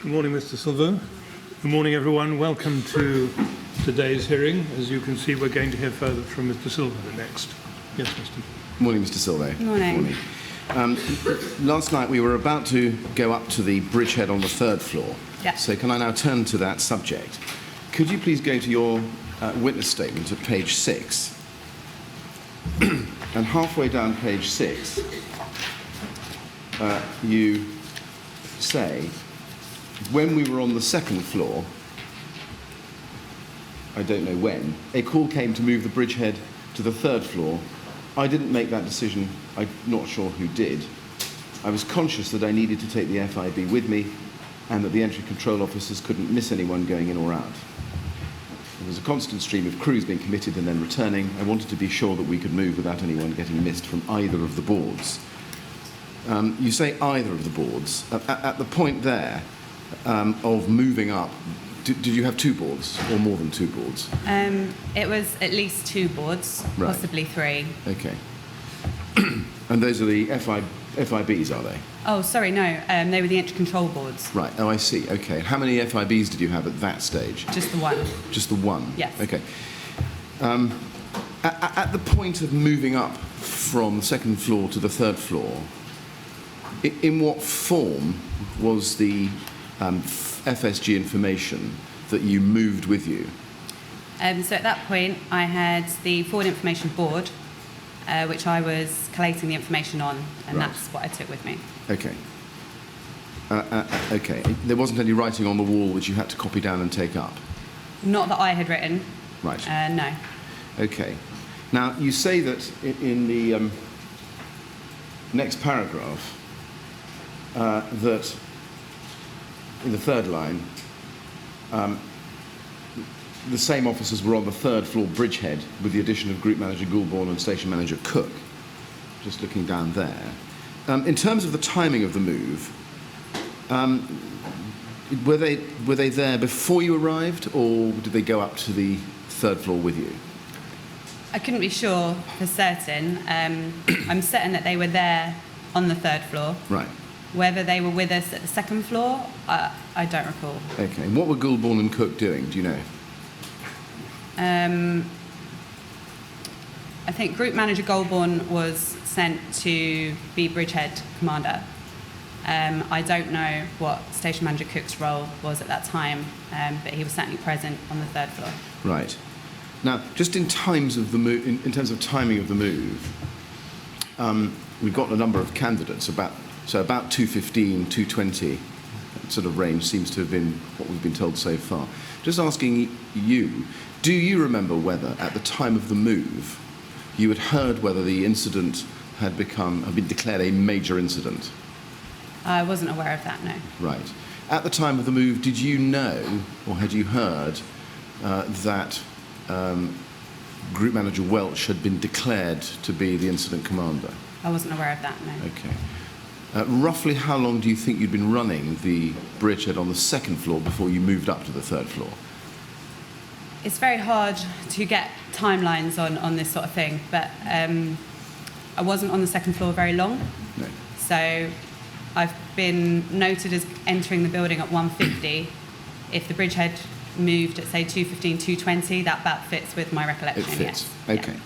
Good morning, Mr. Silvo. Good morning, everyone. Welcome to today's hearing. As you can see, we're going to hear further from Mr. Silvo next. Yes, Mr. Morning, Mr. Silvo. Morning. Last night we were about to go up to the bridgehead on the third floor. Yeah. So can I now turn to that subject? Could you please go to your witness statement at page 6? And halfway down page 6, you say, when we were on the second floor, I don't know when, a call came to move the bridgehead to the third floor. I didn't make that decision. I'm not sure who did. I was conscious that I needed to take the FIB with me and that the entry control officers couldn't miss anyone going in or out. There was a constant stream of crews being committed and then returning. I wanted to be sure that we could move without anyone getting missed from either of the boards. You say either of the boards. At the point there of moving up, did you have two boards or more than two boards? It was at least two boards, Right. possibly three. Okay. And those are the FIBs, are they? Oh, sorry, no. They were the entry control boards. Right. Oh, I see. Okay. How many FIBs did you have at that stage? Just the one. Just the one? Yes. Okay. At the point of moving up from the second floor to the third floor, in what form was the FSG information that you moved with you? So at that point, I had the forward information board, which I was collating the information on, and Right. that's what I took with me. Okay. Okay. There wasn't any writing on the wall which you had to copy down and take up? Not that I had written. Right. No. Okay. Now, you say that in the next paragraph, that in the third line, the same officers were on the third floor bridgehead with the addition of Group Manager Goulbourne and Station Manager Cook. Just looking down there. In terms of the timing of the move, were they there before you arrived, or did they go up to the third floor with you? I couldn't be sure for certain. I'm certain that they were there on the third floor. Right. Whether they were with us at the second floor, I don't recall. Okay. And what were Goulbourne and Cook doing? Do you know? I think Group Manager Goulbourne was sent to be Bridgehead Commander. I don't know what Station Manager Cook's role was at that time, but he was certainly present on the third floor. Right. Now, just in terms of timing of the move, we've got a number of candidates. About 2:15, 2:20 sort of range seems to have been what we've been told so far. Just asking you, do you remember whether at the time of the move you had heard whether the incident had been declared a major incident? I wasn't aware of that, no. Right. At the time of the move, did you know or had you heard that Group Manager Welch had been declared to be the incident commander? I wasn't aware of that, no. Okay. Roughly how long do you think you'd been running the bridgehead on the second floor before you moved up to the third floor? It's very hard to get timelines on this sort of thing, but I wasn't on the second floor very long. No. So I've been noted as entering the building at 1:50. If the bridgehead moved at, say, 2:15, 2:20, that about fits with my recollection, It fits. yes. Okay.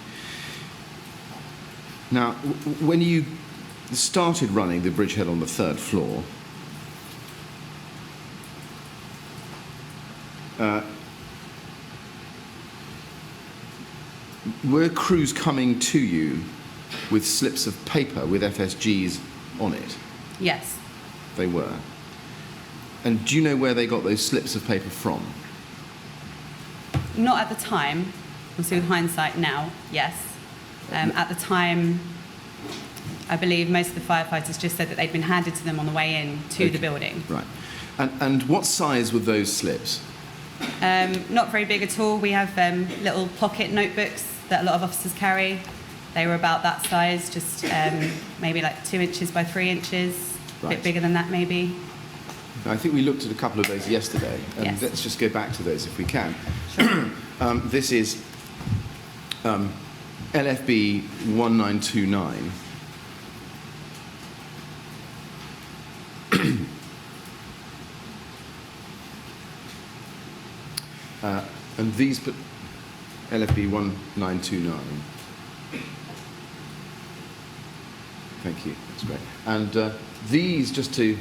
Now, when you started running the bridgehead on the third floor, were crews coming to you with slips of paper with FSGs on it? Yes. They were. And do you know where they got those slips of paper from? Not at the time. We'll see with hindsight now, yes. At the time, I believe most of the firefighters just said that they'd been handed to them on the way in to the building. Right. And what size were those slips? Not very big at all. We have little pocket notebooks that a lot of officers carry. They were about that size, just maybe like 2 inches by 3 inches, a Right. bit bigger than that maybe. I think we looked at a couple of those yesterday, and Yes. let's just go back to those if we can. Sure. This is LFB 1929. And these, LFB 1929. Thank you, that's great. And these, just to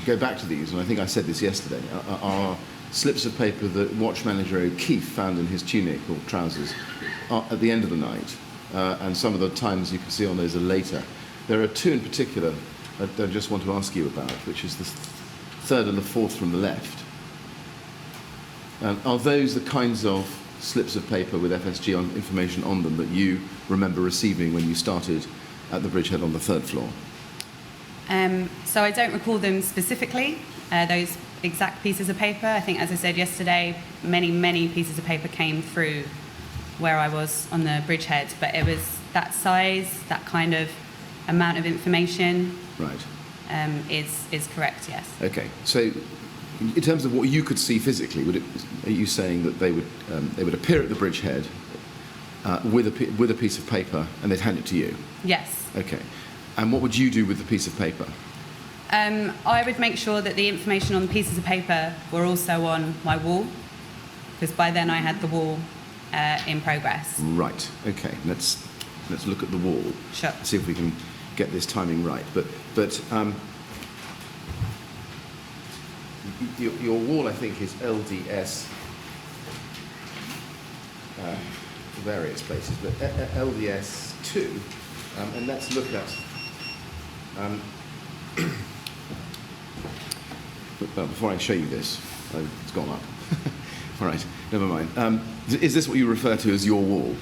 go back to these, and I think I said this yesterday, are slips of paper that Watch Manager O'Keefe found in his tunic or trousers at the end of the night. And some of the times you can see on those are later. There are two in particular that I just want to ask you about, which is the third and the fourth from the left. Are those the kinds of slips of paper with FSG information on them that you remember receiving when you started at the bridgehead on the third floor? So I don't recall them specifically, those exact pieces of paper. I think, as I said yesterday, many pieces of paper came through where I was on the bridgehead, but it was that size, that kind of amount of information. Right. Is correct, yes. Okay, so in terms of what you could see physically, are you saying that they would appear at the bridgehead with a piece of paper and they'd hand it to you? Yes. Okay, and what would you do with the piece of paper? I would make sure that the information on the pieces of paper were also on my wall, because by then I had the wall in progress. Right. Okay. Let's look at the wall. Sure. See if we can get this timing right. But your wall, I think, is LDS for various places, but LDS 2, and let's look at. But before I show you this, it's gone up. All right, never mind. Is this what you refer to as your wall?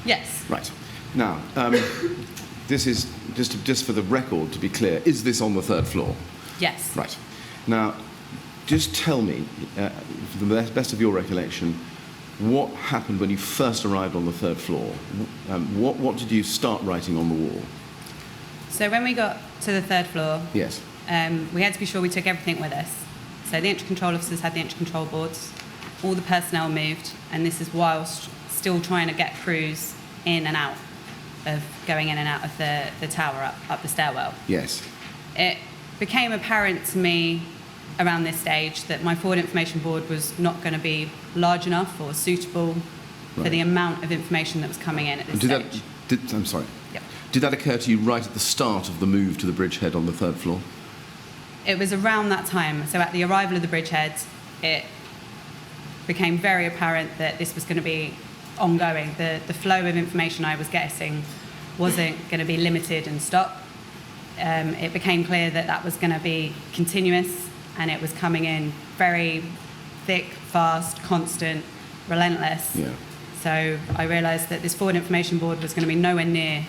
Yes. Right. Now, this is, just for the record, to be clear, is this on the third floor? Yes. Right. Now, just tell me, for the best of your recollection, what happened when you first arrived on the third floor? What did you start writing on the wall? So when we got to the third floor, Yes. we had to be sure we took everything with us. So the entry control officers had the entry control boards, all the personnel moved, and this is whilst still trying to get crews in and out of going in and out of the tower up the stairwell. Yes. It became apparent to me around this stage that my forward information board was not going to be large enough or suitable for Right. the amount of information that was coming in at this And stage. I'm sorry. Yep. Did that occur to you right at the start of the move to the bridgehead on the third floor? It was around that time, so at the arrival of the bridgehead, it became very apparent that this was going to be ongoing. The flow of information I was getting wasn't going to be limited and stop. It became clear that that was going to be continuous, and it was coming in very thick, fast, constant, relentless. Yeah. So I realised that this forward information board was going to be nowhere near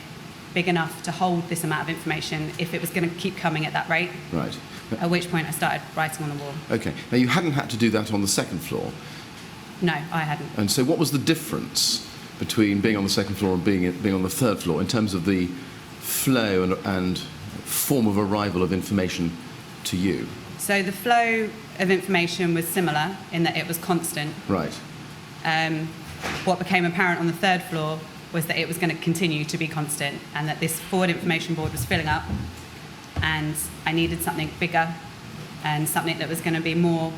big enough to hold this amount of information if it was going to keep coming at that rate. Right. At which point I started writing on the wall. Okay. Now, you hadn't had to do that on the second floor. No, I hadn't. And so what was the difference between being on the second floor and being on the third floor in terms of the flow and form of arrival of information to you? So the flow of information was similar in that it was constant. Right. What became apparent on the third floor was that it was going to continue to be constant, and that this forward information board was filling up, and I needed something bigger and something that was going to be more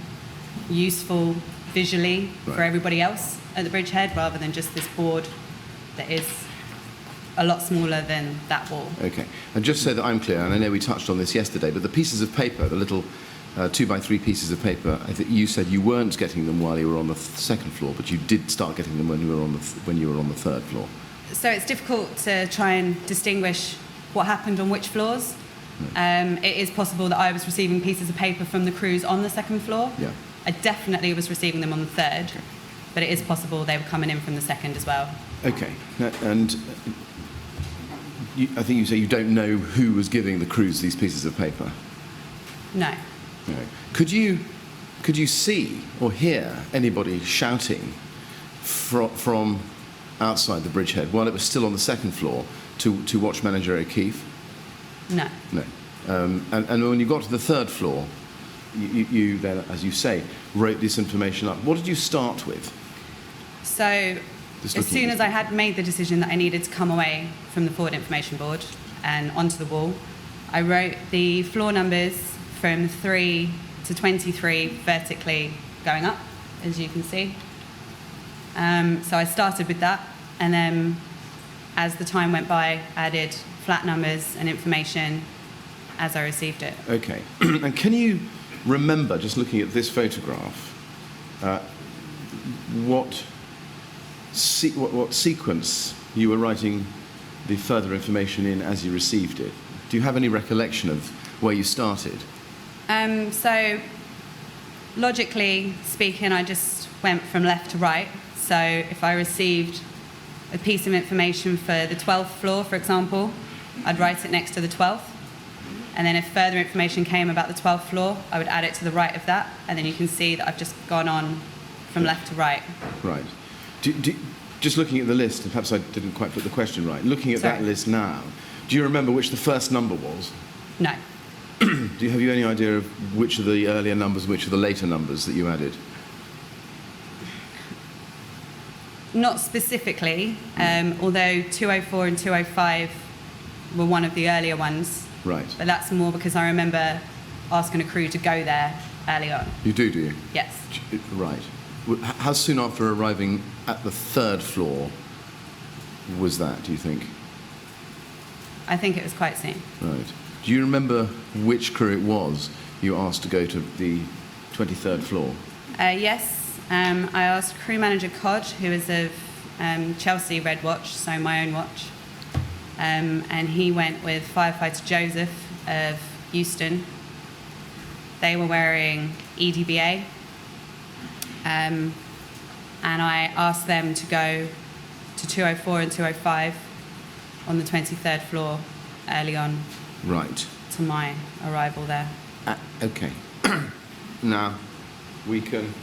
useful visually for Right. everybody else at the bridgehead, rather than just this board that is a lot smaller than that wall. Okay. And just so that I'm clear, and I know we touched on this yesterday, but the pieces of paper, the little 2x3 pieces of paper, I think you said you weren't getting them while you were on the second floor, but you did start getting them when you were on the third floor. So it's difficult to try and distinguish what happened on which floors. It is possible that I was receiving pieces of paper from the crews on the second floor. Yeah. I definitely was receiving them on the third, but it is possible they were coming in from the second as well. Okay. And I think you say you don't know who was giving the crews these pieces of paper. No. No. Could you see or hear anybody shouting from outside the bridgehead while it was still on the second floor to Watch Manager O'Keefe? No. No. And when you got to the third floor, you then, as you say, wrote this information up. What did you start with? So as soon as I had made the decision that I needed to come away from the forward information board and onto the wall, I wrote the floor numbers from 3 to 23 vertically going up, as you can see. So I started with that, and then as the time went by, added flat numbers and information as I received it. Okay. And can you remember, just looking at this photograph, what sequence you were writing the further information in as you received it? Do you have any recollection of where you started? So logically speaking, I just went from left to right. So if I received a piece of information for the 12th floor, for example, I'd write it next to the 12th. And then if further information came about the 12th floor, I would add it to the right of that. And then you can see that I've just gone on from left to right. Right. Just looking at the list, and perhaps I didn't quite put the question right, looking at that list now, do you remember which the first number was? No. Have you any idea of which of the earlier numbers, which of the later numbers that you added? Not specifically, although 204 and 205 were one of the earlier ones. Right. But that's more because I remember asking a crew to go there early on. You do you? Yes. Right. How soon after arriving at the 3rd floor was that, do you think? I think it was quite soon. Right. Do you remember which crew it was you asked to go to the 23rd floor? Yes. I asked crew manager Cod, who is of Chelsea Red Watch, so my own watch. And he went with firefighter Joseph of Euston. They were wearing EDBA. And I asked them to go to 204 and 205 on the 23rd floor early on. Right. To my arrival there. Okay. Now, we can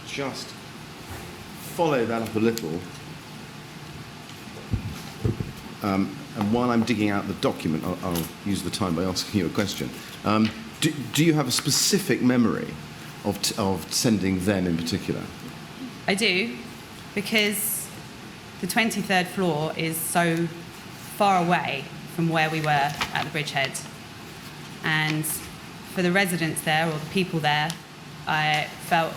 just follow that up a little. And while I'm digging out the document, I'll use the time by asking you a question. Do you have a specific memory of sending them in particular? I do, because the 23rd floor is so far away from where we were at the bridgehead. And for the residents there, or the people there, I felt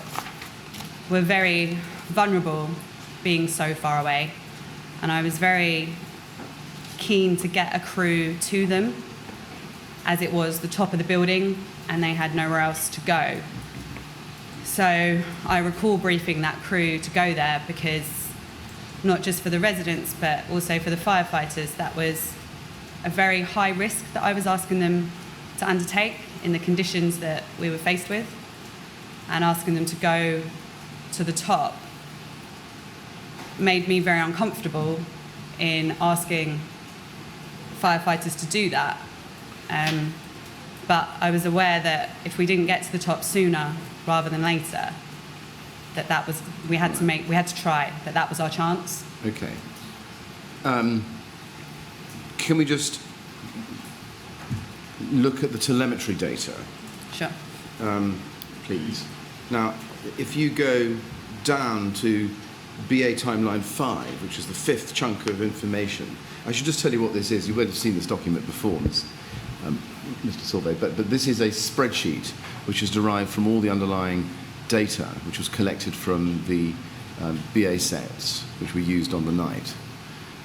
were very vulnerable being so far away. And I was very keen to get a crew to them, as it was the top of the building and they had nowhere else to go. So I recall briefing that crew to go there because not just for the residents but also for the firefighters, that was a very high risk that I was asking them to undertake in the conditions that we were faced with, and asking them to go to the top made me very uncomfortable in asking firefighters to do that. But I was aware that if we didn't get to the top sooner rather than later, that was we had to try, that was our chance. Okay. Can we just look at the telemetry data? Sure. Please. Now, if you go down to BA timeline 5, which is the 5th chunk of information, I should just tell you what this is. You would have seen this document before, Mr. Silvo, but this is a spreadsheet which is derived from all the underlying data which was collected from the BA sets which were used on the night.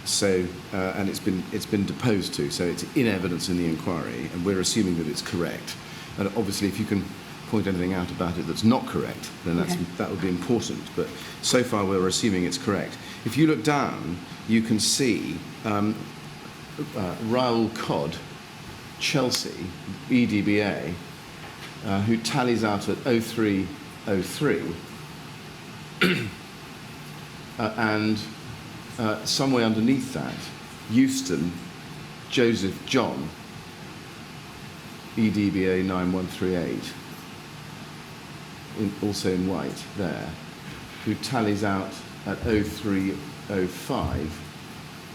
So, and it's been deposed to, so it's in evidence in the inquiry, and we're assuming that it's correct. And obviously, if you can point anything out about it that's not correct, then that would be important. But so far, we're assuming it's correct. If you look down, you can see Raoul Cod, Chelsea, EDBA, who tallies out at 0303, and somewhere underneath that, Euston, Joseph John, EDBA 9138, also in white there, who tallies out at 0305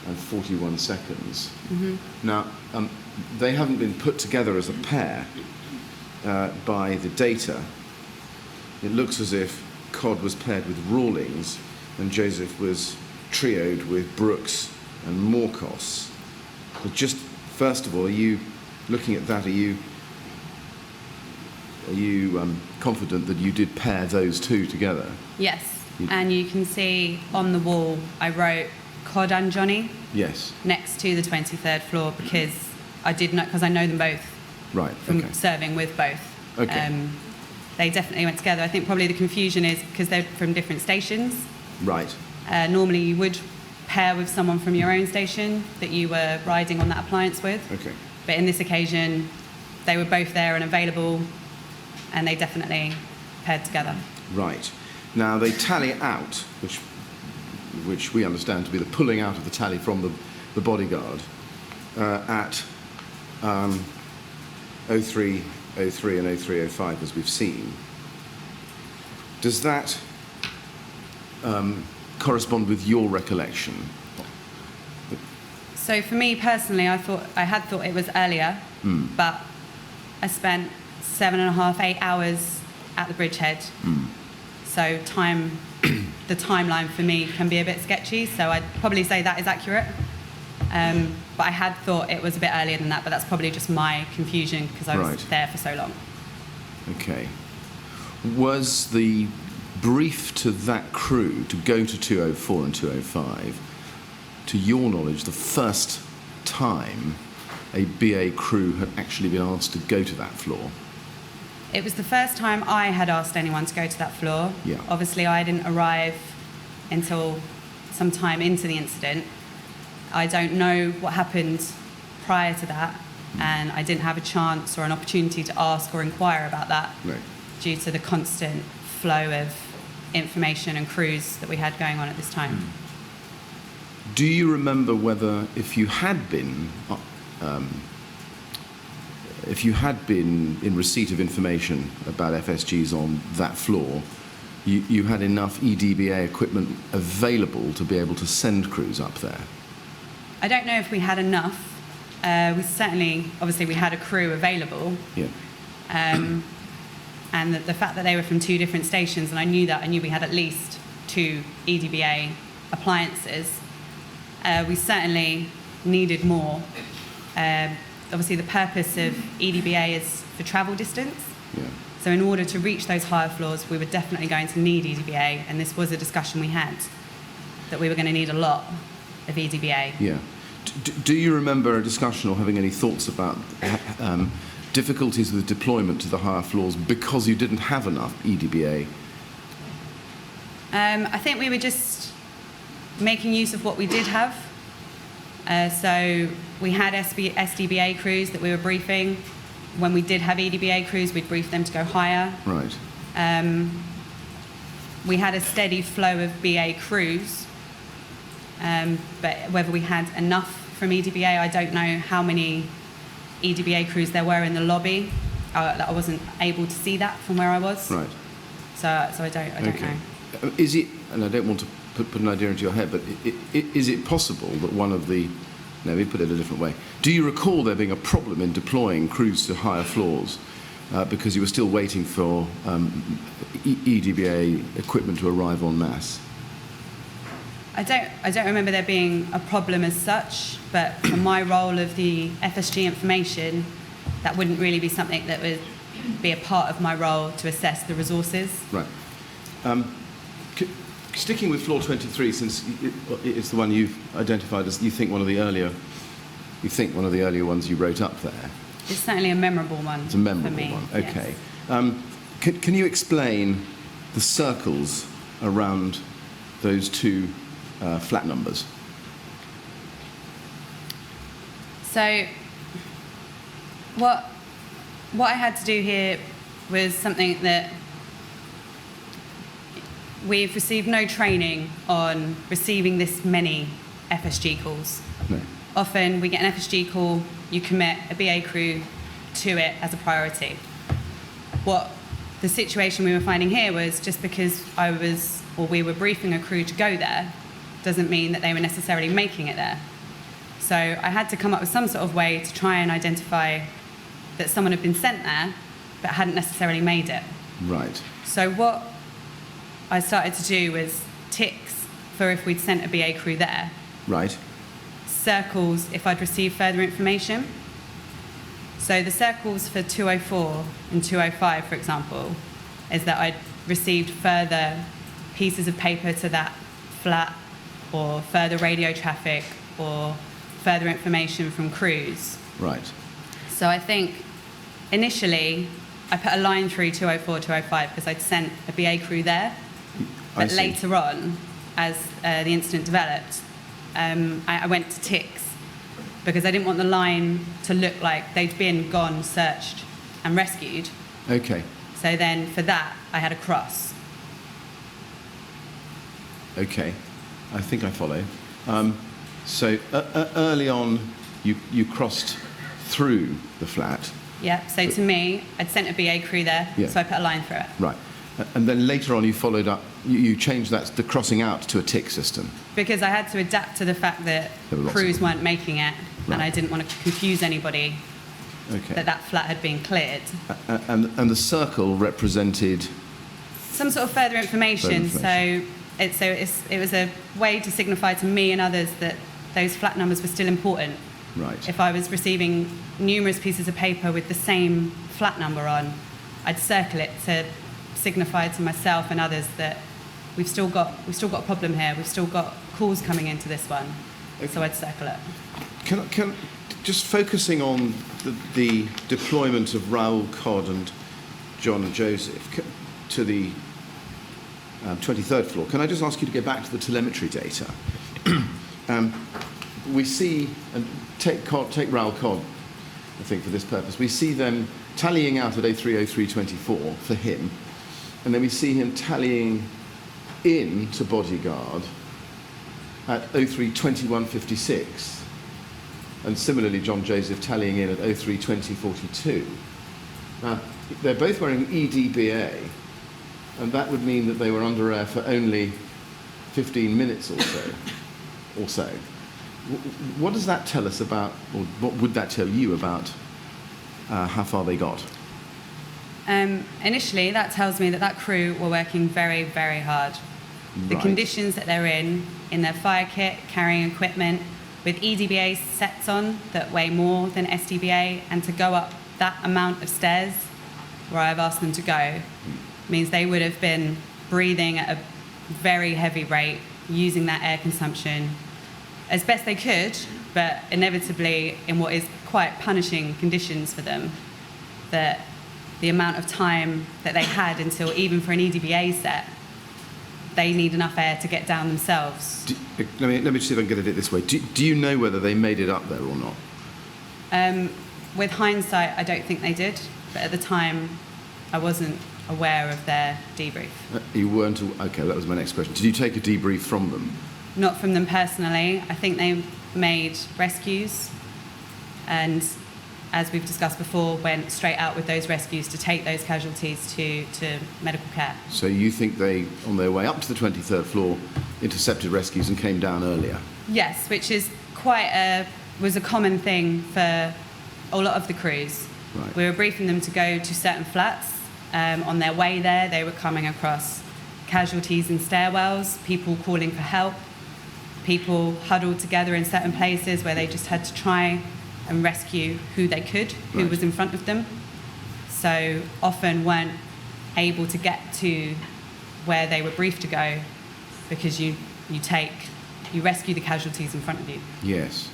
and 41 seconds. Mm-hmm. Now, they haven't been put together as a pair by the data. It looks as if Cod was paired with Rawlings and Joseph was trioed with Brooks and Morkos. But just first of all, are you looking at that? confident that you did pair those two together? Yes, and you can see on the wall I wrote Cod and Johnny Yes. next to the 23rd floor because I know them both Right. from Okay. serving with both. Okay. They definitely went together. I think probably the confusion is because they're from different stations. Right. Normally you would pair with someone from your own station that you were riding on that appliance with. Okay. But in this occasion, they were both there and available, and they definitely paired together. Right. Now they tally out, which we understand to be the pulling out of the tally from the bodyguard at 03, 03 and 03, 05, as we've seen. Does that correspond with your recollection? So for me personally, I had thought it was earlier, but I spent 7.5, 8 hours at the bridgehead. So the timeline for me can be a bit sketchy. So I'd probably say that is accurate. But I had thought it was a bit earlier than that, but that's probably just my confusion because I was Right. there for so long. Okay. Was the brief to that crew to go to 204 and 205, to your knowledge, the first time a BA crew had actually been asked to go to that floor? It was the first time I had asked anyone to go to that floor. Yeah. Obviously, I didn't arrive until some time into the incident. I don't know what happened prior to that, and I didn't have a chance or an opportunity to ask or inquire about that Right. due to the constant flow of information and crews that we had going on at this time. Do you remember whether, if you had been in receipt of information about FSGs on that floor, you had enough EDBA equipment available to be able to send crews up there? I don't know if we had enough. Obviously we had a crew available. Yeah. And the fact that they were from two different stations, and I knew we had at least 2 EDBA appliances, we certainly needed more. Obviously, the purpose of EDBA is for travel distance. Yeah. So in order to reach those higher floors, we were definitely going to need EDBA, and this was a discussion we had, that we were going to need a lot of EDBA. Yeah. Do you remember a discussion or having any thoughts about difficulties with deployment to the higher floors because you didn't have enough EDBA? I think we were just making use of what we did have. So we had SDBA crews that we were briefing. When we did have EDBA crews, we'd brief them to go higher. Right. We had a steady flow of BA crews, but whether we had enough from EDBA, I don't know how many EDBA crews there were in the lobby. I wasn't able to see that from where I was. Right. So I don't know. Is it, and I don't want to put an idea into your head, but is it possible that one of the, no, we put it a different way. Do you recall there being a problem in deploying crews to higher floors because you were still waiting for EDBA equipment to arrive en masse? I don't remember there being a problem as such, but for my role of the FSG information, that wouldn't really be something that would be a part of my role to assess the resources. Right. Sticking with floor 23, since it's the one you've identified as you think one of the earlier ones you wrote up there. It's certainly a memorable one. It's a memorable for me. one. Yes. Okay. Can you explain the circles around those two flat numbers? So what I had to do here was something that we've received no training on receiving this many FSG calls. No. Often we get an FSG call, you commit a BA crew to it as a priority. What the situation we were finding here was just because we were briefing a crew to go there doesn't mean that they were necessarily making it there. So I had to come up with some sort of way to try and identify that someone had been sent there but hadn't necessarily made it. Right. So what I started to do was ticks for if we'd sent a BA crew there, Right. circles if I'd received further information. So the circles for 204 and 205, for example, is that I'd received further pieces of paper to that flat, or further radio traffic, or further information from crews. Right. So I think initially I put a line through 204, 205 because I'd sent a BA crew there. I But see. later on, as the incident developed, I went to ticks because I didn't want the line to look like they'd been gone, searched and rescued. Okay. So then for that, I had a cross. Okay. I think I follow. So early on, you crossed through the flat. Yeah, so to me, I'd sent a BA crew there, Yeah. so I put a line through it. Right. And then later on, you followed up, you changed the crossing out to a tick system. Because I had to adapt to the fact that There were lots crews of- weren't making it, Right. and I didn't want to confuse anybody Okay. that flat had been cleared. And the circle represented. Some sort of further information. Further It was a way to signify to me and others that those flat numbers were still important. Right. If I was receiving numerous pieces of paper with the same flat number on, I'd circle it to signify to myself and others that we've still got a problem here. We've still got calls coming into this one. Okay. So I'd circle it. Can just focusing on the deployment of Raoul Codd and John and Joseph to the 23rd floor, can I just ask you to go back to the telemetry data? We see, and take Raoul Codd, I think, for this purpose, we see them tallying out at 03:03:24 for him, and then we see him tallying in to bodyguard at 03:21:56. And similarly, John Joseph tallying in at 03:20:42. Now, they're both wearing EDBA, and that would mean that they were under air for only 15 minutes or so. What does that tell us about, or what would that tell you about how far they got? Initially, that tells me that crew were working very, very hard. The Right. conditions that they're in their fire kit, carrying equipment, with EDBA sets on that weigh more than SDBA, and to go up that amount of stairs where I've asked them to go means they would have been breathing at a very heavy rate, using that air consumption as best they could, but inevitably in what is quite punishing conditions for them, that the amount of time that they had until even for an EDBA set, they need enough air to get down themselves. Let me see if I can get it this way. Do you know whether they made it up there or not? With hindsight, I don't think they did, but at the time, I wasn't aware of their debrief. You weren't. Okay, that was my next question. Did you take a debrief from them? Not from them personally. I think they made rescues, and as we've discussed before, went straight out with those rescues to take those casualties to medical care. So you think they, on their way up to the 23rd floor, intercepted rescues and came down earlier? Yes, which is was a common thing for a lot of the crews. Right. We were briefing them to go to certain flats. On their way there, they were coming across casualties in stairwells, people calling for help, people huddled together in certain places where they just had to try and rescue who they could, who Right. was in front of them. So often weren't able to get to where they were briefed to go because you rescue the casualties in front of you. Yes.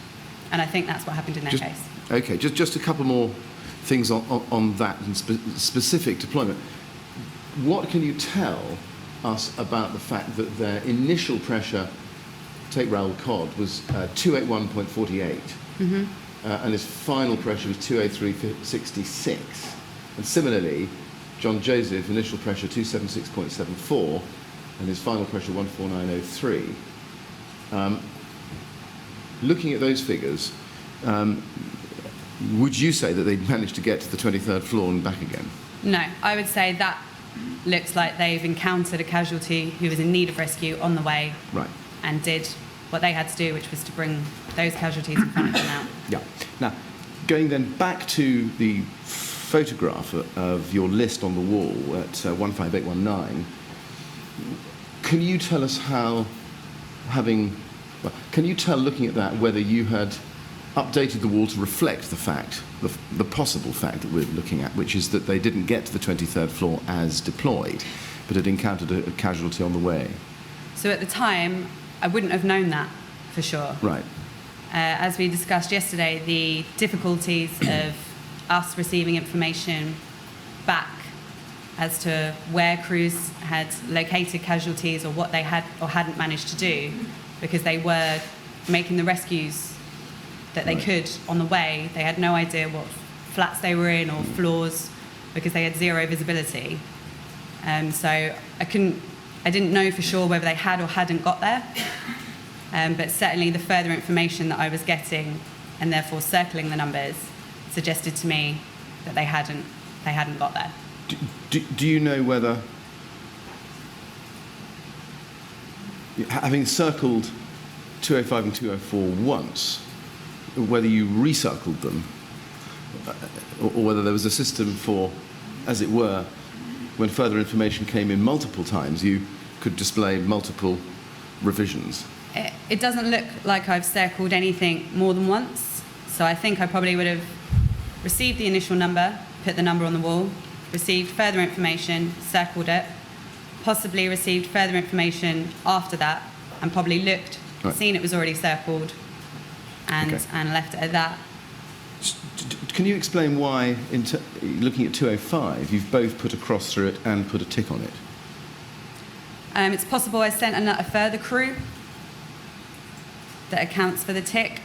And I think that's what happened in their case. Okay, just a couple more things on that and specific deployment. What can you tell us about the fact that their initial pressure, take Raoul Codd, was 281.48, and his final pressure was 203.66, and similarly, John Joseph, initial pressure 276.74, and his final pressure 149.03. Looking at those figures, would you say that they managed to get to the 23rd floor and back again? No, I would say that looks like they've encountered a casualty who was in need of rescue on the way, Right. and did what they had to do, which was to bring those casualties in front of them out. Yeah. Now, going then back to the photograph of your list on the wall at 15819, can you tell us how, can you tell, looking at that, whether you had updated the wall to reflect the fact, the possible fact that we're looking at, which is that they didn't get to the 23rd floor as deployed, but had encountered a casualty on the way. So at the time, I wouldn't have known that for sure. Right. As we discussed yesterday, the difficulties of us receiving information back as to where crews had located casualties or what they had or hadn't managed to do, because they were making the rescues that they could on the way. They had no idea what flats they were in or floors, because they had zero visibility. So I didn't know for sure whether they had or hadn't got there. But certainly the further information that I was getting, and therefore circling the numbers, suggested to me that they hadn't got there. Do you know whether, having circled 205 and 204 once, whether you recircled them, or whether there was a system for, as it were, when further information came in multiple times, you could display multiple revisions? It doesn't look like I've circled anything more than once, so I think I probably would have received the initial number, put the number on the wall, received further information, circled it, possibly received further information after that, and probably looked, seen it was already circled, and left it at that. Can you explain why, looking at 205, you've both put a cross through it and put a tick on it? It's possible I sent a further crew that accounts for the tick,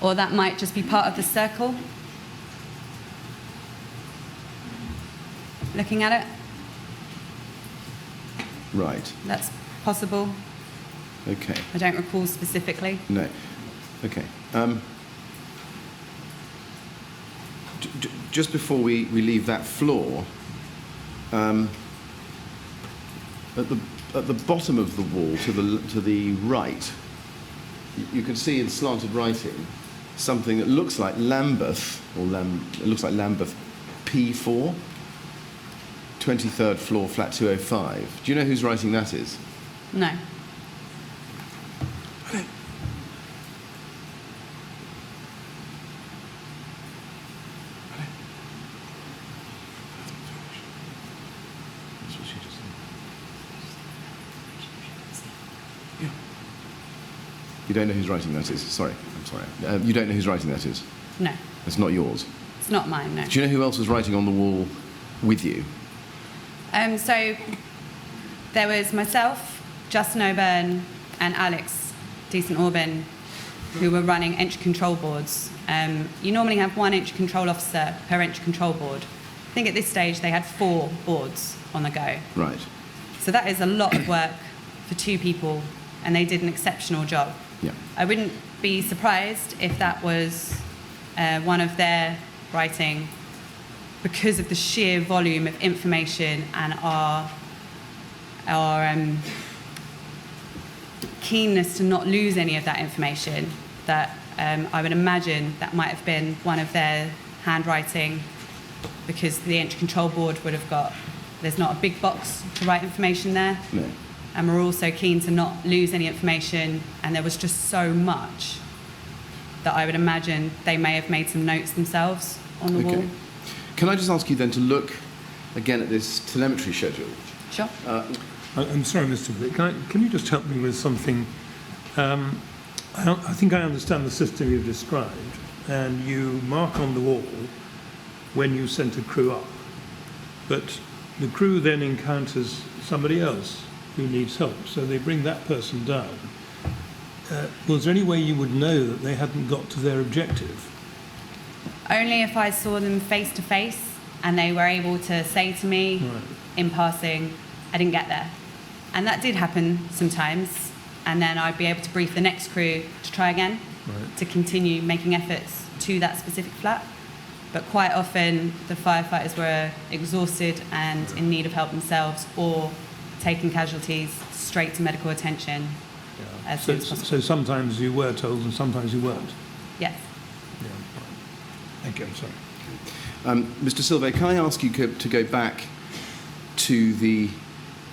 or that might just be part of the circle. Looking at it. Right. That's possible. Okay. I don't recall specifically. No. Okay. Just before we leave that floor, at the bottom of the wall to the right, you can see in slanted writing something that looks like Lambeth, it looks like Lambeth P4, 23rd floor, flat 205. Do you know whose writing that is? No. You don't know whose writing that is? Sorry, I'm sorry. You don't know whose writing that is? No. It's not yours? It's not mine, no. Do you know who else was writing on the wall with you? So there was myself, Justin O'Byrne, and Alex Decent-Auburn, who were running entry control boards. You normally have one entry control officer per entry control board. I think at this stage they had 4 boards on the go. Right. So that is a lot of work for 2 people, and they did an exceptional job. Yeah. I wouldn't be surprised if that was one of their writing, because of the sheer volume of information and our keenness to not lose any of that information, that I would imagine that might have been one of their handwriting, because the entry control board would have got, there's not a big box to write information there. No. And we're also keen to not lose any information, and there was just so much that I would imagine they may have made some notes themselves on the wall. Can I just ask you then to look again at this telemetry schedule? Sure. I'm sorry, Mr. Blick. Can you just help me with something? I think I understand the system you've described, and you mark on the wall when you sent a crew up, but the crew then encounters somebody else who needs help, so they bring that person down. Was there any way you would know that they hadn't got to their objective? Only if I saw them face to face and they were able to say to me in passing, I didn't get there. And that did happen sometimes, and then I'd be able to brief the next crew to try again, to continue making efforts to that specific flat. But quite often the firefighters were exhausted and in need of help themselves, or taking casualties straight to medical attention as soon as possible. So sometimes you were told and sometimes you weren't? Yes. Yeah. Thank you, I'm sorry. Mr. Silvo, can I ask you to go back to the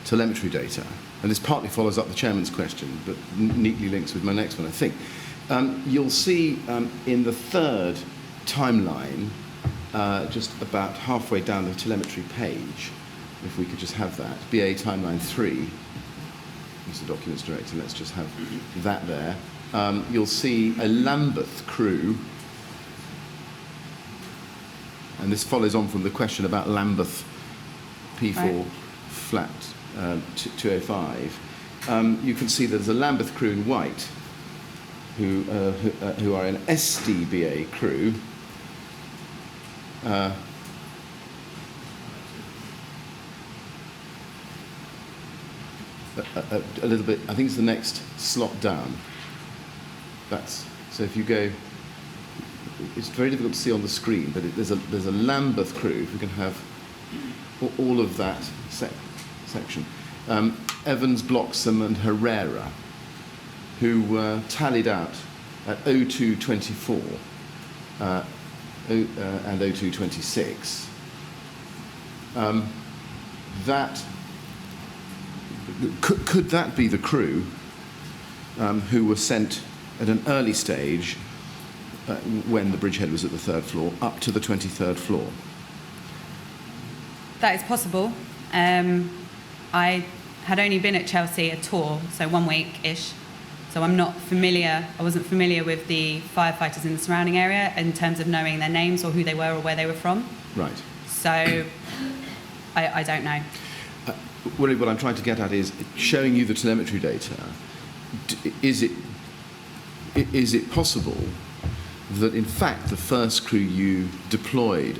telemetry data? And this partly follows up the chairman's question, but neatly links with my next one, I think. You'll see in the third timeline, just about halfway down the telemetry page, if we could just have that, BA timeline 3, Mr. Documents Director, let's just have that there. You'll see a Lambeth crew, and this follows on from the question about Lambeth P4 Right. flat 205. You can see there's a Lambeth crew in white who are an SDBA crew. A little bit, I think it's the next slot down. So if you go, it's very difficult to see on the screen, but there's a Lambeth crew. If we can have all of that section. Evans, Bloxham and Herrera, who were tallied out at 0224 and 0226. Could that be the crew who were sent at an early stage when the bridgehead was at the 3rd floor up to the 23rd floor? That is possible. I had only been at Chelsea a tour, so 1 week-ish. So I wasn't familiar with the firefighters in the surrounding area in terms of knowing their names or who they were or where they were from. Right. So I don't know. What I'm trying to get at is showing you the telemetry data. Is it possible that in fact the first crew you deployed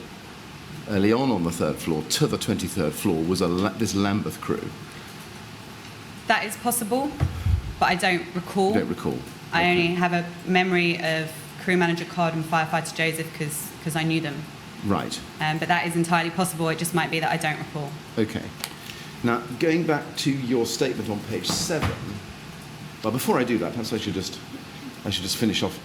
early on the 3rd floor to the 23rd floor was this Lambeth crew? That is possible, but I don't recall. You don't recall? I Okay. only have a memory of crew manager Cod and firefighter Joseph because I knew them. Right. But that is entirely possible. It just might be that I don't recall. Okay. Now, going back to your statement on page 7, well, before I do that, perhaps I should just finish off.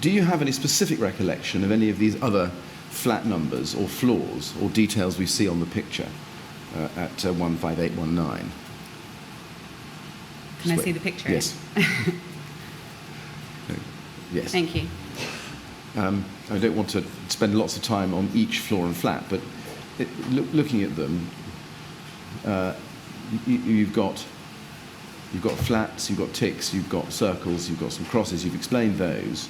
Do you have any specific recollection of any of these other flat numbers or floors or details we see on the picture at 15819? Can I see the picture? Yes. Yes. Thank you. I don't want to spend lots of time on each floor and flat, but looking at them, you've got flats, you've got ticks, you've got circles, you've got some crosses. You've explained those.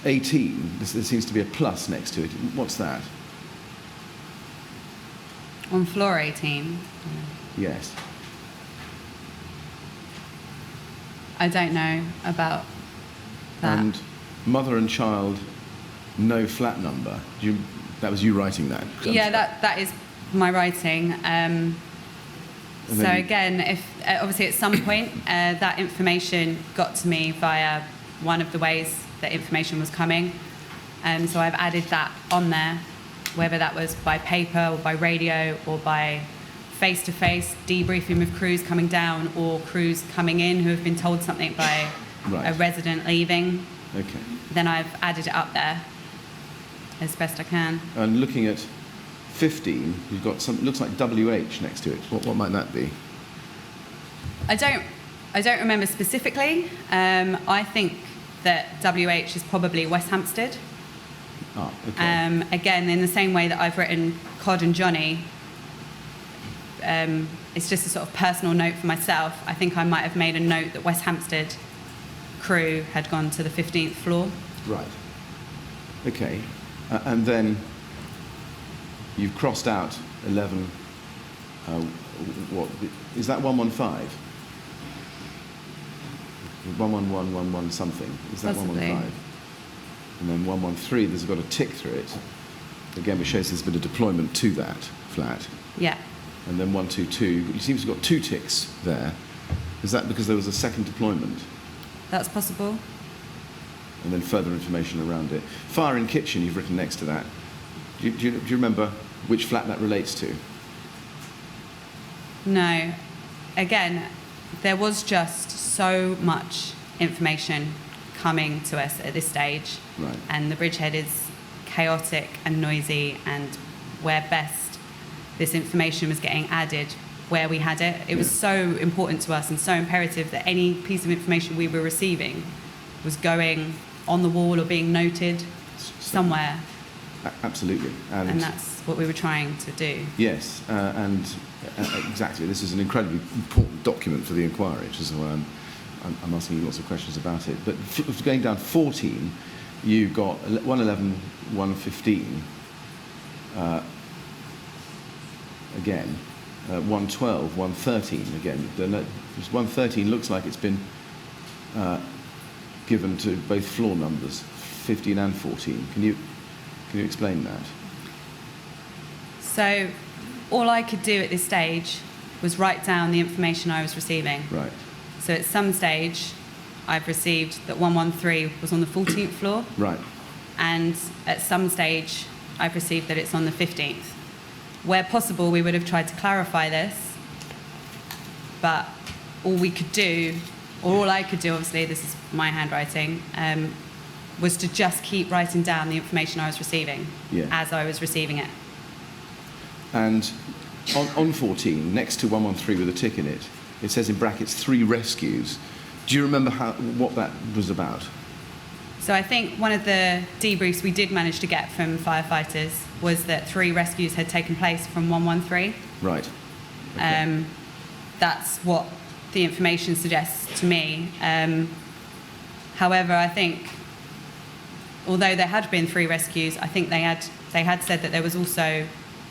18. There seems to be a plus next to it. What's that? On floor 18. Yes. I don't know about that. And mother and child, no flat number. That was you writing that? Yeah, that is my writing. So then again, if obviously at some point that information got to me via one of the ways that information was coming, so I've added that on there, whether that was by paper or by radio or by face-to-face debriefing with crews coming down or crews coming in who have been told something by Right. a resident leaving. Okay. Then I've added it up there as best I can. And looking at 15, you've got something looks like WH next to it. What might that be? I don't remember specifically. I think that WH is probably West Hampstead. Ah, okay. Again, in the same way that I've written Cod and Johnny, it's just a sort of personal note for myself. I think I might have made a note that West Hampstead crew had gone to the 15th floor. Right. Okay. And then you've crossed out 11. What is that? 115. 11111 something. Is that Possibly. 115? And then 113. There's got a tick through it. Again, which shows there's been a deployment to that flat. Yeah. And then 122. It seems to have got 2 ticks there. Is that because there was a second deployment? That's possible. And then further information around it. Fire in kitchen, you've written next to that. Do you remember which flat that relates to? No. Again, there was just so much information coming to us at this stage. Right. And the bridgehead is chaotic and noisy, and where best this information was getting added where we had it. It was so important to us and so imperative that any piece of information we were receiving was going on the wall or being noted somewhere. Absolutely. And that's what we were trying to do. Yes, exactly. This is an incredibly important document for the inquiry, which is why I'm asking you lots of questions about it. But going down 14, you got 111, 115, again, 112, 113 again. 113 looks like it's been given to both floor numbers, 15 and 14. Can you explain that? So all I could do at this stage was write down the information I was receiving. Right. So at some stage, I've received that 113 was on the 14th floor. Right. And at some stage, I've received that it's on the 15th. Where possible, we would have tried to clarify this, but all we could do, or all I could do, obviously, this is my handwriting, was to just keep writing down the information I was receiving as I was receiving it. And on 14, next to 113 with a tick in it, it says in brackets 3 rescues. Do you remember what that was about? So I think one of the debriefs we did manage to get from firefighters was that 3 rescues had taken place from 113. Right. Okay. That's what the information suggests to me. However, I think, although there had been 3 rescues, I think they had said that there was also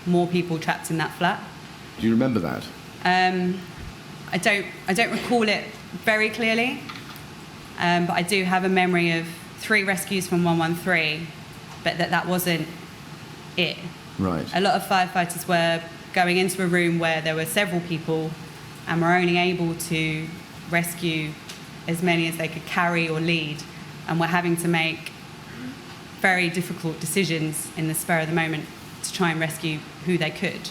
more people trapped in that flat. Do you remember that? I don't recall it very clearly, but I do have a memory of 3 rescues from 113, but that wasn't it. Right. A lot of firefighters were going into a room where there were several people and were only able to rescue as many as they could carry or lead, and were having to make very difficult decisions in the spur of the moment to try and rescue who they could.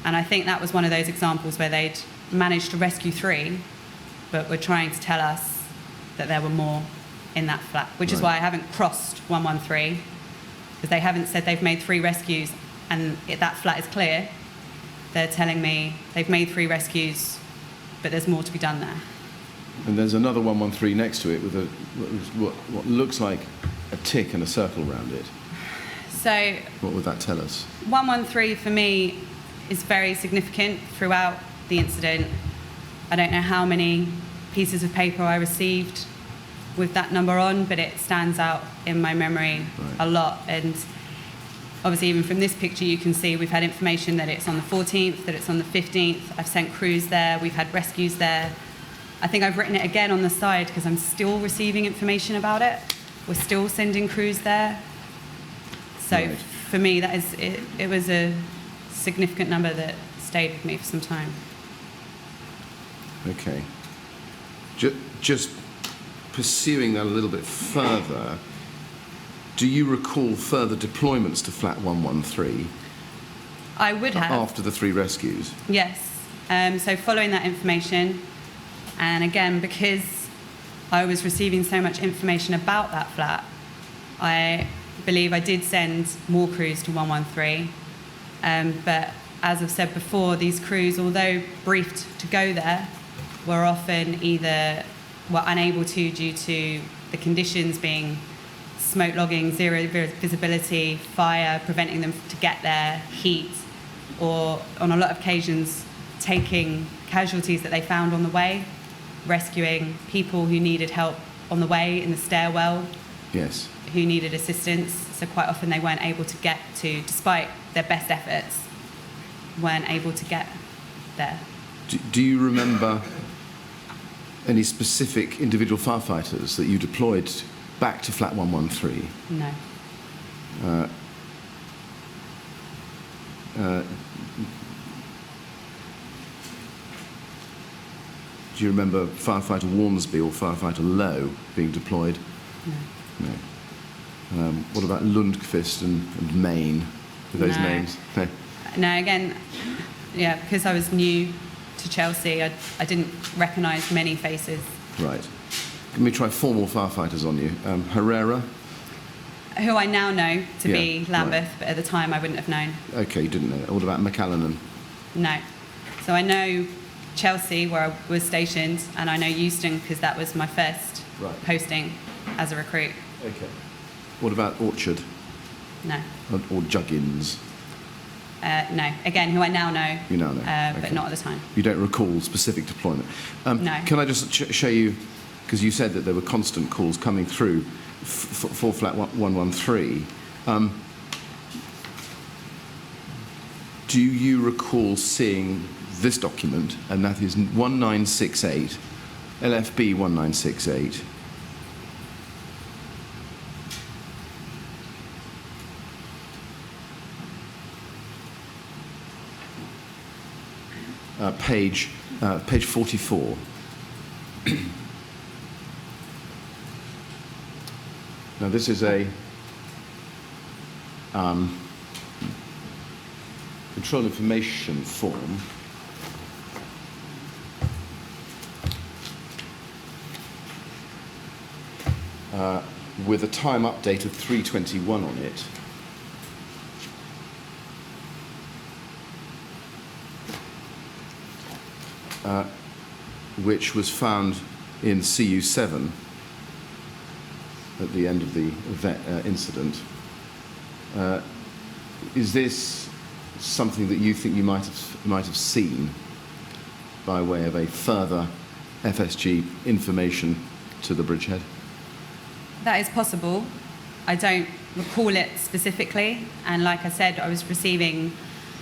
And I think that was one of those examples where they'd managed to rescue 3, but were trying to tell us that there were more in that flat, which is why I haven't crossed 113, because they haven't said they've made 3 rescues and that flat is clear. They're telling me they've made 3 rescues, but there's more to be done there. And there's another 113 next to it with what looks like a tick and a circle around it. So what would that tell us? 113 for me is very significant throughout the incident. I don't know how many pieces of paper I received with that number on, but it stands out in my memory a lot. And obviously, even from this picture, you can see we've had information that it's on the 14th, that it's on the 15th. I've sent crews there. We've had rescues there. I think I've written it again on the side because I'm still receiving information about it. We're still sending crews there. So for me, that is it was a significant number that stayed with me for some time. Okay. Just pursuing that a little bit further, do you recall further deployments to flat 113? I would have. After the 3 rescues? Yes. So following that information, and again, because I was receiving so much information about that flat, I believe I did send more crews to 113. But as I've said before, these crews, although briefed to go there, were often either unable to due to the conditions being smoke logging, zero visibility, fire, preventing them to get there, heat, or on a lot of occasions taking casualties that they found on the way, rescuing people who needed help on the way in the stairwell, yes, who needed assistance. So quite often they weren't able to get to, despite their best efforts, weren't able to get there. Do you remember any specific individual firefighters that you deployed back to flat 113? No. Do you remember firefighter Warnsby or firefighter Lowe being deployed? No. No. What about Lundqvist and Main? Are those names? No. No, again, yeah, because I was new to Chelsea, I didn't recognise many faces. Right. Let me try 4 more firefighters on you. Herrera? Who I now know to be Lambeth, right. but at the time I wouldn't have known. Okay, you didn't know that. What about McAllenan? No. So I know Chelsea, where I was stationed, and I know Euston because that was my first posting as a recruit. Okay. What about Orchard? No. Or Juggins? No. Again, who I now know. You now know. But not at the time. You don't recall specific deployment? No. Can I just show you, because you said that there were constant calls coming through for flat 113. Do you recall seeing this document, and that is 1968, LFB 1968, page 44. Now this is a control information form with a time update of 3:21 on it. Which was found in CU7 at the end of the incident. Is this something that you think you might have seen by way of a further FSG information to the bridgehead? That is possible. I don't recall it specifically, and like I said, I was receiving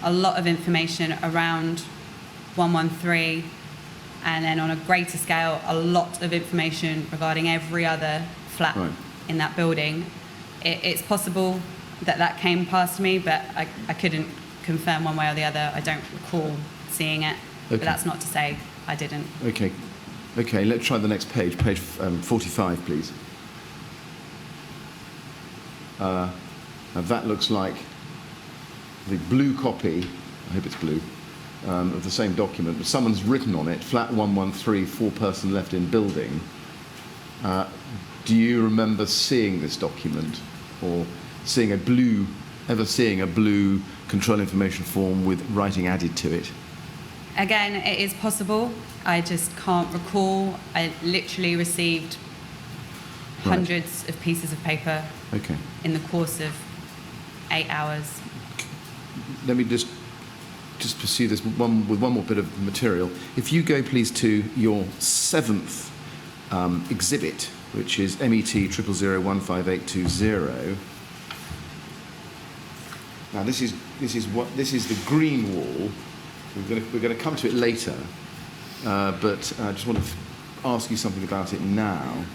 a lot of information around 113, and then on a greater scale, a lot of information regarding every other flat in that building. It's possible that came past me, but I couldn't confirm one way or the other. I don't recall seeing it, but that's not to say I didn't. Okay, let's try the next page, page 45, please. Now that looks like the blue copy, I hope it's blue, of the same document, but someone's written on it, flat 113, 4-person left in building. Do you remember seeing this document, or seeing a blue control information form with writing added to it? Again, it is possible. I just can't recall. I literally received hundreds of pieces of paper in the course of 8 hours. Let me just pursue this with one more bit of material. If you go, please, to your 7th exhibit, which is MET 000158820. Now this is the green wall. We're going to come to it later, but I just want to ask you something about it now.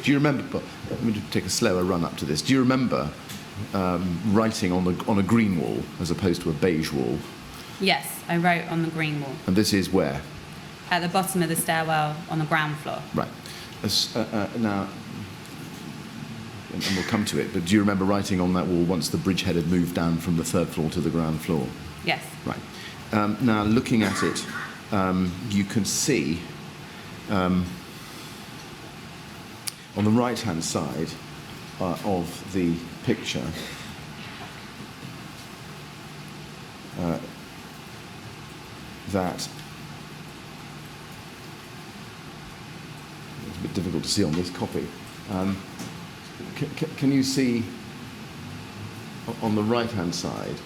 Do you remember? Let me take a slower run up to this. Do you remember writing on a green wall as opposed to a beige wall? Yes, I wrote on the green wall. And this is where? At the bottom of the stairwell on the ground floor. Right. Now, and we'll come to it, but do you remember writing on that wall once the bridgehead had moved down from the 3rd floor to the ground floor? Yes. Right. Now, looking at it, you can see on the right-hand side of the picture that it's a bit difficult to see on this copy. Can you see on the right-hand side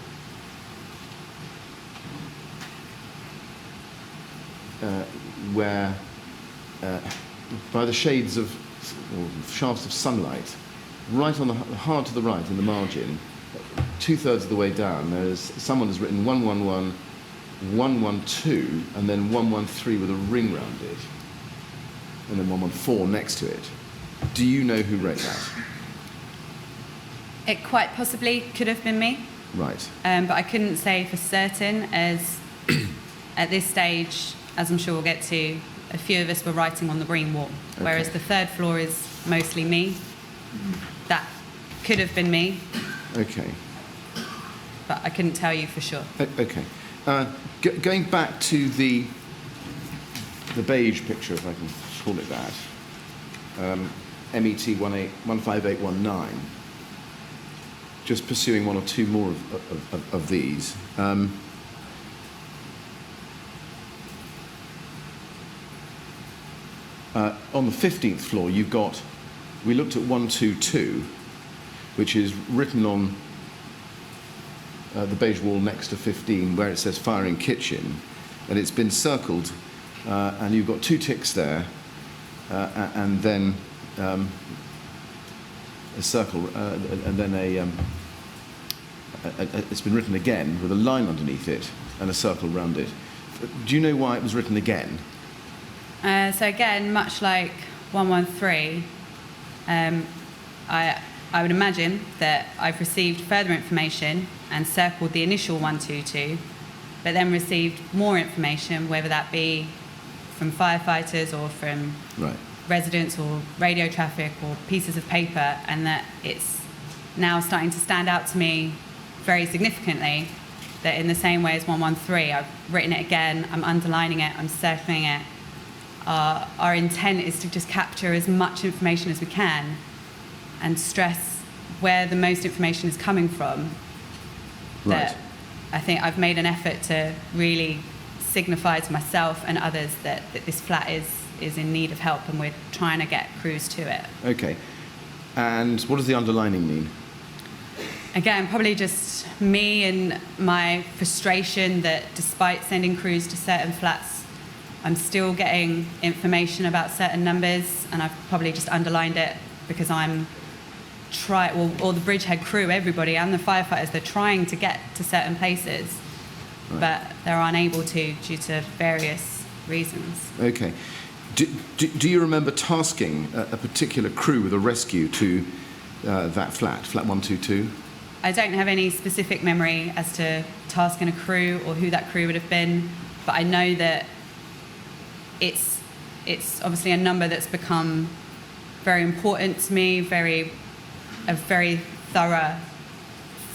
where, by the shades of or shafts of sunlight, right on the hard to the right in the margin, 2/3 of the way down, someone has written 111, 112, and then 113 with a ring round it, and then 114 next to it. Do you know who wrote that? It quite possibly could have been me. Right. But I couldn't say for certain, as at this stage, as I'm sure we'll get to, a few of us were writing on the green wall, whereas the 3rd floor is mostly me. That could have been me. Okay. But I couldn't tell you for sure. Okay. Going back to the beige picture, if I can call it that, MET 15819, just pursuing one or two more of these. On the 15th floor, we looked at 122, which is written on the beige wall next to 15, where it says fire in kitchen, and it's been circled, and you've got 2 ticks there, and then a circle, and then it's been written again with a line underneath it and a circle around it. Do you know why it was written again? So again, much like 113, I would imagine that I've received further information and circled the initial 122, but then received more information, whether that be from firefighters or from residents or radio traffic or pieces of paper, and that it's now starting to stand out to me very significantly that in the same way as 113, I've written it again, I'm underlining it, I'm circling it. Our intent is to just capture as much information as we can and stress where the most information is coming from. That I think I've made an effort to really signify to myself and others that this flat is in need of help, and we're trying to get crews to it. Okay. And what does the underlining mean? Again, probably just me and my frustration that despite sending crews to certain flats, I'm still getting information about certain numbers, and I've probably just underlined it because I'm or the bridgehead crew, everybody, and the firefighters, they're trying to get to certain places, but they're unable to due to various reasons. Okay. Do you remember tasking a particular crew with a rescue to that flat 122? I don't have any specific memory as to tasking a crew or who that crew would have been, but I know that it's obviously a number that's become very important to me, a very thorough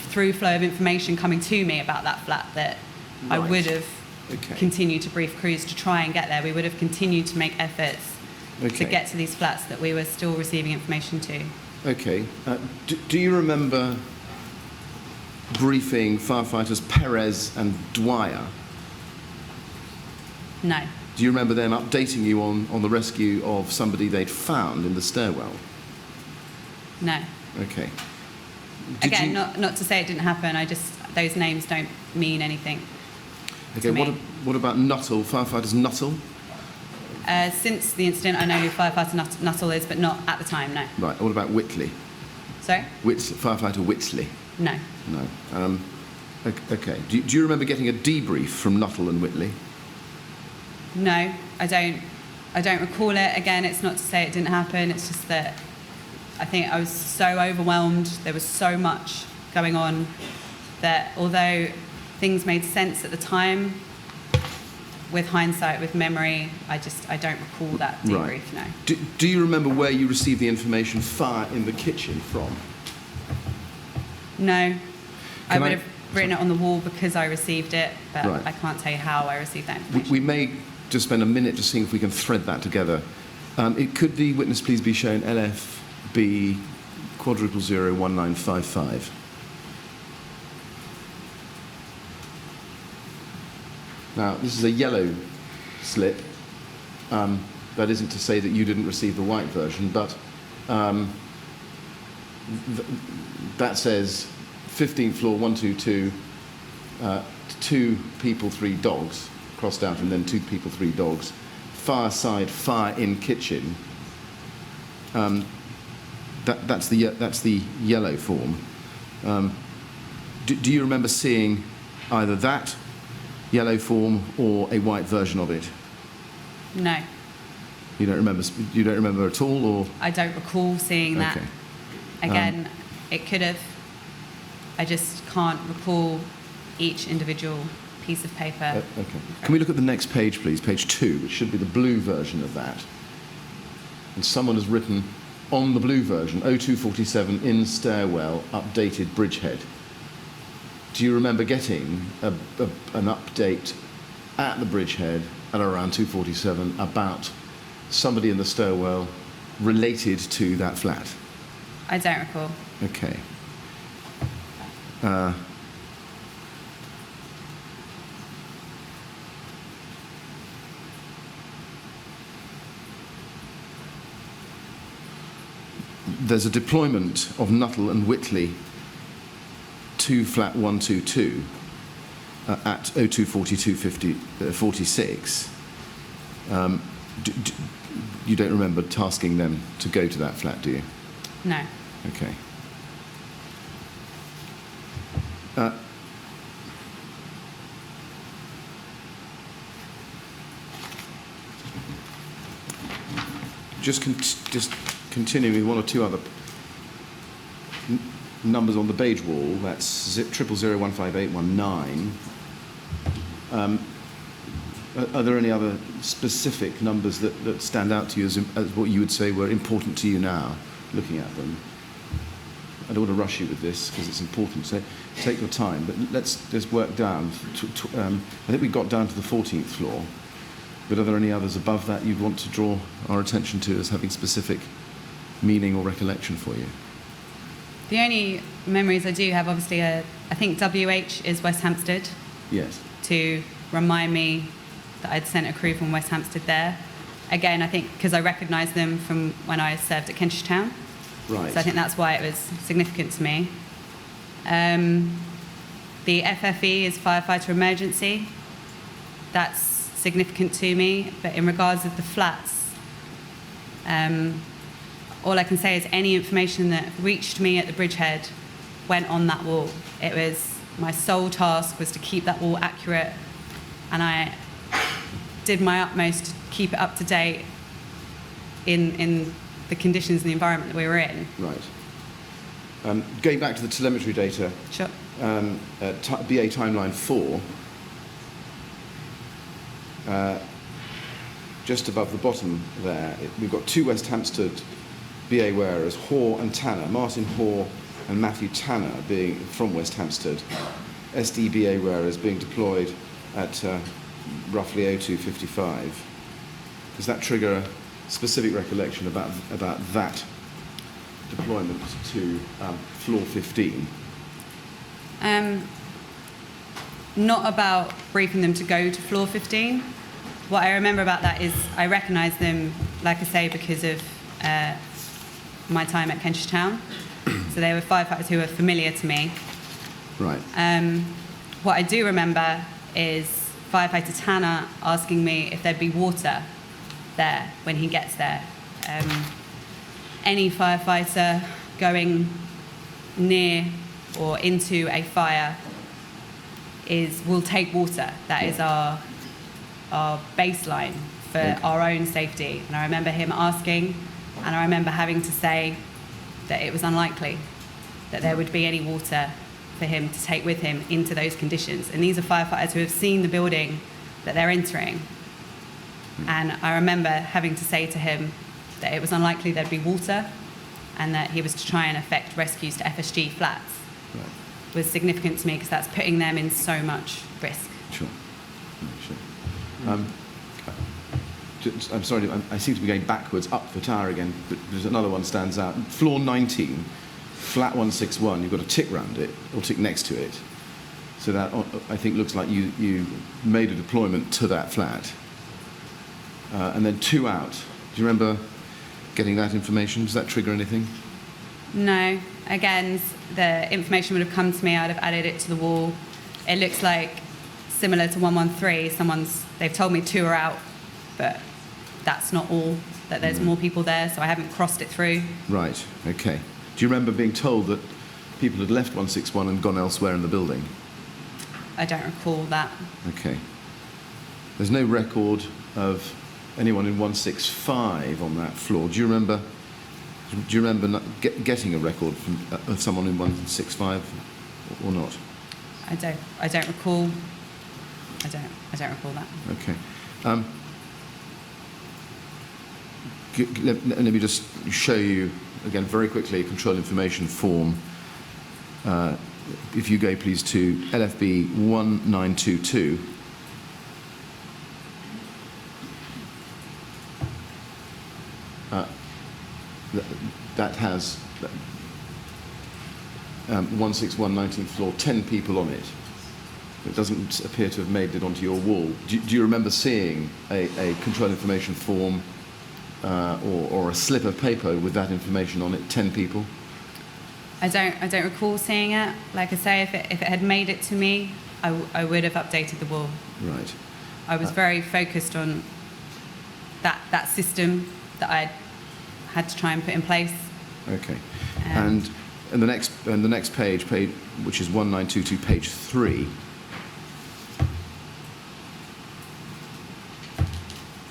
through flow of information coming to me about that flat that I would have continued to brief crews to try and get there. We would have continued to make efforts to get to these flats that we were still receiving information to. Okay. Do you remember briefing firefighters Perez and Dwyer? No. Do you remember them updating you on the rescue of somebody they'd found in the stairwell? No. Okay. Again, not to say it didn't happen, those names don't mean anything. Okay, what about Nuttall, firefighters Nuttall? Since the incident, I know who firefighter Nuttall is, but not at the time, no. Right, what about Whitley? Sorry? Firefighter Whitley? No. No. Okay. Do you remember getting a debrief from Nuttall and Whitley? No, I don't recall it. Again, it's not to say it didn't happen, it's just that I think I was so overwhelmed, there was so much going on that although things made sense at the time, with hindsight, with memory, I don't recall that debrief, no. Do you remember where you received the information fire in the kitchen from? No. I would have written it on the wall because I received it, but I can't tell you how I received that information. We may just spend a minute just seeing if we can thread that together. Could the witness please be shown LFB *0001955? Now, this is a yellow slip. That isn't to say that you didn't receive the white version, but that says 15th floor, 122, 2 people, 3 dogs, crossed out, and then 2 people, 3 dogs. Fireside, fire in kitchen. That's the yellow form. Do you remember seeing either that yellow form or a white version of it? No. You don't remember at all, or? I don't recall seeing that. Again, it could have. I just can't recall each individual piece of paper. Okay. Can we look at the next page, please? Page 2, which should be the blue version of that. And someone has written on the blue version, 0247 in stairwell, updated bridgehead. Do you remember getting an update at the bridgehead at around 247 about somebody in the stairwell related to that flat? I don't recall. Okay. there's a deployment of Nuttall and Whitley to flat 122 at 024246. You don't remember tasking them to go to that flat, do you? No. Okay. Just continuing with one or two other numbers on the beige wall. That's 000015819. Are there any other specific numbers that stand out to you as what you would say were important to you now, looking at them? I don't want to rush you with this because it's important, so take your time. But let's just work down. I think we got down to the 14th floor. But are there any others above that you'd want to draw our attention to as having specific meaning or recollection for you? The only memories I do have, obviously, I think WH is West Hampstead. Yes. To remind me that I'd sent a crew from West Hampstead there. Again, I think because I recognised them from when I served at Kentish Town. Right. So I think that's why it was significant to me. The FFE is Firefighter Emergency. That's significant to me. But in regards of the flats, all I can say is any information that reached me at the bridgehead went on that wall. It was my sole task was to keep that wall accurate, and I did my utmost to keep it up to date in the conditions and the environment that we were in. Right. Going back to the telemetry data, Sure. BA timeline 4, just above the bottom there, we've got two West Hampstead BA wearers, Hoare and Tanner, Martin Hoare and Matthew Tanner being from West Hampstead, SD BA wearers being deployed at roughly 0255. Does that trigger a specific recollection about that deployment to floor 15? Not about briefing them to go to floor 15. What I remember about that is I recognised them, like I say, because of my time at Kentish Town. So they were firefighters who were familiar to me. Right. What I do remember is firefighter Tanner asking me if there'd be water there when he gets there. Any firefighter going near or into a fire will take water. That is our baseline for our own safety. And I remember him asking, and I remember having to say that it was unlikely that there would be any water for him to take with him into those conditions. And these are firefighters who have seen the building that they're entering. And I remember having to say to him that it was unlikely there'd be water, and that he was to try and effect rescues to FSG flats. Right. Was significant to me because that's putting them in so much risk. Sure. I'm sorry, I seem to be going backwards up the tower again, but there's another one stands out. Floor 19, flat 161, you've got a tick round it, or tick next to it. So that, I think, looks like you made a deployment to that flat. And then 2 out. Do you remember getting that information? Does that trigger anything? No. Again, the information would have come to me, I'd have added it to the wall. It looks like, similar to 113, they've told me 2 are out, but that's not all, that there's more people there, so I haven't crossed it through. Right, okay. Do you remember being told that people had left 161 and gone elsewhere in the building? I don't recall that. Okay. There's no record of anyone in 165 on that floor. Do you remember getting a record of someone in 165 or not? I don't recall. I don't recall that. Okay. Let me just show you again very quickly a control information form. If you go please to LFB 1922. That has 161 19th floor, 10 people on it. It doesn't appear to have made it onto your wall. Do you remember seeing a control information form or a slip of paper with that information on it, 10 people? I don't recall seeing it. Like I say, if it had made it to me, I would have updated the wall. Right. I was very focused on that system that I had to try and put in place. Okay. And the next page, which is 1922, page 3.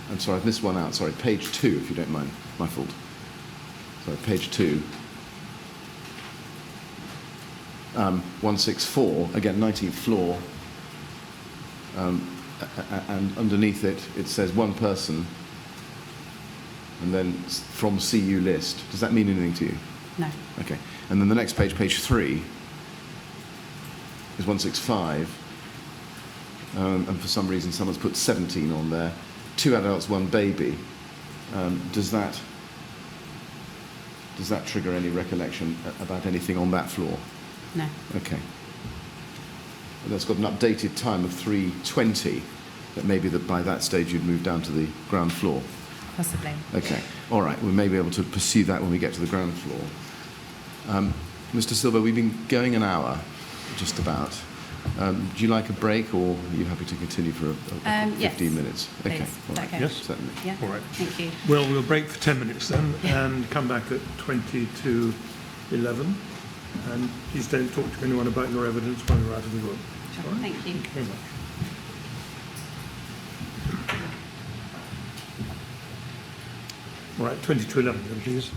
I'm sorry, I've missed one out. Sorry, page 2, if you don't mind. My fault. Sorry, page 2. 164, again, 19th floor. And underneath it, it says one person, and then from CU list. Does that mean anything to you? No. Okay. And then the next page, page 3, is 165. And for some reason, someone's put 17 on there. 2 adults, 1 baby. Does that trigger any recollection about anything on that floor? No. Okay. And that's got an updated time of 3:20. That maybe that by that stage you'd moved down to the ground floor. Possibly. Okay. All right. We may be able to pursue that when we get to the ground floor. Mr. Silvo, we've been going an hour, just about. Do you like a break, or are you happy to continue for 15 yes, minutes? Okay. please. All right. Okay. Yes. Certainly. Yeah. All right. Thank you. Well, we'll break for 10 minutes then and come back at 20 to 11. And please don't talk to anyone about your evidence when you're out of the room. Sure. All right? Thank you. Thank you very much. All right, 20 to 11 then, please.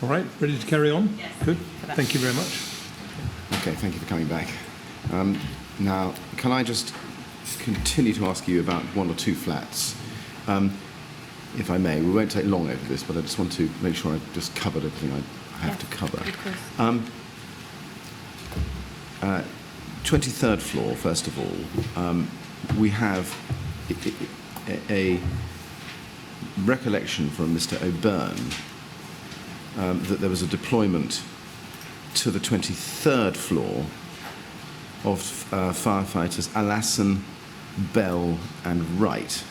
All right, ready to carry on? Yes. Good. For that. Thank you very much. Okay, thank you for coming back. Now, can I just continue to ask you about one or two flats? If I may, we won't take long over this, but I just want to make sure I've just covered everything I have to cover. Of course. 23rd floor, first of all, we have a recollection from Mr. O'Byrne that there was a deployment to the 23rd floor of firefighters Alasson, Bell and Wright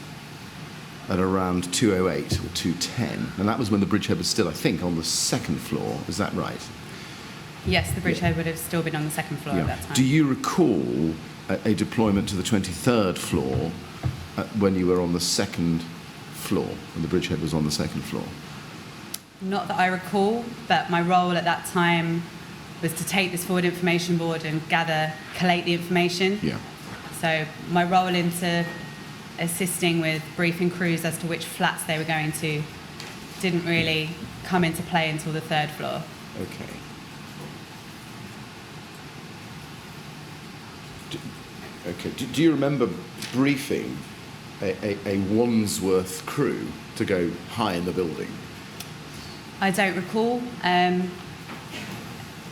at around 2:08 or 2:10. And that was when the bridgehead was still, I think, on the second floor. Is that right? Yes, the bridgehead would have still been on the second floor at that time. Do you recall a deployment to the 23rd floor when you were on the second floor, when the bridgehead was on the second floor? Not that I recall, but my role at that time was to take this forward information board and collate the information. Yeah. So my role into assisting with briefing crews as to which flats they were going to didn't really come into play until the third floor. Okay. Do you remember briefing a Wandsworth crew to go high in the building? I don't recall.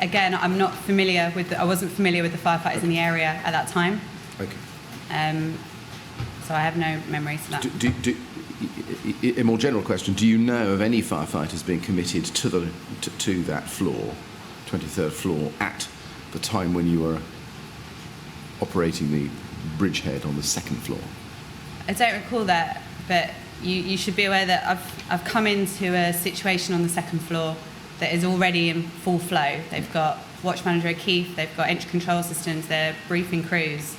Again, I'm not familiar with. I wasn't familiar with the firefighters in the area at that time. Okay. So I have no memories of that. A more general question: do you know of any firefighters being committed to that floor, 23rd floor, at the time when you were operating the bridgehead on the second floor? I don't recall that, but you should be aware that I've come into a situation on the second floor that is already in full flow. They've got Watch Manager O'Keefe, they've got entry control systems, they're briefing crews.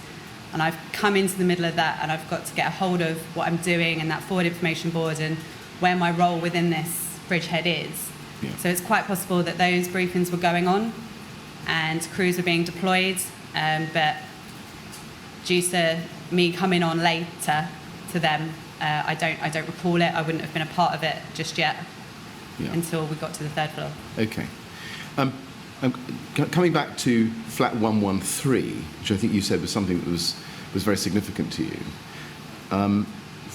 And I've come into the middle of that and I've got to get a hold of what I'm doing and that forward information board and where my role within this bridgehead is. Yeah. So it's quite possible that those briefings were going on and crews were being deployed, but due to me coming on later to them, I don't recall it. I wouldn't have been a part of it just yet until we got to the third floor. Okay. Coming back to flat 113, which I think you said was something that was very significant to you.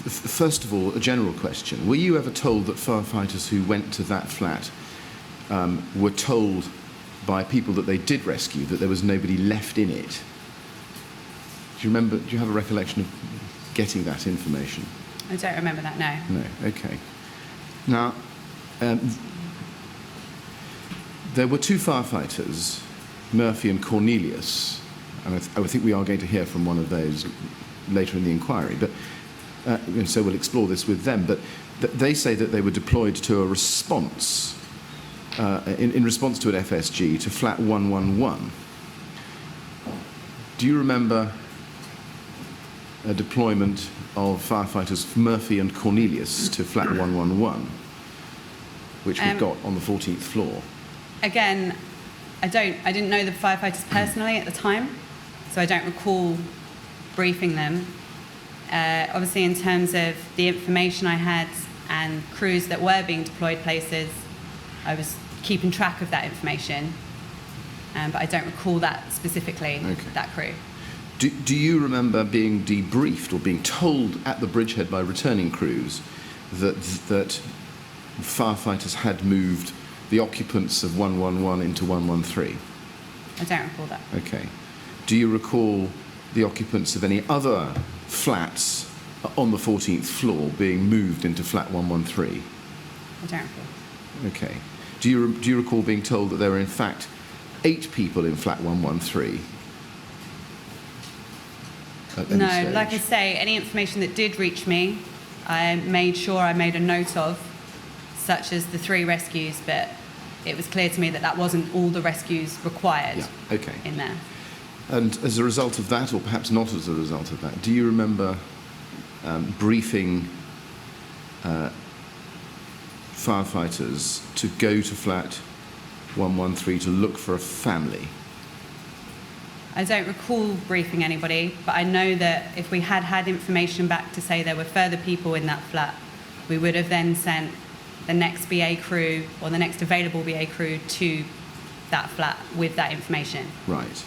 First of all, a general question. Were you ever told that firefighters who went to that flat were told by people that they did rescue that there was nobody left in it? Do you have a recollection of getting that information? I don't remember that, no. No, okay. Now, there were two firefighters, Murphy and Cornelius, and I think we are going to hear from one of those later in the inquiry, but and so we'll explore this with them. But they say that they were deployed to a response, in response to an FSG, to flat 111. Do you remember a deployment of firefighters Murphy and Cornelius to flat 111, which we got on the 14th floor? Again, I didn't know the firefighters personally at the time, so I don't recall briefing them. Obviously, in terms of the information I had and crews that were being deployed places, I was keeping track of that information, but I don't recall that specifically, that crew. Do you remember being debriefed or being told at the bridgehead by returning crews that firefighters had moved the occupants of 111 into 113? I don't recall that. Okay. Do you recall the occupants of any other flats on the 14th floor being moved into flat 113? I don't recall. Okay. Do you recall being told that there were in fact 8 people in flat 113? No, like I say, any information that did reach me, I made sure I made a note of, such as the 3 rescues, but it was clear to me that wasn't all the rescues required in there. And as a result of that, or perhaps not as a result of that, do you remember briefing firefighters to go to flat 113 to look for a family? I don't recall briefing anybody, but I know that if we had had information back to say there were further people in that flat, we would have then sent the next BA crew or the next available BA crew to that flat with that information. Right.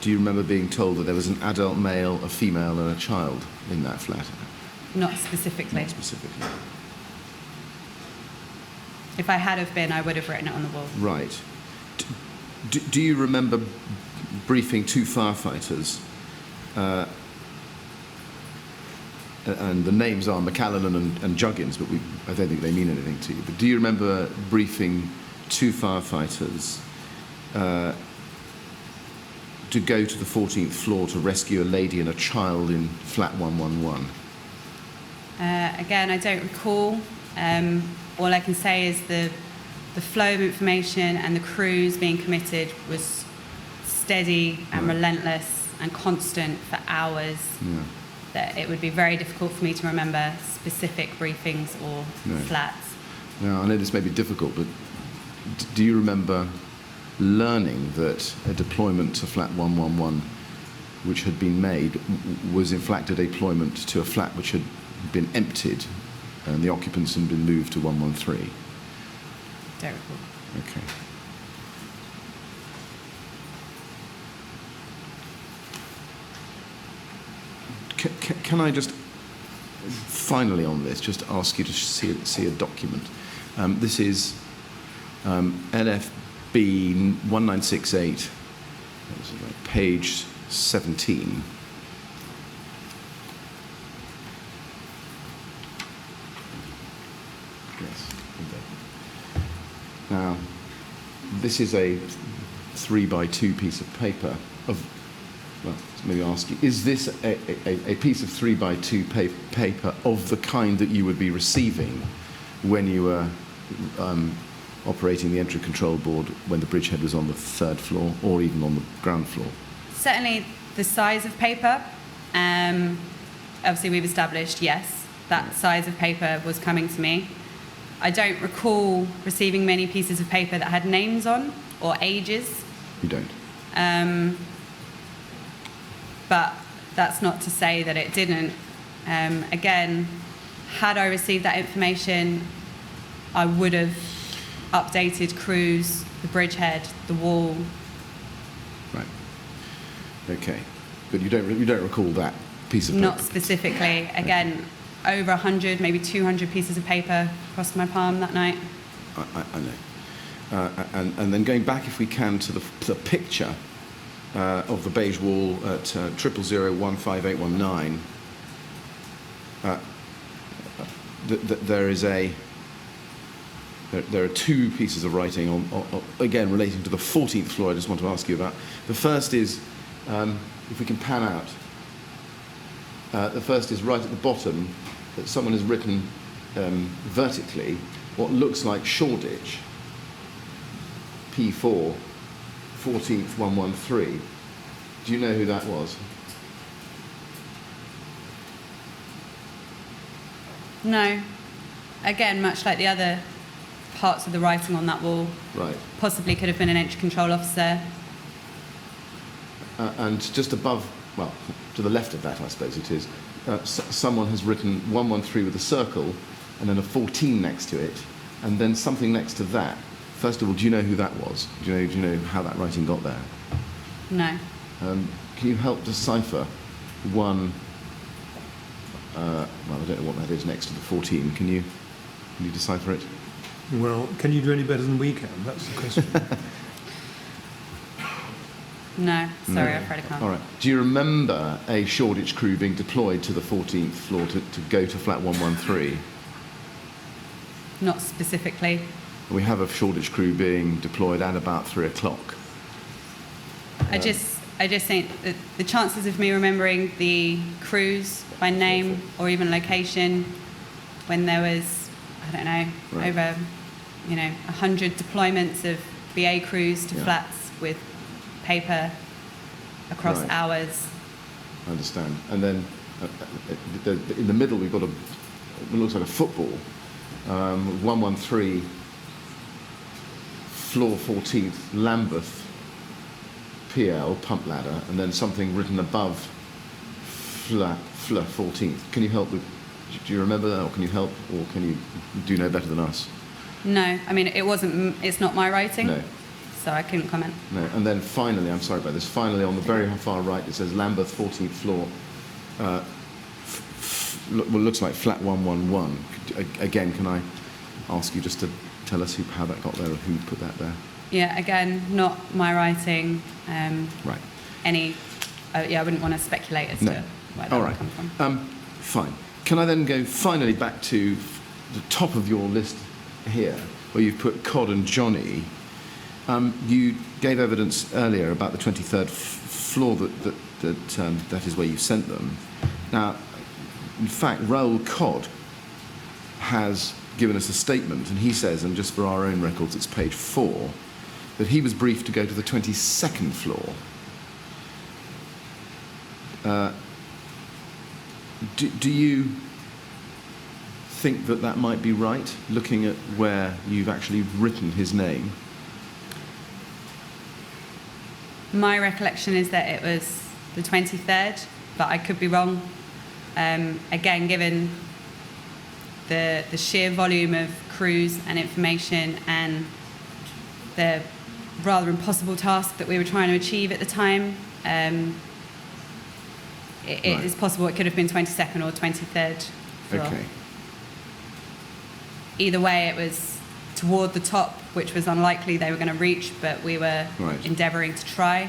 Do you remember being told that there was an adult male, a female, and a child in that flat? Not specifically. Not specifically. If I had have been, I would have written it on the wall. Right. Do you remember briefing two firefighters? And the names are McCallan and Juggins, but I don't think they mean anything to you. But do you remember briefing two firefighters to go to the 14th floor to rescue a lady and a child in flat 111? Again, I don't recall. All I can say is the flow of information and the crews being committed was steady and relentless and constant for hours. Yeah. That it would be very difficult for me to remember specific briefings or flats. Now, I know this may be difficult, but do you remember learning that a deployment to flat 111 which had been made was in fact a deployment to a flat which had been emptied and the occupants had been moved to 113? Don't recall. Okay. Can I just, finally on this, just ask you to see a document? This is LFB 1968, page 17. Yes. Now, this is a 3x2 piece of paper of, well, maybe ask you, is this a piece of 3x2 paper of the kind that you would be receiving when you were operating the entry control board when the bridgehead was on the 3rd floor or even on the ground floor? Certainly the size of paper, obviously we've established, yes, that size of paper was coming to me. I don't recall receiving many pieces of paper that had names on or ages. You don't? But that's not to say that it didn't. Again, had I received that information, I would have updated crews, the bridgehead, the wall. Right. Okay. But you don't recall that piece of paper? Not specifically. Again, over 100, maybe 200 pieces of paper crossed my palm that night. I know. And then going back, if we can, to the picture of the beige wall at 000158819, there are two pieces of writing on, again relating to the 14th floor. I just want to ask you about. The first is, if we can pan out. The first is right at the bottom, that someone has written vertically what looks like Shoreditch, P4, 14th 113. Do you know who that was? No. Again, much like the other parts of the writing on that wall, Right. possibly could have been an entry control officer. And just above, well, to the left of that, I suppose it is, someone has written 113 with a circle and then a 14 next to it, and then something next to that. First of all, do you know who that was? Do you know how that writing got there? No. Can you help decipher one? Well, I don't know what that is next to the 14. Can you decipher it? Well, can you do any better than we can? That's the question. No, sorry, No. I'm afraid I can't. All right. Do you remember a Shoreditch crew being deployed to the 14th floor to go to flat 113? Not specifically. We have a Shoreditch crew being deployed at about 3 o'clock. I just think that the chances of me remembering the crews by name or even location when there was, I don't know, Right. over, 100 deployments of BA crews to Yeah. flats with paper across Right. hours. I understand. And then in the middle we've got what looks like a football. 113, floor 14th, Lambeth, PL, pump ladder, and then something written above FLA 14th. Can you help with Do you remember that, or can you help, or can you do no better than us? No, I mean, it's not my writing, No. so I couldn't comment. No. And then finally, I'm sorry about this, finally on the very far right it says Lambeth 14th floor, looks like flat 111. Again, can I ask you just to tell us how that got there, or who put that there? Yeah, again, not my writing. Right. I wouldn't want to speculate as to where that All would right. come from. Fine. Can I then go finally back to the top of your list here, where you've put Cod and Johnny? You gave evidence earlier about the 23rd floor that is where you sent them. Now, in fact, Raoul Cod has given us a statement, and he says, and just for our own records, it's page 4, that he was briefed to go to the 22nd floor. Do you think that might be right, looking at where you've actually written his name? My recollection is that it was the 23rd, but I could be wrong. Again, given the sheer volume of crews and information and the rather impossible task that we were trying to achieve at the time, it is possible it could have been 22nd or 23rd floor. Okay. Either way, it was toward the top, which was unlikely they were going to reach, but we were endeavouring to try.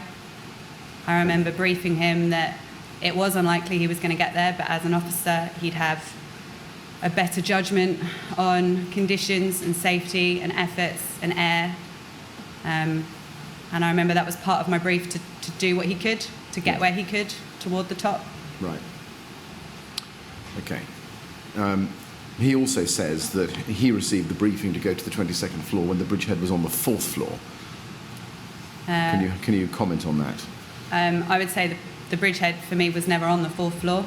I remember briefing him that it was unlikely he was going to get there, but as an officer, he'd have a better judgment on conditions and safety and efforts and air. And I remember that was part of my brief, to do what he could, to get where he could toward the top. Right. Okay. He also says that he received the briefing to go to the 22nd floor when the bridgehead was on the 4th floor. Can you comment on that? I would say the bridgehead for me was never on the 4th floor,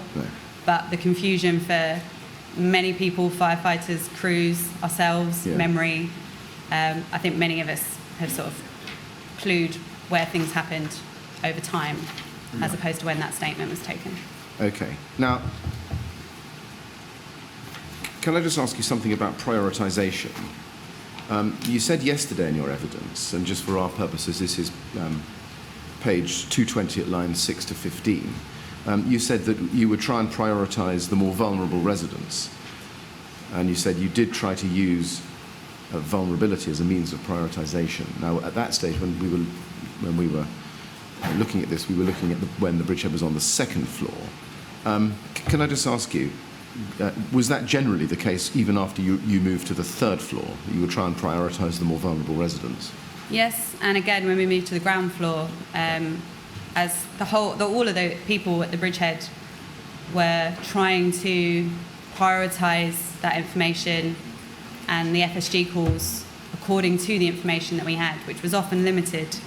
but the confusion for many people, firefighters, crews, ourselves, memory, I think many of us have sort of clued where things happened over time, as opposed to when that statement was taken. Okay. Now, can I just ask you something about prioritisation? You said yesterday in your evidence, and just for our purposes, this is page 220 at lines 6 to 15. You said that you would try and prioritise the more vulnerable residents, and you said you did try to use vulnerability as a means of prioritisation. Now, at that stage, when we were looking at this, we were looking at when the bridgehead was on the 2nd floor. Can I just ask you, was that generally the case even after you moved to the 3rd floor, that you would try and prioritise the more vulnerable residents? Yes, and again, when we moved to the ground floor, as all of the people at the bridgehead were trying to prioritise that information and the FSG calls according to the information that we had, which was often limited.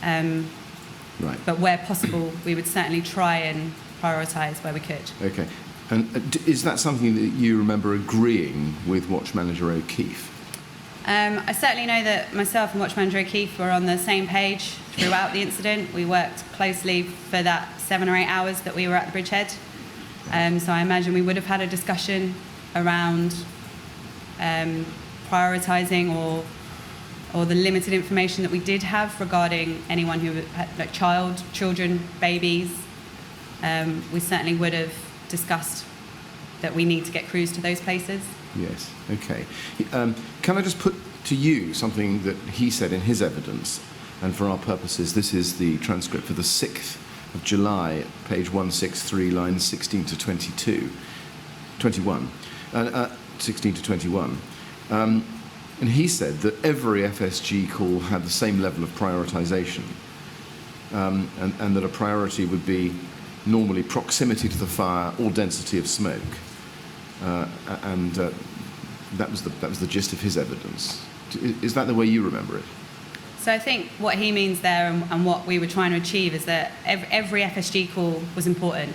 But where possible, we would certainly try and prioritise where we could. Okay. And is that something that you remember agreeing with Watch Manager O'Keefe? I certainly know that myself and Watch Manager O'Keefe were on the same page throughout the incident. We worked closely for that 7 or 8 hours that we were at the bridgehead. So I imagine we would have had a discussion around prioritising or the limited information that we did have regarding anyone who had children, babies. We certainly would have discussed that we need to get crews to those places. Yes, okay. Can I just put to you something that he said in his evidence, and for our purposes, this is the transcript for the 6th of July, page 163, lines 16 to 21. 16 to 21. And he said that every FSG call had the same level of prioritisation, and that a priority would be normally proximity to the fire or density of smoke. That was the gist of his evidence. Is that the way you remember it? So I think what he means there and what we were trying to achieve is that every FSG call was important.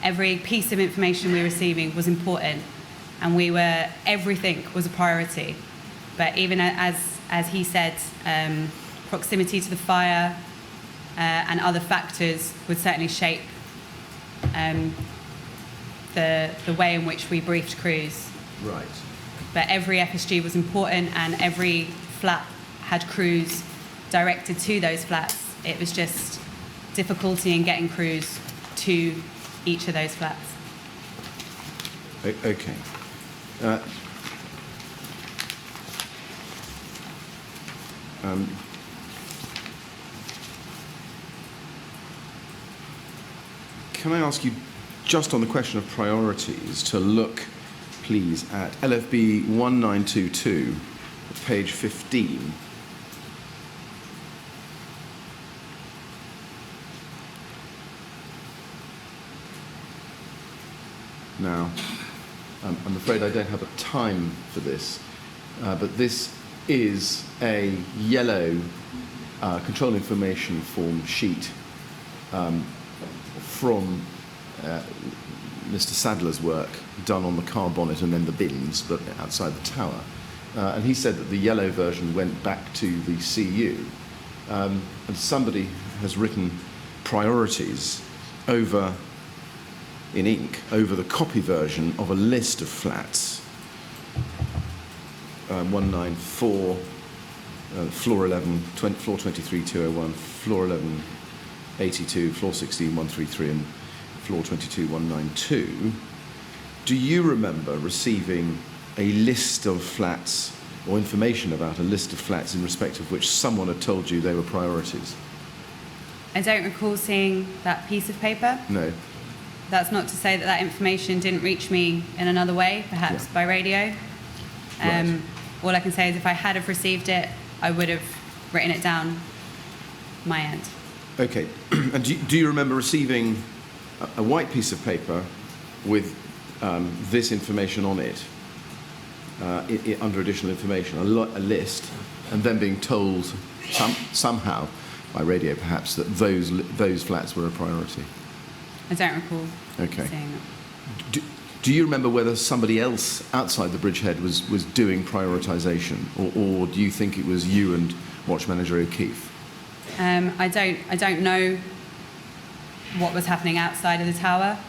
Every piece of information we were receiving was important, and everything was a priority. But even as he said, proximity to the fire the way in which we briefed crews. Right. But every FSG was important, and every flat had crews directed to those flats. It was just difficulty in getting crews to each of those flats. Okay. Can I ask you, just on the question of priorities, to look, please, at LFB 1922, page 15. Now, I'm afraid I don't have a time for this, but this is a yellow control information form sheet from Mr. Sadler's work done on the car bonnet and then the bins, but outside the tower. And he said that the yellow version went back to the CU. And somebody has written priorities over, in ink, over the copy version of a list of flats. 194, floor 11, floor 23, 201, floor 11, 82, floor 16, 133, and floor 22, 192. Do you remember receiving a list of flats or information about a list of flats in respect of which someone had told you they were priorities? I don't recall seeing that piece of paper. No. That's not to say that that information didn't reach me in another way, perhaps by radio. Right. All I can say is if I had have received it, I would have written it down my end. Okay. And do you remember receiving a white piece of paper with this information on it, under additional information, a list, and then being told somehow, by radio perhaps, that those flats were a priority? I don't recall Okay. seeing it. Do you remember whether somebody else outside the bridgehead was doing prioritisation, or do you think it was you and Watch Manager O'Keefe? I don't know what was happening outside of the tower.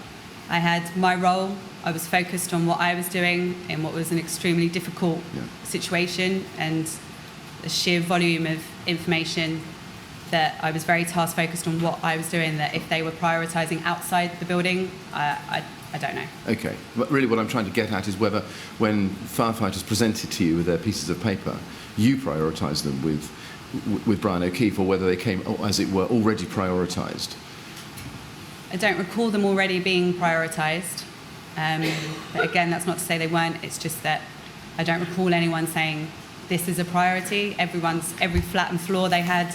I had my role. I was focused on what I was doing in what was an extremely difficult situation, and the sheer volume of information that I was very task focused on what I was doing, that if they were prioritising outside the building, I don't know. Okay, but really what I'm trying to get at is whether when firefighters presented to you with their pieces of paper, you prioritised them with Brian O'Keefe, or whether they came, as it were, already prioritised. I don't recall them already being prioritised. But again, that's not to say they weren't. It's just that I don't recall anyone saying this is a priority. Every flat and floor they had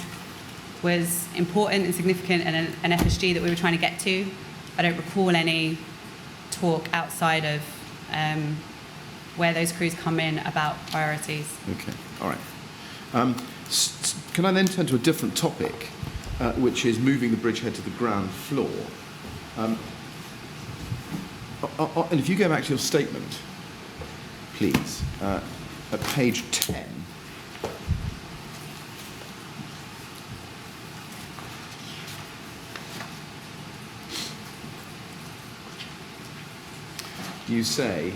was important and significant, and an FSG that we were trying to get to. I don't recall any talk outside of where those crews come in about priorities. Okay, all right. Can I then turn to a different topic, which is moving the bridgehead to the ground floor? And if you go back to your statement, please, at page 10. You say,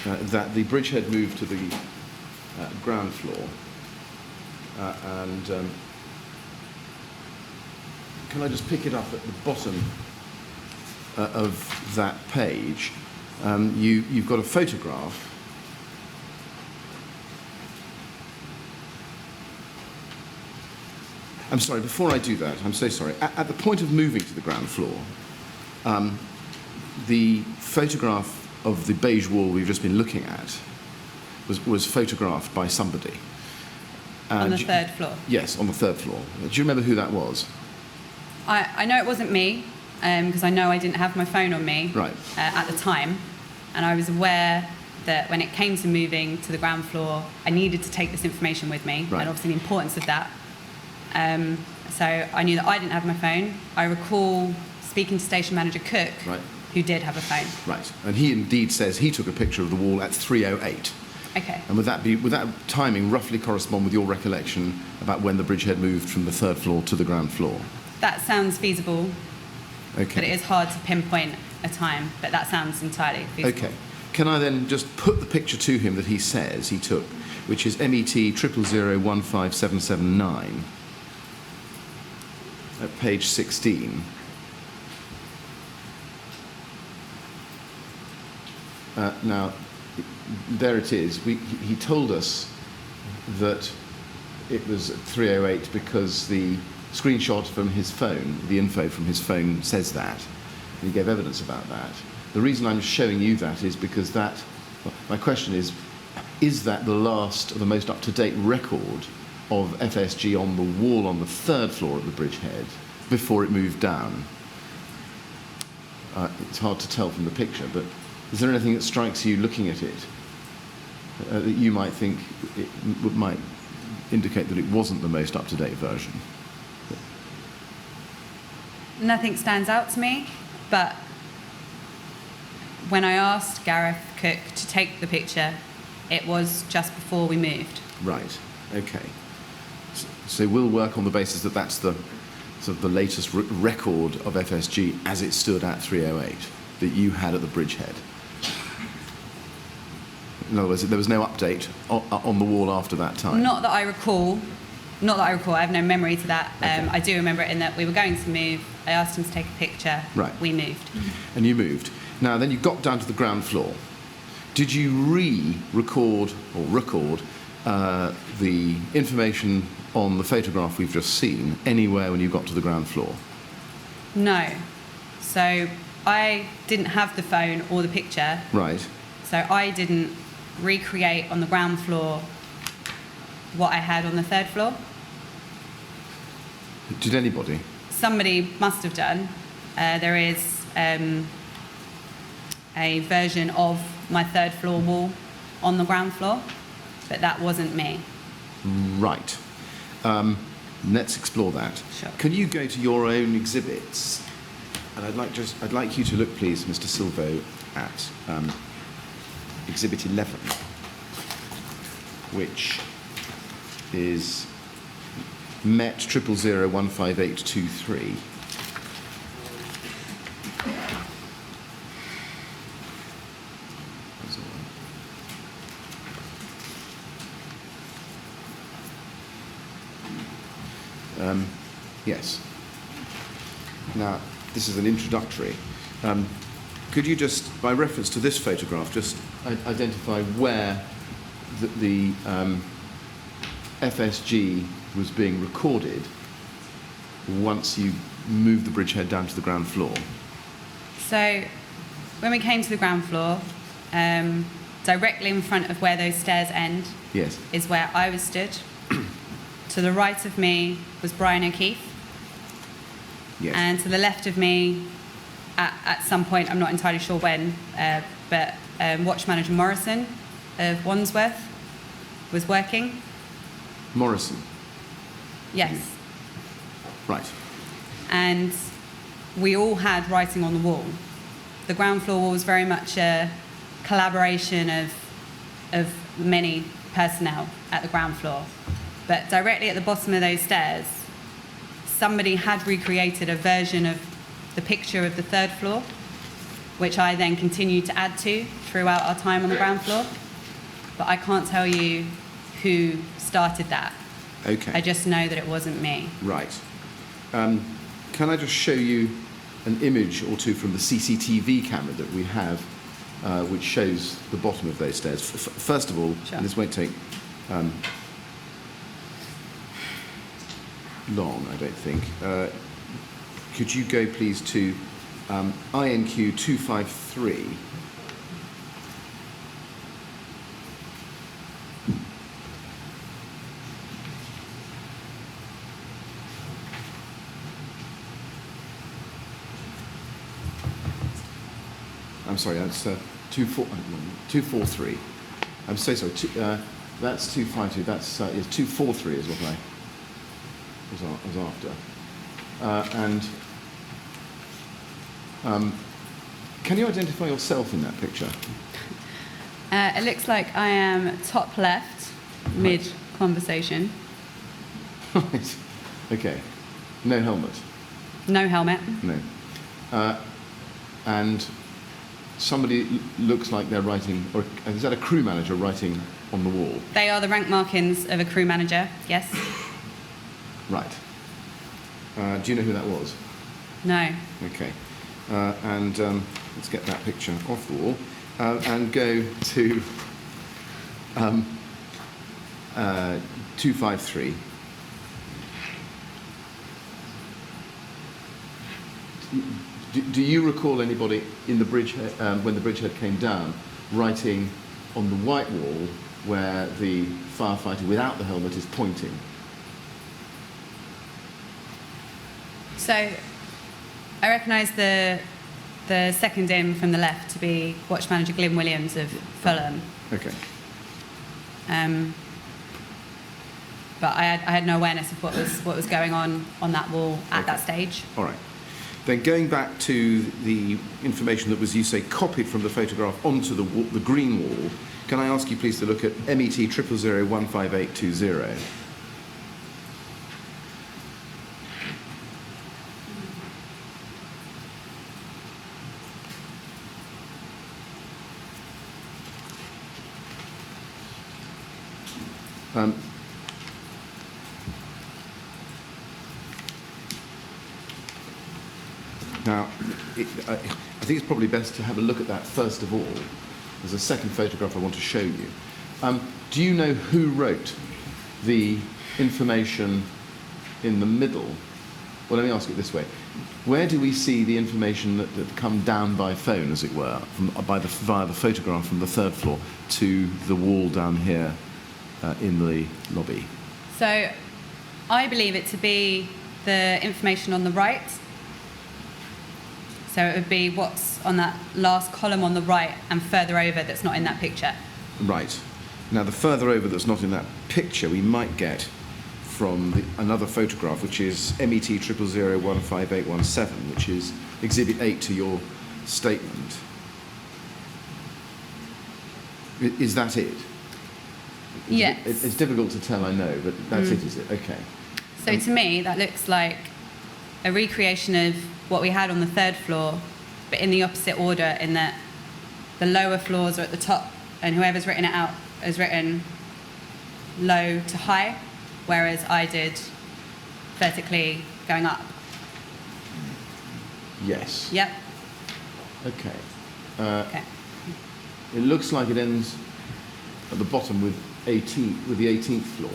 that the bridgehead moved to the ground floor, and can I just pick it up at the bottom of that page? You've got a photograph. I'm sorry, before I do that, I'm so sorry. At the point of moving to the ground floor, the photograph of the beige wall we've just been looking at was photographed by somebody. On the third floor? Yes, on the third floor. Do you remember who that was? I know it wasn't me, because I know I didn't have my phone on me at the time, and I was aware that when it came to moving to the ground floor, I needed to take this information with me, and obviously the importance of that. So I knew that I didn't have my phone. I recall speaking to Station Manager Cook, who did have a phone. Right, and he indeed says he took a picture of the wall at 3:08. Okay. And would that timing roughly correspond with your recollection about when the bridgehead moved from the third floor to the ground floor? That sounds feasible, Okay. but it is hard to pinpoint a time, but that sounds entirely feasible. Okay. Can I then just put the picture to him that he says he took, which is MET 000015779 at page 16. Now, there it is. He told us that it was at 3:08 because the screenshot from his phone, the info from his phone says that. And he gave evidence about that. The reason I'm showing you that is because my question is that the last, or the most up-to-date record of FSG on the wall on the third floor of the bridgehead before it moved down? It's hard to tell from the picture, but is there anything that strikes you looking at it that you might think might indicate that it wasn't the most up-to-date version? Nothing stands out to me, but when I asked Gareth Cook to take the picture, it was just before we moved. Right. Okay. So we'll work on the basis that that's the sort of the latest record of FSG as it stood at 3:08 that you had at the bridgehead. In other words, there was no update on the wall after that time. Not that I recall. Not that I recall. I have no memory to that. Okay. I do remember it in that we were going to move. I asked him to take a picture. Right. We moved. And you moved. Now, then you got down to the ground floor. Did you record the information on the photograph we've just seen anywhere when you got to the ground floor? No. So I didn't have the phone or the picture. Right. So I didn't recreate on the ground floor what I had on the third floor. Did anybody? Somebody must have done. There is a version of my third floor wall on the ground floor, but that wasn't me. Right. Let's explore that. Sure. Can you go to your own exhibits? And I'd like you to look, please, Mr. Silvo, at Exhibit 11, which is MET 000015823. Yes. Now, this is an introductory. Could you just, by reference to this photograph, just identify where the FSG was being recorded once you moved the bridgehead down to the ground floor? So when we came to the ground floor, directly in front of where those stairs end Yes. is where I was stood. To the right of me was Brian O'Keefe. Yes. And to the left of me, at some point, I'm not entirely sure when, but Watch Manager Morrison of Wandsworth was working. Morrison. Yes. Right. And we all had writing on the wall. The ground floor wall was very much a collaboration of many personnel at the ground floor. But directly at the bottom of those stairs, somebody had recreated a version of the picture of the third floor, which I then continued to add to throughout our time on the ground floor. But I can't tell you who started that. Okay. I just know that it wasn't me. Right. Can I just show you an image or two from the CCTV camera that we have, which shows the bottom of those stairs? First of all, Sure. and this won't take long, I don't think. Could you go, please, to INQ 253? I'm sorry, that's 243. I'm so sorry. That's 252. That's 243 is what I was after. Can you identify yourself in that picture? It looks like I am top left, mid-conversation. Right. Okay. No helmet. No helmet. No. And somebody looks like they're writing, or is that a crew manager writing on the wall? They are the rank markings of a crew manager, yes. Right. Do you know who that was? No. Okay. And let's get that picture off the wall and go to 253. Do you recall anybody in the bridgehead, when the bridgehead came down, writing on the white wall where the firefighter without the helmet is pointing? So I recognise the second in from the left to be Watch Manager Glyn Williams of Fulham. Okay. But I had no awareness of what was going on that wall at that stage. All right. Then going back to the information that was, you say, copied from the photograph onto the green wall, can I ask you please to look at MET 000015820? Now, I think it's probably best to have a look at that first of all. There's a second photograph I want to show you. Do you know who wrote the information in the middle? Well, let me ask it this way. Where do we see the information that come down by phone, as it were, via the photograph from the third floor to the wall down here in the lobby? So I believe it to be the information on the right. So it would be what's on that last column on the right and further over that's not in that picture. Right. Now, the further over that's not in that picture we might get from another photograph, which is MET 000015817, which is Exhibit 8 to your statement. Is that it? Yes. It's difficult to tell, I know, but that's it, is it? Okay. So to me, that looks like a recreation of what we had on the third floor, but in the opposite order, in that the lower floors are at the top, and whoever's written it out has written low to high, whereas I did vertically going up. Yes. Yep. Okay. Okay. It looks like it ends at the bottom with the 18th floor.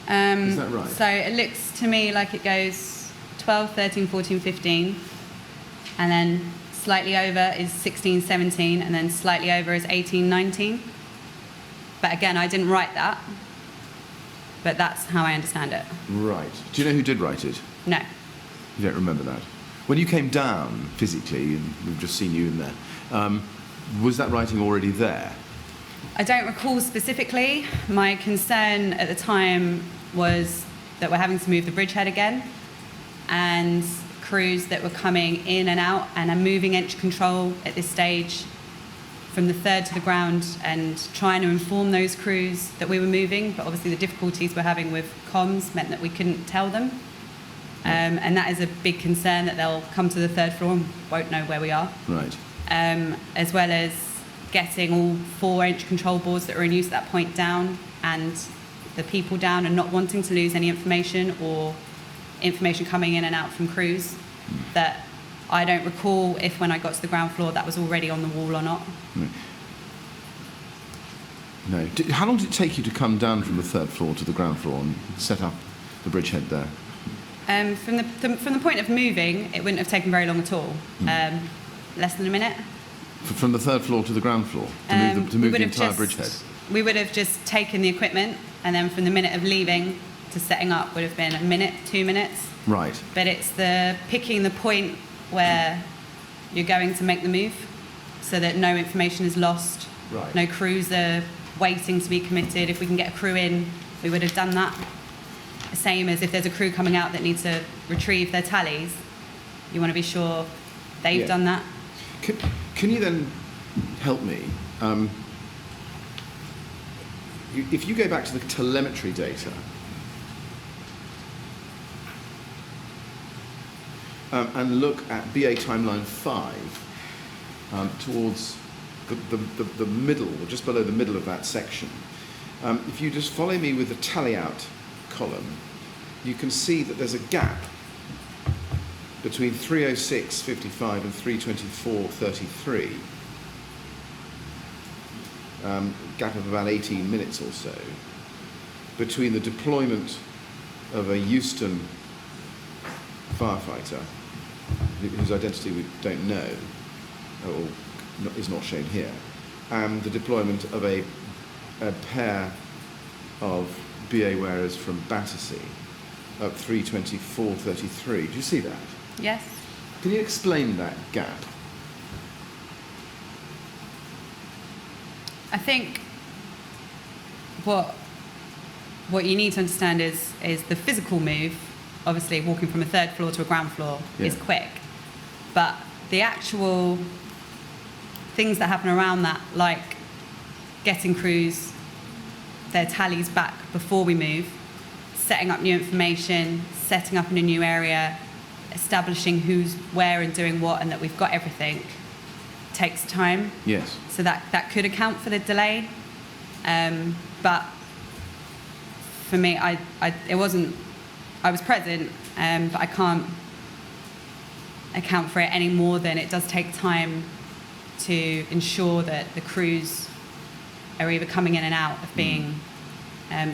Is that right? So it looks to me like it goes 12, 13, 14, 15, and then slightly over is 16, 17, and then slightly over is 18, 19. But again, I didn't write that, but that's how I understand it. Right. Do you know who did write it? No. You don't remember that? When you came down physically, and we've just seen you in there, was that writing already there? I don't recall specifically. My concern at the time was that we're having to move the bridgehead again, and crews that were coming in and out and are moving entry control at this stage from the third to the ground, and trying to inform those crews that we were moving, but obviously the difficulties we're having with comms meant that we couldn't tell them. And that is a big concern, that they'll come to the third floor and won't know where we are. Right. As well as getting all 4 entry control boards that were in use at that point down, and the people down, and not wanting to lose any information or information coming in and out from crews, that I don't recall if when I got to the ground floor that was already on the wall or not. No. How long did it take you to come down from the third floor to the ground floor and set up the bridgehead there? From the point of moving, it wouldn't have taken very long at all. Less than a minute. From the third floor to the ground floor? To move the entire bridgehead? We would have just taken the equipment, and then from the minute of leaving to setting up would have been a minute, 2 minutes. Right. But it's the picking the point where you're going to make the move, so that no information is lost. Right. No crews are waiting to be committed. If we can get a crew in, we would have done that. Same as if there's a crew coming out that needs to retrieve their tallies, you want to be sure they've done that. Can you then help me? if you go back to the telemetry data, and look at BA timeline 5 towards the middle, or just below the middle of that section, if you just follow me with the tally out column, you can see that there's a gap between 3:06:55 and 3:24:33, gap of about 18 minutes or so, between the deployment of a Euston firefighter, whose identity we don't know, or is not shown here, and the deployment of a pair of BA wearers from Battersea at 3:24:33. Do you see that? Yes. Can you explain that gap? I think what you need to understand is the physical move. Obviously, walking from a third floor to a ground floor is quick, but the actual things that happen around that, like getting crews their tallies back before we move, setting up new information, setting up in a new area, establishing who's where and doing what, and that we've got everything, takes time. Yes. So that could account for the delay. But for me, I was present, but I can't account for it any more than it does take time to ensure that the crews are either coming in and out of being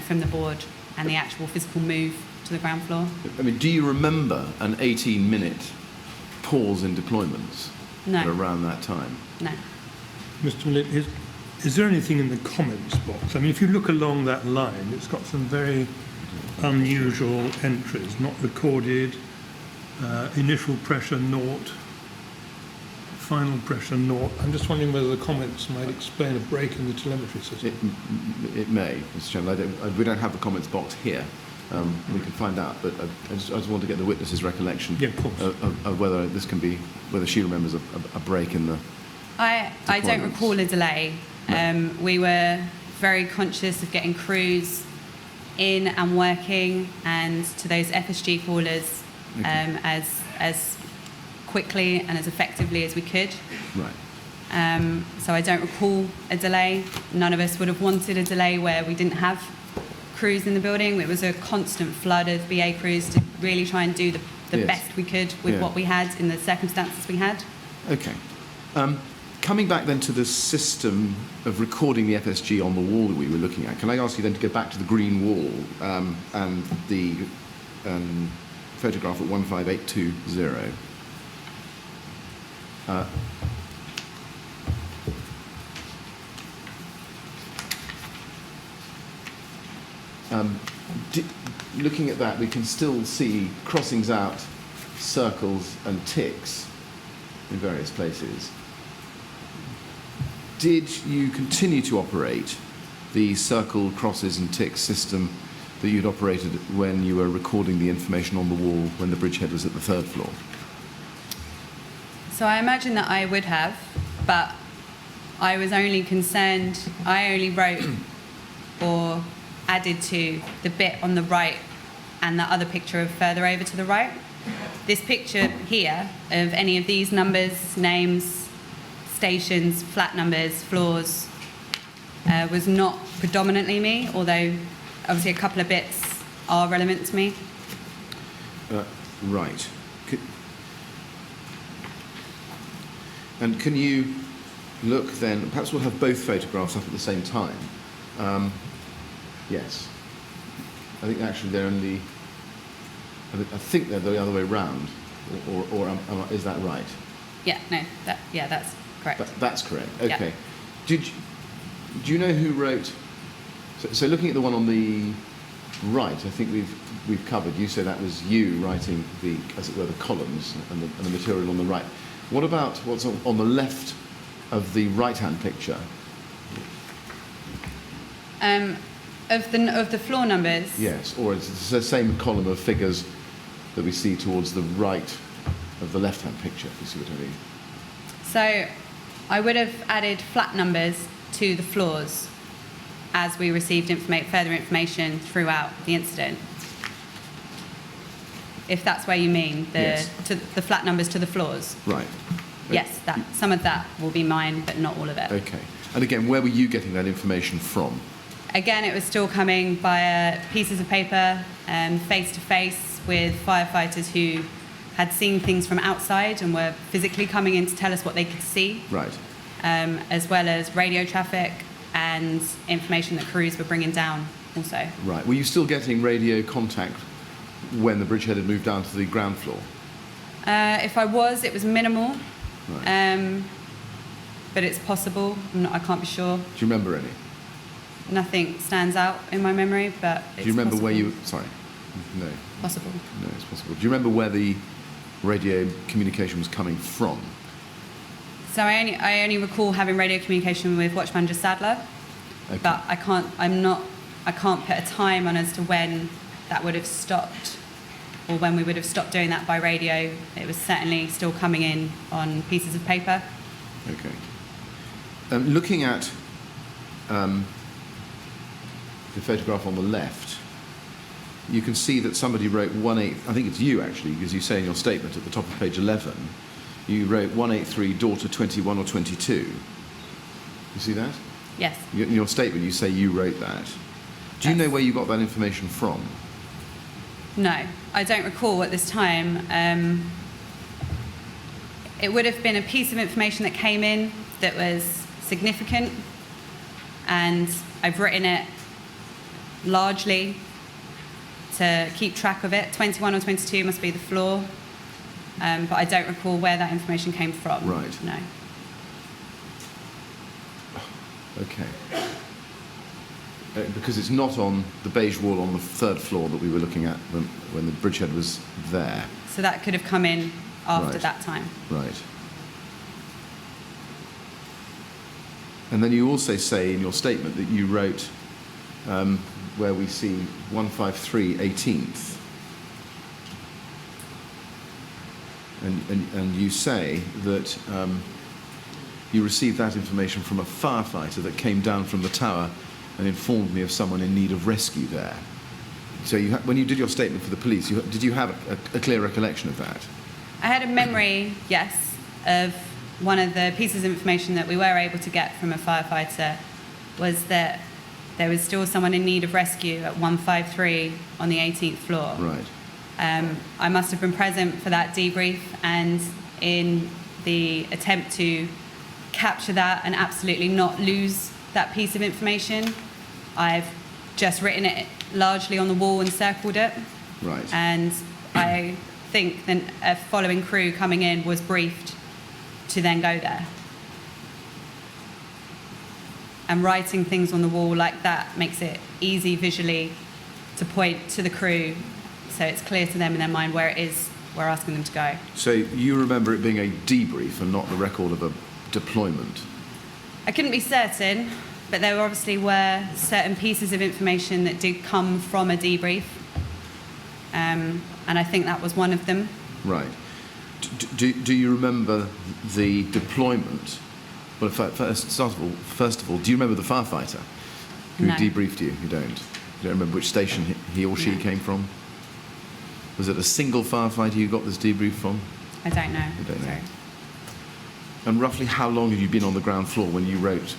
from the board and the actual physical move to the ground floor. I mean, do you remember an 18-minute pause in deployments No. around that time? No. Mr. Millett, is there anything in the comments box? I mean, if you look along that line, it's got some very unusual entries, not recorded, initial pressure naught, final pressure naught. I'm just wondering whether the comments might explain a break in the telemetry system. It may, Mr. Chairman. We don't have the comments box here. We can find out, but I just want to get the witness's recollection Yeah, of course. of whether this can be, whether she remembers a break in the. I don't recall a delay. No. We were very conscious of getting crews in and working, and to those FSG haulers as quickly and as effectively as we could. Right. So I don't recall a delay. None of us would have wanted a delay where we didn't have crews in the building. It was a constant flood of BA crews to really try and do the Yes. best we could with what we had in the circumstances we had. Okay. Coming back then to the system of recording the FSG on the wall that we were looking at, can I ask you then to go back to the green wall and the photograph at 15820? Looking at that, we can still see crossings out, circles and ticks in various places. Did you continue to operate the circle, crosses and ticks system that you'd operated when you were recording the information on the wall when the bridgehead was at the third floor? So I imagine that I would have, but I was only concerned, I only wrote or added to the bit on the right and that other picture of further over to the right. This picture here of any of these numbers, names, stations, flat numbers, floors, was not predominantly me, although obviously a couple of bits are relevant to me. Right. And can you look then, perhaps we'll have both photographs up at the same time. Yes. I think actually they're only, I think they're the other way round, or is that right? Yeah, no, that's correct. That's correct. Okay. Yeah. Do you know who wrote? So looking at the one on the right, I think we've covered. You say that was you writing the, as it were, the columns and the material on the right. What about what's on the left of the right-hand picture? Of the floor numbers. Yes, or it's the same column of figures that we see towards the right of the left-hand picture, if you see what I mean. So I would have added flat numbers to the floors. as we received further information throughout the incident. If that's where you mean, Yes. the flat numbers to the floors. Right. Yes, some of that will be mine, but not all of it. Okay. And again, where were you getting that information from? Again, it was still coming via pieces of paper, face-to-face with firefighters who had seen things from outside and were physically coming in to tell us what they could see, Right. as well as radio traffic and information that crews were bringing down also. Right. Were you still getting radio contact when the bridgehead had moved down to the ground floor? If I was, it was minimal, Right. but it's possible. I can't be sure. Do you remember any? Nothing stands out in my memory, but it's Do you remember possible. where you... Sorry. No. Possible. No, it's possible. Do you remember where the radio communication was coming from? So I only recall having radio communication with Watch Manager Sadler, Okay. but I can't put a time on as to when that would have stopped or when we would have stopped doing that by radio. It was certainly still coming in on pieces of paper. Okay. Looking at the photograph on the left, you can see that somebody wrote 18... I think it's you, actually, because you say in your statement at the top of page 11, you wrote 183, daughter 21 or 22. You see that? Yes. In your statement, you say you wrote that. Do you know where you got that information from? No, I don't recall at this time. It would have been a piece of information that came in that was significant, and I've written it largely to keep track of it. 21 or 22 must be the floor, but I don't recall where that information came from. Right. No. Okay. Because it's not on the beige wall on the third floor that we were looking at when the bridgehead was there. So that could have come in after Right. that time. Right. And then you also say in your statement that you wrote where we see 153 18th. And you say that you received that information from a firefighter that came down from the tower and informed me of someone in need of rescue there. So when you did your statement for the police, did you have a clear recollection of that? I had a memory, yes, of one of the pieces of information that we were able to get from a firefighter was that there was still someone in need of rescue at 153 on the 18th floor. Right. I must have been present for that debrief, and in the attempt to capture that and absolutely not lose that piece of information, I've just written it largely on the wall and circled it. Right. And I think then a following crew coming in was briefed to then go there. And writing things on the wall like that makes it easy visually to point to the crew so it's clear to them in their mind where it is we're asking them to go. So you remember it being a debrief and not the record of a deployment? I couldn't be certain, but there obviously were certain pieces of information that did come from a debrief, and I think that was one of them. Right. Do you remember the deployment? Well, first of all, do you remember the firefighter who No. debriefed you? You don't. You don't remember which station he or she No. came from? Was it a single firefighter you got this debrief from? I don't know. You don't know. Sorry. And roughly how long had you been on the ground floor when you wrote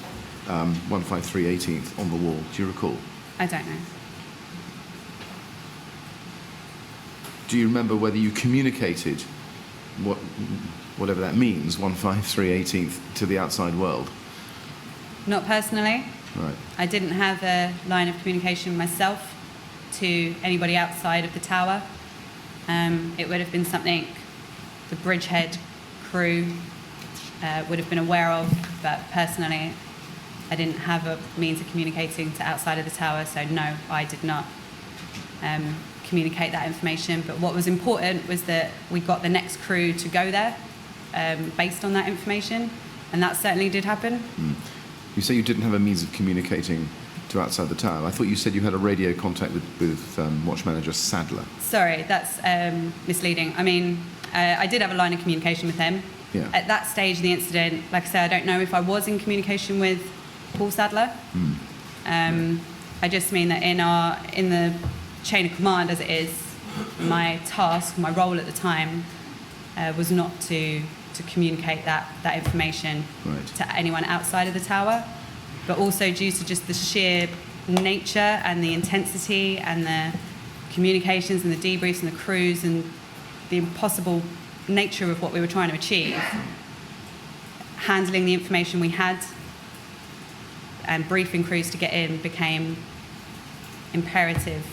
153 18th on the wall? Do you recall? I don't know. Do you remember whether you communicated whatever that means, 153 18th, to the outside world? Not personally. Right. I didn't have a line of communication myself to anybody outside of the tower. It would have been something the bridgehead crew would have been aware of, but personally, I didn't have a means of communicating to outside of the tower, so no, I did not communicate that information. But what was important was that we got the next crew to go there based on that information, and that certainly did happen. You say you didn't have a means of communicating to outside the tower. I thought you said you had a radio contact with Watch Manager Sadler. Sorry, that's misleading. I mean, I did have a line of communication with him. Yeah. At that stage of the incident, like I said, I don't know if I was in communication with Paul Sadler. I just mean that in the chain of command as it is, my task, my role at the time, was not to communicate that information to anyone outside of the tower, but also due to just the sheer nature and the intensity and the communications and the debriefs and the crews and the impossible nature of what we were trying to achieve, handling the information we had and briefing crews to get in became imperative,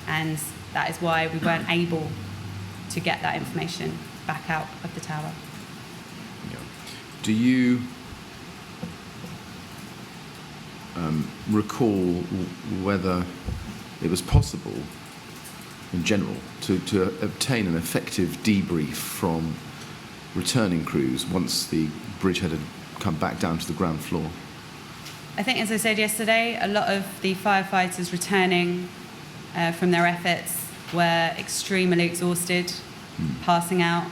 and that is why we weren't able to get that information back out of the tower. Yeah. Do you recall whether it was possible, in general, to obtain an effective debrief from returning crews once the bridgehead had come back down to the ground floor? I think, as I said yesterday, a lot of the firefighters returning from their efforts were extremely exhausted, passing out.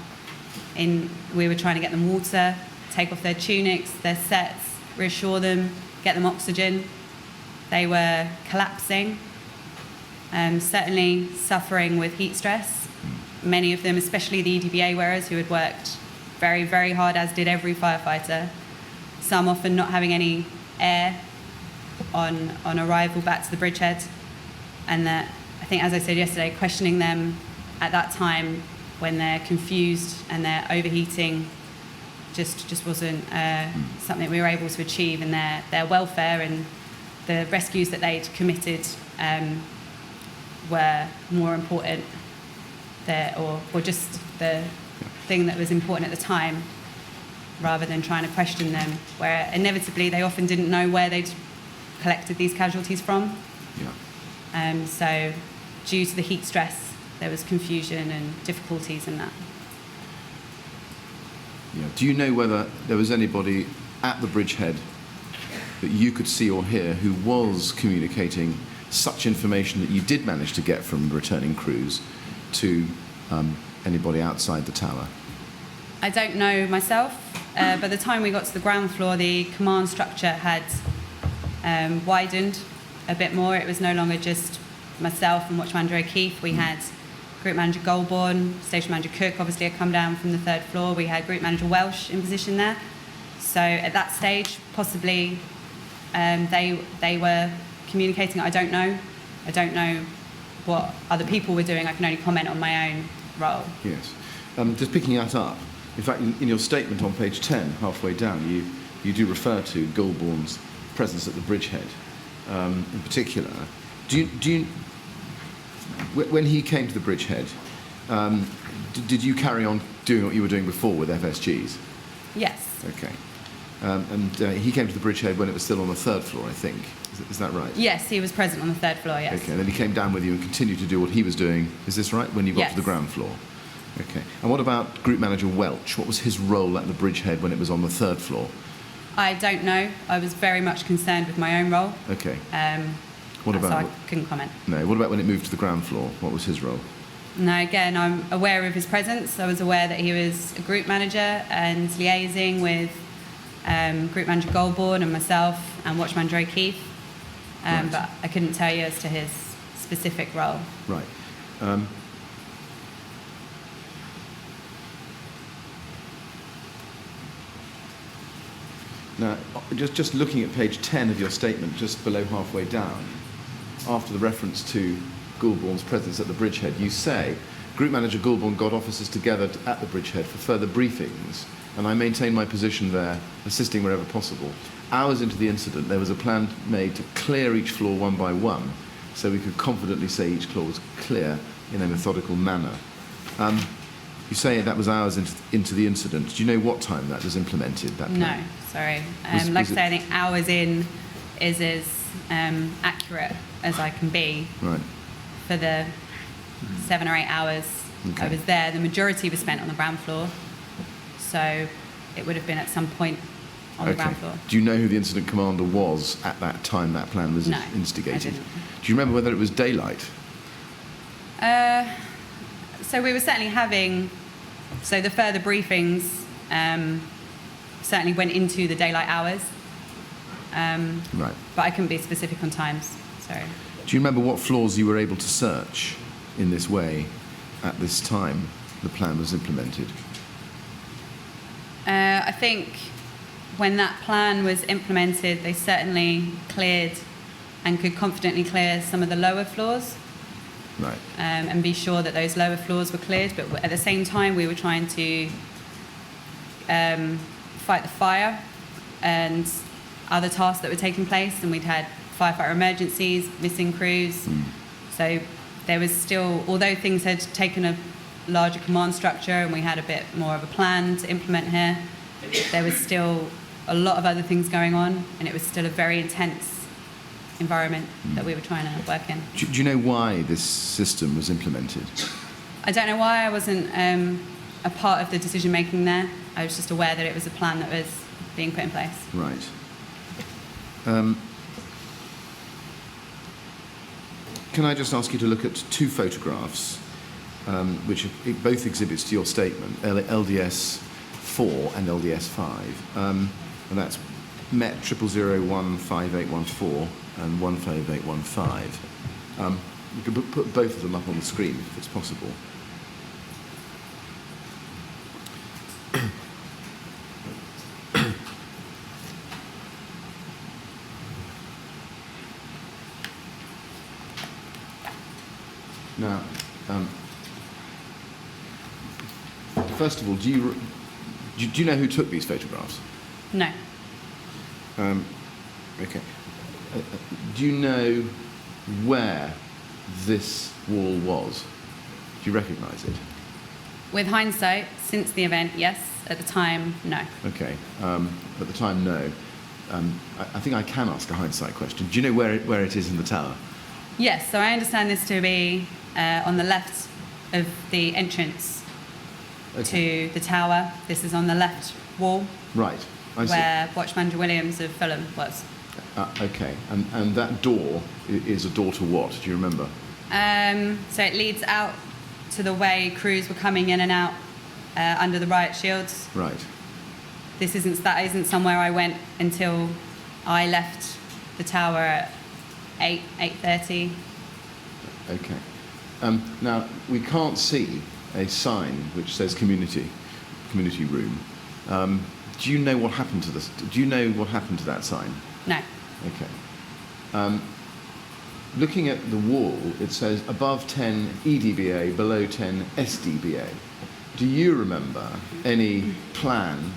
We were trying to get them water, take off their tunics, their sets, reassure them, get them oxygen. They were collapsing, certainly suffering with heat stress. Many of them, especially the EDBA wearers who had worked very, very hard, as did every firefighter, some often not having any air on arrival back to the bridgehead. And that, I think, as I said yesterday, questioning them at that time when they're confused and they're overheating just wasn't something we were able to achieve, and their welfare and the rescues that they'd committed were more important or just the thing that was important at the time, rather than trying to question them, where inevitably they often didn't know where they'd collected these casualties from. Yeah. So due to the heat stress, there was confusion and difficulties in that. Yeah. Do you know whether there was anybody at the bridgehead that you could see or hear who was communicating such information that you did manage to get from returning crews to anybody outside the tower? I don't know myself. By the time we got to the ground floor, the command structure had widened a bit more. It was no longer just myself and Watch Manager O'Keefe. We had Group Manager Goulbourne, Station Manager Cook obviously had come down from the third floor. We had Group Manager Welsh in position there. So at that stage, possibly they were communicating. I don't know. I don't know what other people were doing. I can only comment on my own role. Yes. Just picking that up, in fact, in your statement on page 10, halfway down, you do refer to Goulbourne's presence at the bridgehead. In particular, do you when he came to the bridgehead, did you carry on doing what you were doing before with FSGs? Yes. Okay. And he came to the bridgehead when it was still on the third floor, I think. Is that right? Yes, he was present on the third floor, yes. Okay, and then he came down with you and continued to do what he was doing, is this right, when you got Yes. to the ground floor? Okay. And what about Group Manager Welch? What was his role at the bridgehead when it was on the third floor? I don't know. I was very much concerned with my own role. Okay. So I couldn't comment. No, what about when it moved to the ground floor? What was his role? No, again, I'm aware of his presence. I was aware that he was a group manager and liaising with Group Manager Goulbourne and myself and Watch Manager O'Keefe. Right. But I couldn't tell you as to his specific role. Right. Now, just looking at page 10 of your statement, just below halfway down, after the reference to Goulbourne's presence at the bridgehead, you say, Group Manager Goulbourne got officers together at the bridgehead for further briefings, and I maintained my position there, assisting wherever possible. Hours into the incident, there was a plan made to clear each floor one by one, so we could confidently say each floor was clear in a methodical manner. You say that was hours into the incident. Do you know what time that was implemented, that plan? No, sorry. Like I say, I think hours in is as accurate as I can be. Right. For the 7 or 8 hours Okay. I was there, the majority was spent on the ground floor. So it would have been at some point on the ground floor. Do you know who the incident commander was at that time that plan was No, instigated? I didn't. Do you remember whether it was daylight? So we were certainly having, so the further briefings certainly went into the daylight hours. Right. but I couldn't be specific on times. So Do you remember what floors you were able to search in this way at this time the plan was implemented? I think when that plan was implemented, they certainly cleared and could confidently clear some of the lower floors. Right. And be sure that those lower floors were cleared. But at the same time, we were trying to fight the fire and other tasks that were taking place. And we'd had firefighter emergencies, missing crews. So there was still, although things had taken a larger command structure and we had a bit more of a plan to implement here, there was still a lot of other things going on, and it was still a very intense environment that we were trying to work in. Do you know why this system was implemented? I don't know why I wasn't a part of the decision making there. I was just aware that it was a plan that was being put in place. Right. Can I just ask you to look at two photographs, which both exhibits to your statement, LDS 4 and LDS 5, and that's MET 000015814 and 15815. You can put both of them up on the screen if it's possible. Now, first of all, do you know who took these photographs? No. Okay. Do you know where this wall was? Do you recognise it? With hindsight, since the event, yes. At the time, no. Okay. At the time, no. I think I can ask a hindsight question. Do you know where it is in the tower? Yes, so I understand this to be on the left of the entrance to the tower. This is on the left wall. Right. I see. Where Watch Manager Williams of Fulham was. Okay. And that door is a door to what? Do you remember? So it leads out to the way crews were coming in and out under the riot shields. Right. That isn't somewhere I went until I left the tower at 8:30. Okay. Now, we can't see a sign which says community room. Do you know what happened to this? Do you know what happened to that sign? No. Okay. Looking at the wall, it says above 10 EDBA, below 10 SDBA. Do you remember any plan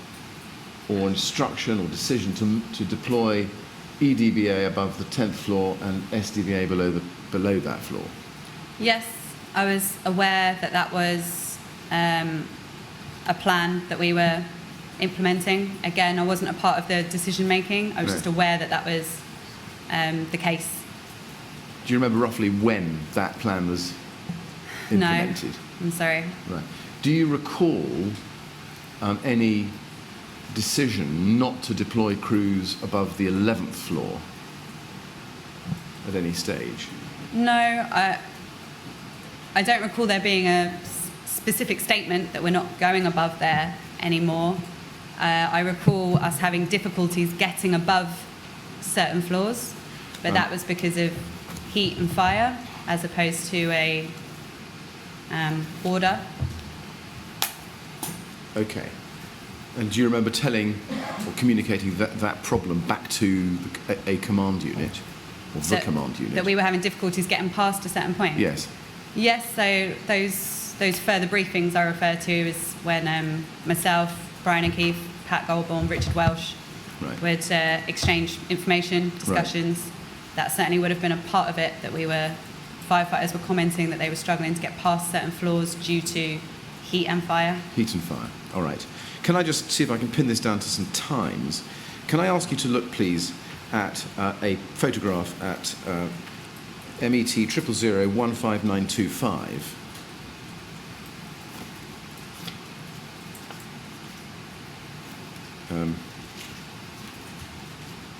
or instruction or decision to deploy EDBA above the 10th floor and SDBA below that floor? Yes, I was aware that was a plan that we were implementing. Again, I wasn't a part of the decision making. I was just aware that was the case. Do you remember roughly when that plan was implemented? No, I'm sorry. Right. Do you recall any decision not to deploy crews above the 11th floor at any stage? No, I don't recall there being a specific statement that we're not going above there anymore. I recall us having difficulties getting above certain floors, but that was because of heat and fire as opposed to a order. Okay. And do you remember telling or communicating that problem back to a command unit or the command unit? That we were having difficulties getting past a certain point? Yes. Yes, so those further briefings I refer to is when myself, Brian O'Keefe, Pat Goldborn, Richard Welsh would exchange information, discussions. Right. That certainly would have been a part of it, that firefighters were commenting that they were struggling to get past certain floors due to heat and fire. Heat and fire, all right. Can I just see if I can pin this down to some times? Can I ask you to look, please, at a photograph at MET 000015925.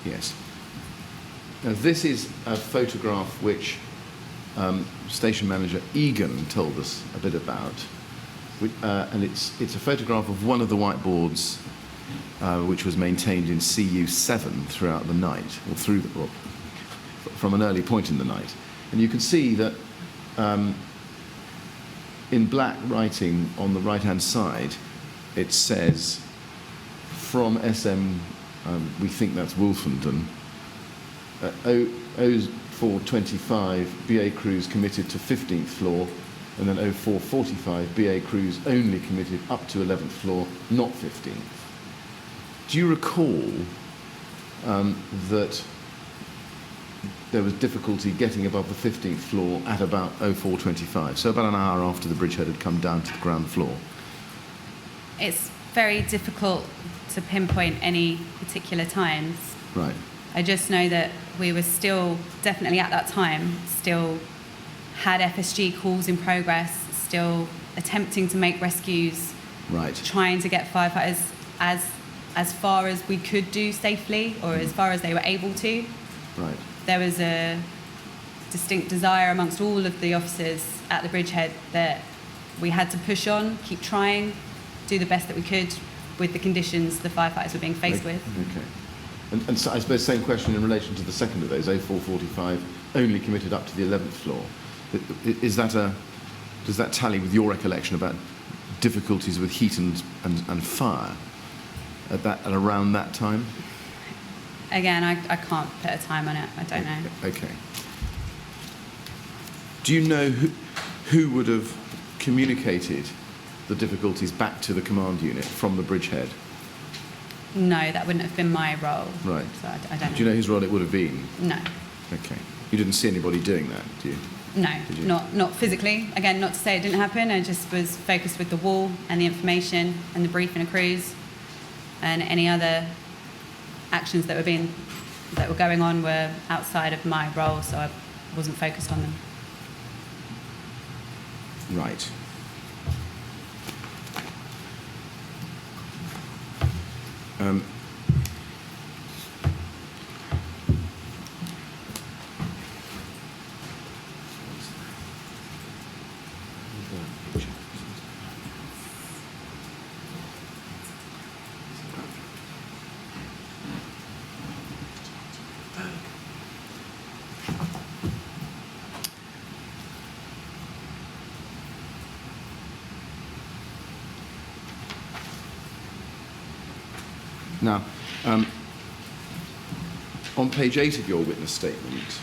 Yes. Now, this is a photograph which Station Manager Egan told us a bit about, and it's a photograph of one of the whiteboards which was maintained in CU7 throughout the night, or from an early point in the night. And you can see that in black writing on the right-hand side, it says, from SM, we think that's Wolfenden, 0425 BA crews committed to 15th floor, and then 0445 BA crews only committed up to 11th floor, not 15th. Do you recall that there was difficulty getting above the 15th floor at about 0425, so about an hour after the bridgehead had come down to the ground floor? It's very difficult to pinpoint any particular times. Right. I just know that we were still, definitely at that time, still had FSG calls in progress, still attempting to make rescues, Right. trying to get firefighters as far as we could do safely, or as far as they were able to. Right. There was a distinct desire amongst all of the officers at the bridgehead that we had to push on, keep trying, do the best that we could with the conditions the firefighters were being faced with. Okay. And so I suppose same question in relation to the second of those, 0445, only committed up to the 11th floor. Does that tally with your recollection about difficulties with heat and fire at around that time? Again, I can't put a time on it. I don't know. Okay. Do you know who would have communicated the difficulties back to the command unit from the bridgehead? No, that wouldn't have been my role. Right. So I don't know. Do you know whose role it would have been? No. Okay. You didn't see anybody doing that, do you? No, Did you? not physically. Again, not to say it didn't happen. I just was focused with the wall and the information and the briefing of crews, and any other actions that were going on were outside of my role, so I wasn't focused on them. Right. Now, on page 8 of your witness statement,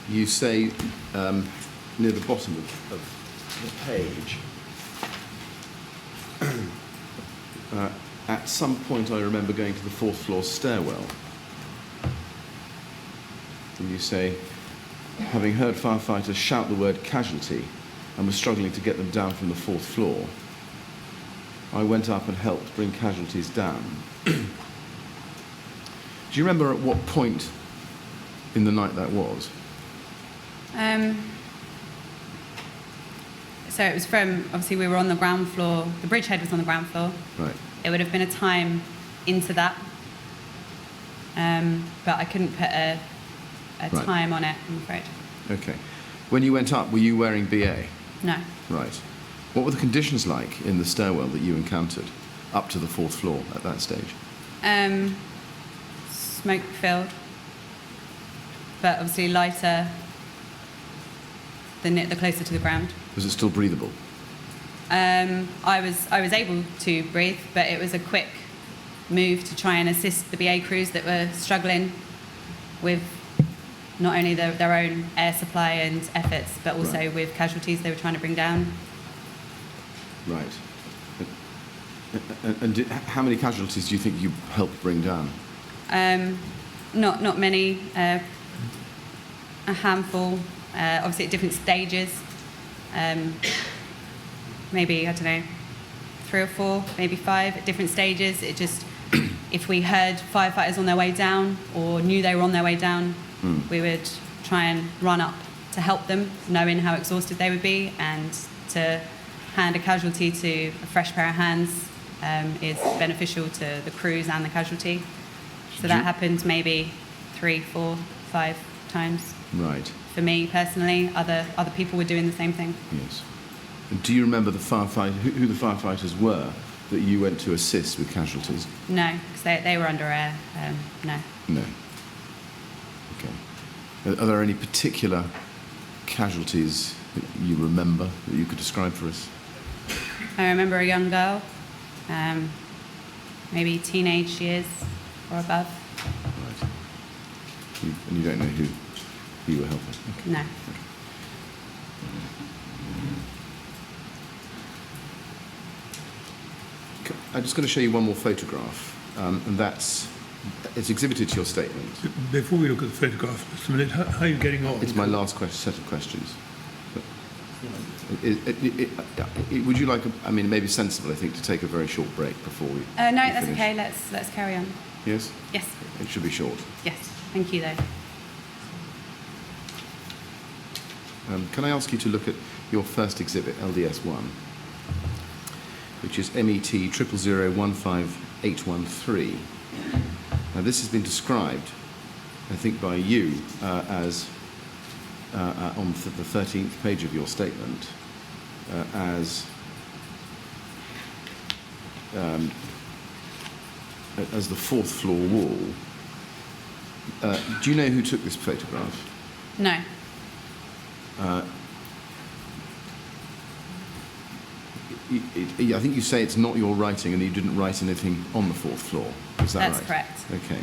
you say near the bottom of the page, at some point I remember going to the 4th floor stairwell. And you say, having heard firefighters shout the word casualty and was struggling to get them down from the 4th floor, I went up and helped bring casualties down. Do you remember at what point in the night that was? So it was from, obviously we were on the ground floor, the bridgehead was on the ground floor. Right. It would have been a time into that, but I couldn't put a Right. time on it, I'm afraid. Okay. When you went up, were you wearing BA? No. Right. What were the conditions like in the stairwell that you encountered up to the 4th floor at that stage? Smoke filled, but obviously lighter the closer to the ground. Was it still breathable? I was able to breathe, but it was a quick move to try and assist the BA crews that were struggling with not only their own air supply and efforts, but also Right. with casualties they were trying to bring down. Right. And how many casualties do you think you helped bring down? Not many, a handful, obviously at different stages. Maybe, I don't know, 3 or 4, maybe 5 at different stages. It just, if we heard firefighters on their way down or knew they were on their way down, we would try and run up to help them, knowing how exhausted they would be, and to hand a casualty to a fresh pair of hands is beneficial to the crews and the casualty. So that happened maybe 3, 4, 5 times. Right. For me personally, other people were doing the same thing. Yes. And do you remember the who the firefighters were that you went to assist with casualties? No, because they were under air. No. No. Okay. Are there any particular casualties that you remember that you could describe for us? I remember a young girl, maybe teenage years or above. Right. And you don't know who you were helping? Okay. No. I'm just going to show you one more photograph, and it's exhibited to your statement. Before we look at the photograph, just a minute, how are you getting on? It's my last set of questions. Would you like, maybe sensible, I think, to take a very short break before we No, we that's finish? okay. Let's carry on. Yes? Yes. It should be short. Yes. Thank you, though. Can I ask you to look at your first exhibit, LDS1, which is MET 00015813. Now, this has been described, I think, by you as, on the 13th page of your statement, as the fourth floor wall. Do you know who took this photograph? No. I think you say it's not your writing and you didn't write anything on the fourth floor. Is that That's right? correct. Okay.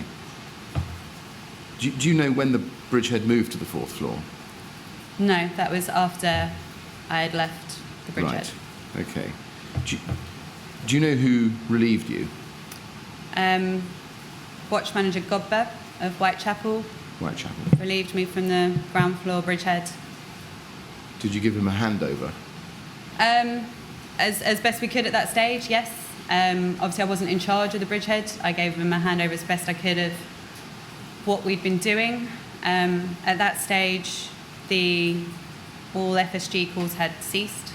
Do you know when the bridgehead moved to the fourth floor? No, that was after I had left the bridgehead. Right. Okay. Do you know who relieved you? Watch manager Godber of Whitechapel Whitechapel. relieved me from the ground floor bridgehead. Did you give him a handover? As best we could at that stage, yes. Obviously, I wasn't in charge of the bridgehead. I gave him a handover as best I could of what we'd been doing. At that stage, all FSG calls had ceased.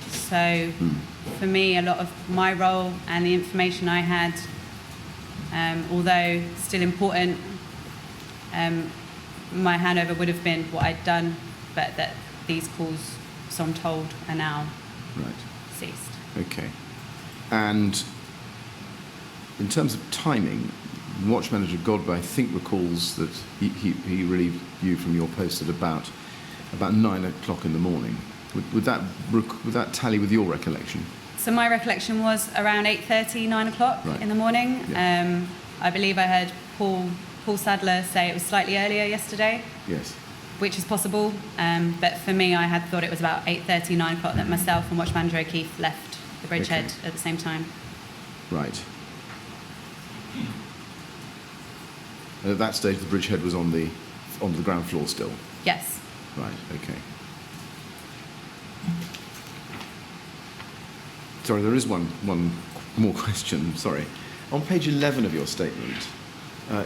So for me, a lot of my role and the information I had, although still important, my handover would have been what I'd done, but that these calls, so I'm told, are now Right. ceased. Okay. And in terms of timing, Watch Manager Godber, I think, recalls that he relieved you from your post at about 9 o'clock in the morning. Would that tally with your recollection? So my recollection was around 8:30, 9 o'clock Right. in the morning. Yeah. I believe I heard Paul Sadler say it was slightly earlier yesterday, Yes. which is possible. But for me, I had thought it was about 8:30, 9 o'clock that myself and Watch Manager O'Keefe left the bridgehead Okay. at the same time. Right. And at that stage, the bridgehead was on the ground floor still. Yes. Right. Okay. Sorry, there is one more question. Sorry. On page 11 of your statement,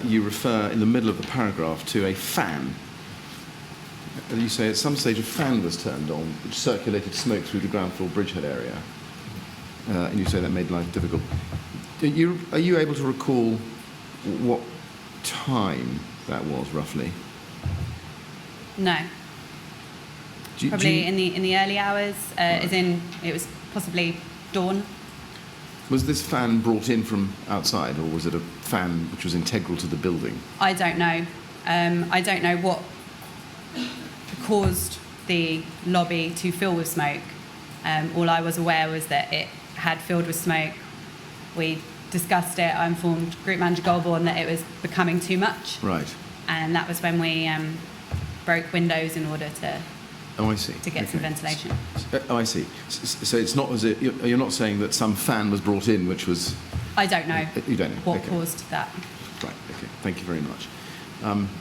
you refer in the middle of the paragraph to a fan. And you say at some stage a fan was turned on, which circulated smoke through the ground floor bridgehead area. And you say that made life difficult. Are you able to recall what time that was, roughly? No. Do Probably you- in the early hours, as in it was possibly dawn. Was this fan brought in from outside, or was it a fan which was integral to the building? I don't know. I don't know what caused the lobby to fill with smoke. All I was aware was that it had filled with smoke. We discussed it. I informed Group Manager Goldborn that it was becoming too much. Right. And that was when we broke windows in order to Oh, I see. get some Okay. ventilation. Oh, I see. So it's not as if you're not saying that some fan was brought in, which was. I don't know You don't know. what Okay. caused that. Right. Okay. Thank you very much,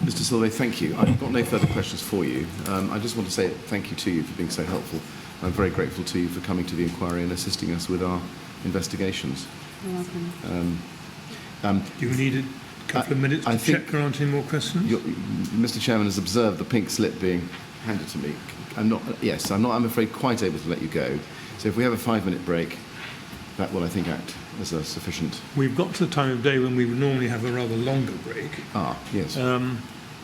Mr. Silvo. Thank you. I've got no further questions for you. I just want to say thank you to you for being so helpful. I'm very grateful to you for coming to the inquiry and assisting us with our investigations. You're welcome. Do you need a couple of minutes I to think check there aren't any more questions? Mr. Chairman has observed the pink slip being handed to me. I'm not, I'm afraid, quite able to let you go. So if we have a 5-minute break, that will, I think, act as a sufficient... We've got to the time of day when we would normally have a rather longer break. Yes, of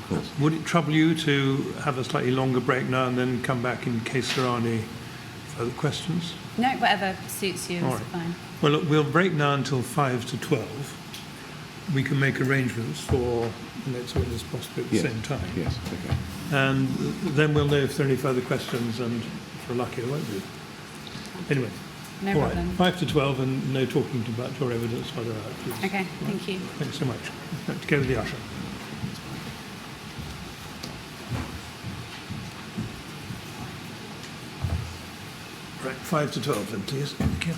course. Would it trouble you to have a slightly longer break now and then come back in case there are any further questions? No, whatever suits you All is right. fine. Well, look, we'll break now until 5 to 12. We can make arrangements for the next witness possibly at the Yes. same time. Yes, okay. And then we'll know if there are any further questions, and if we're lucky, there won't be. Anyway, No all right, problem. 5 to 12, and no talking about your evidence further out, please. Okay, thank you. Thanks so much. To go with the usher. Right, 5 to 12 then, please. Thank you.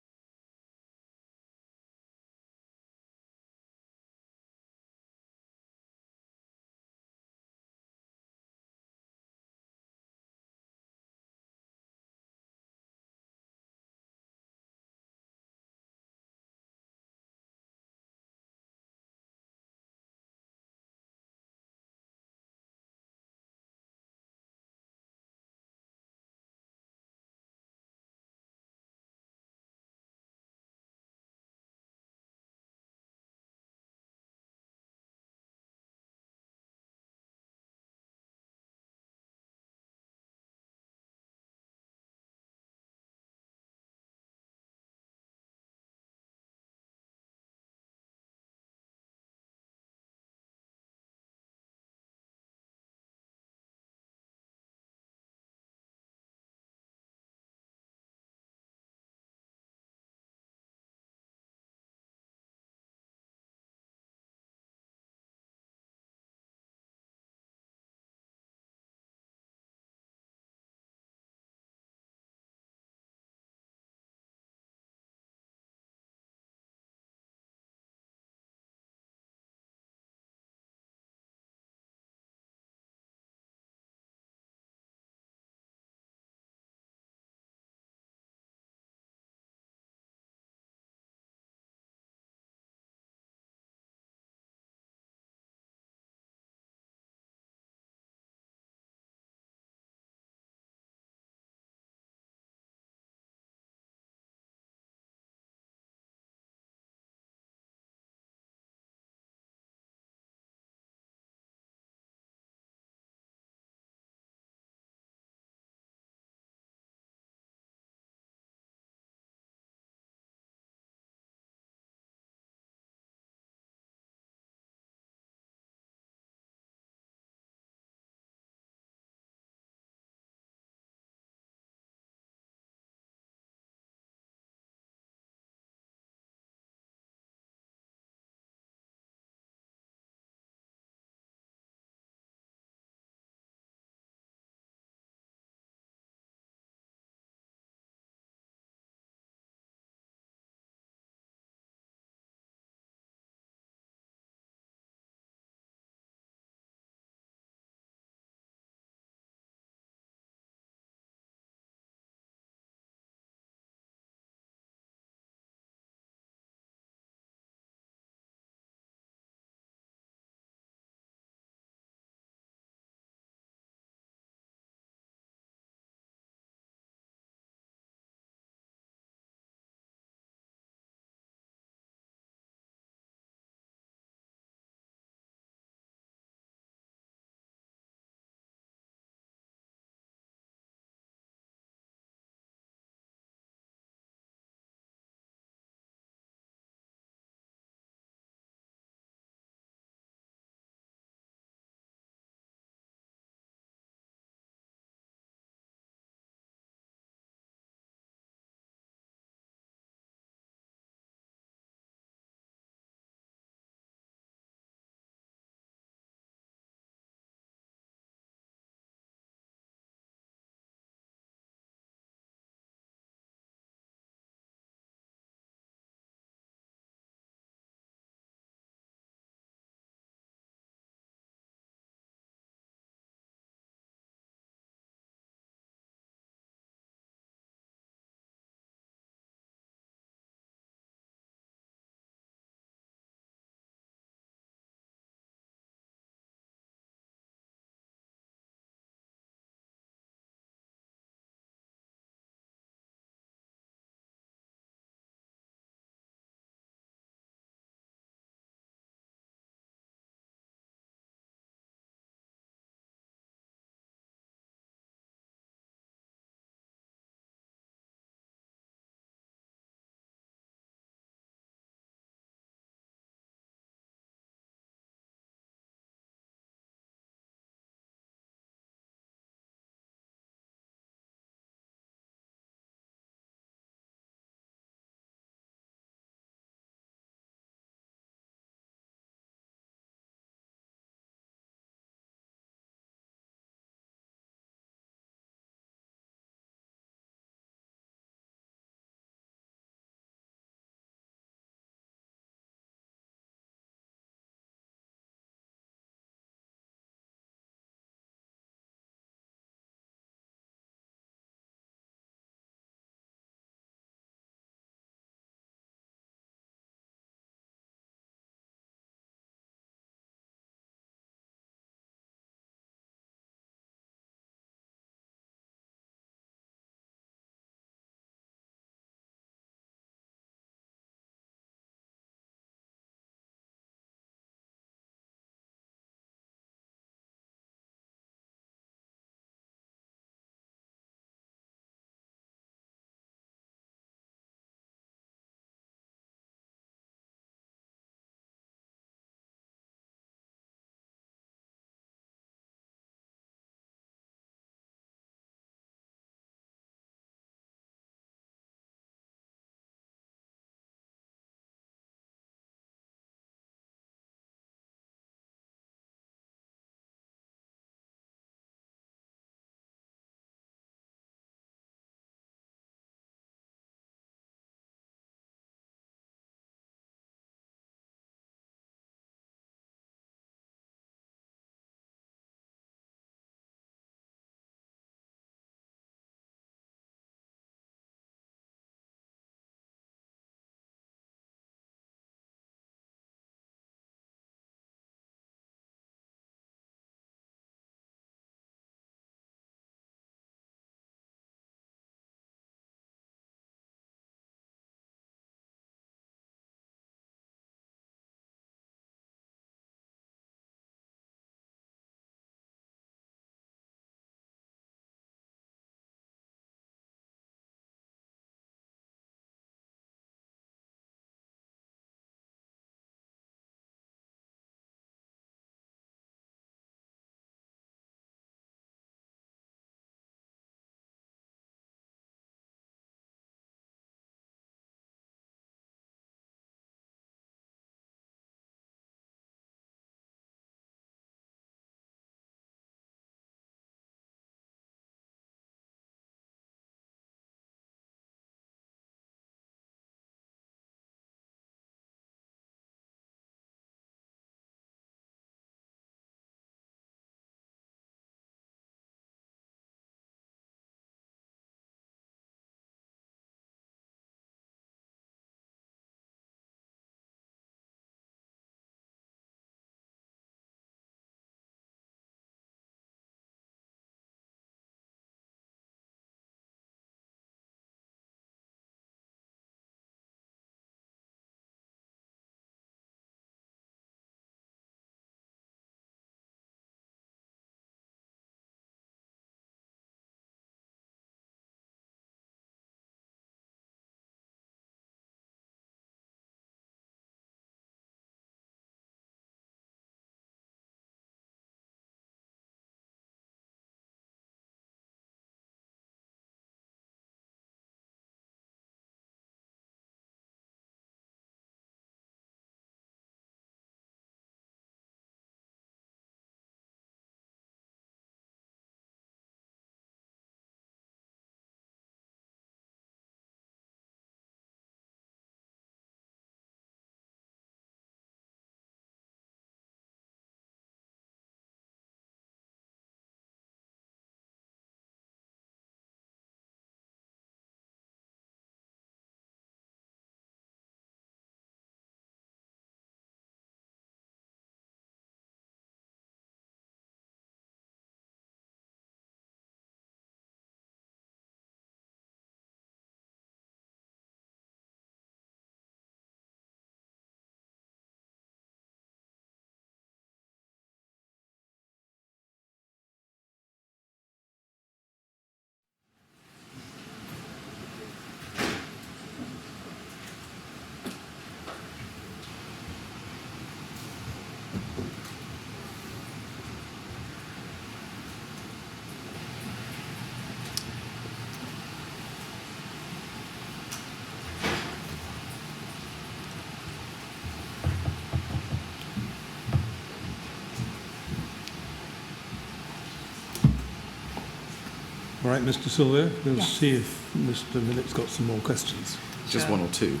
All right, Mr. Silvo, we'll Yes. see if Mr. Millett's got some more questions. Just Sure. one or two,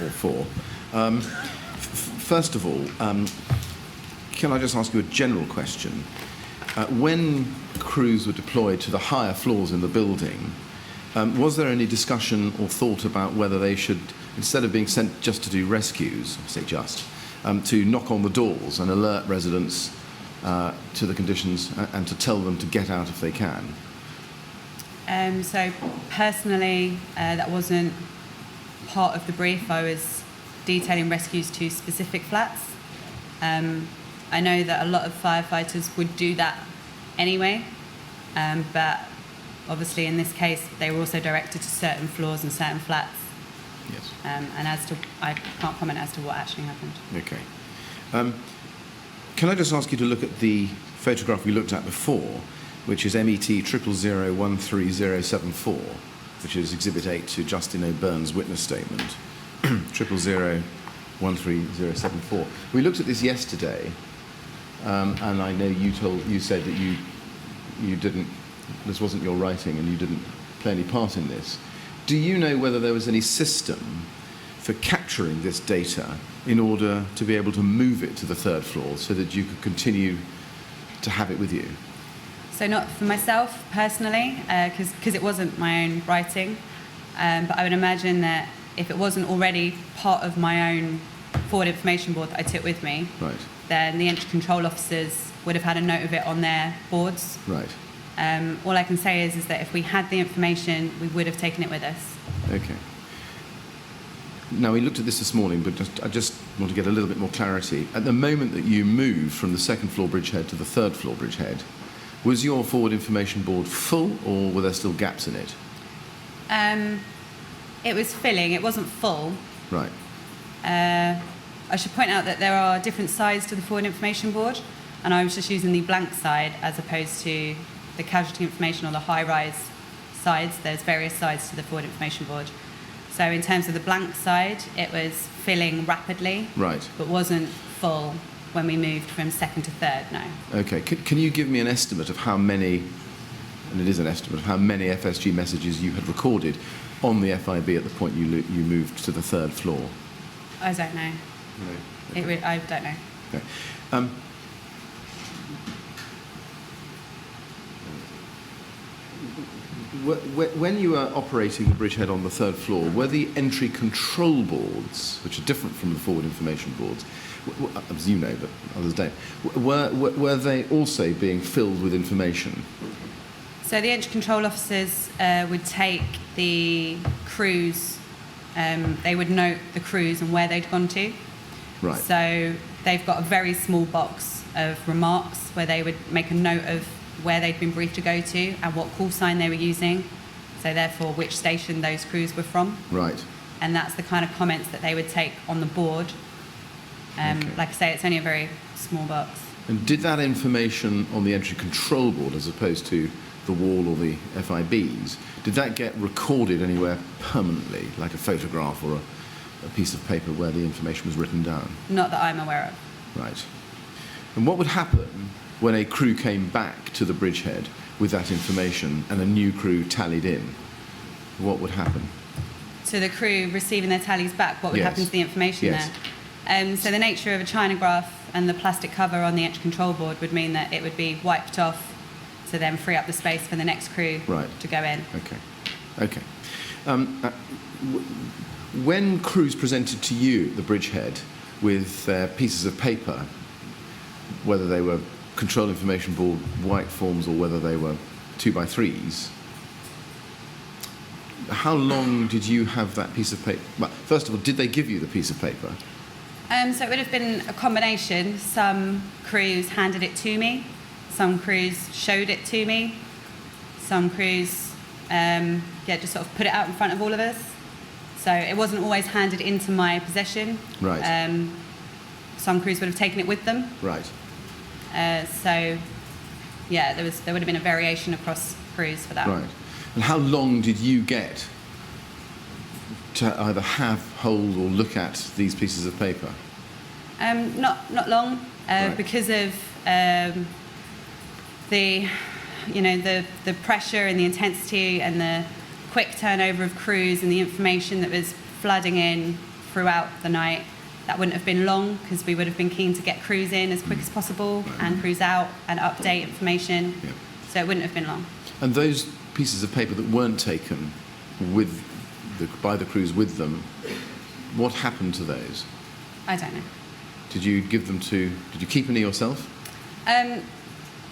or four. First of all, can I just ask you a general question? When crews were deployed to the higher floors in the building, was there any discussion or thought about whether they should, instead of being sent just to do rescues, I say just, to knock on the doors and alert residents to the conditions and to tell them to get out if they can? So personally, that wasn't part of the brief. I was detailing rescues to specific flats. I know that a lot of firefighters would do that anyway, but obviously in this case they were also directed to certain floors and certain flats. Yes. And as to, I can't comment as to what actually happened. Okay. Can I just ask you to look at the photograph we looked at before, which is MET 000-13074, which is Exhibit 8 to Justin O'Byrne's witness statement, 000-13074. We looked at this yesterday, and I know you said that you didn't, this wasn't your writing and you didn't play any part in this. Do you know whether there was any system for capturing this data in order to be able to move it to the third floor so that you could continue to have it with you? So not for myself personally, because it wasn't my own writing, but I would imagine that if it wasn't already part of my own forward information board that I took with me, Right. then the entry control officers would have had a note of it on their boards. Right. All I can say is that if we had the information, we would have taken it with us. Okay. Now, we looked at this morning, but I just want to get a little bit more clarity. At the moment that you moved from the second floor bridgehead to the third floor bridgehead, was your forward information board full, or were there still gaps in it? It was filling, it wasn't full. Right. I should point out that there are different sides to the forward information board, and I was just using the blank side as opposed to the casualty information or the high-rise sides. There's various sides to the forward information board. So in terms of the blank side, it was filling rapidly, Right. but wasn't full when we moved from second to third, no. Okay. Can you give me an estimate of how many, and it is an estimate, of how many FSG messages you had recorded on the FIB at the point you moved to the third floor? I don't know. No. I don't know. Okay. When you were operating the bridgehead on the third floor, were the entry control boards, which are different from the forward information boards, as you know, but others don't, were they also being filled with information? So the entry control officers would take the crews, they would note the crews and where they'd gone to. Right. So they've got a very small box of remarks where they would make a note of where they'd been briefed to go to and what call sign they were using, so therefore which station those crews were from. Right. And that's the kind of comments that they would take on the board. Okay. Like I say, it's only a very small box. And did that information on the entry control board, as opposed to the wall or the FIBs, did that get recorded anywhere permanently, like a photograph or a piece of paper where the information was written down? Not that I'm aware of. Right. And what would happen when a crew came back to the bridgehead with that information and a new crew tallied in? What would happen? So the crew receiving their tallies back, what would Yes. happen to the information Yes. there? So the nature of a chinograph and the plastic cover on the entry control board would mean that it would be wiped off to then free up the space for the next crew Right. to go in. Okay. Okay. When crews presented to you, the bridgehead, with pieces of paper, whether they were control information board white forms or whether they were 2x3s, how long did you have that piece of paper? Well, first of all, did they give you the piece of paper? So it would have been a combination. Some crews handed it to me, some crews showed it to me, some crews just sort of put it out in front of all of us. So it wasn't always handed into my possession. Right. Some crews would have taken it with them. Right. So yeah, there would have been a variation across crews for that. Right. And how long did you get to either have, hold, or look at these pieces of paper? Not long, Right. because of the the pressure and the intensity and the quick turnover of crews and the information that was flooding in throughout the night, that wouldn't have been long, because we would have been keen to get crews in as quick as possible and crews out and update information. Yeah. So it wouldn't have been long. And those pieces of paper that weren't taken by the crews with them, what happened to those? I don't know. Did you keep any yourself?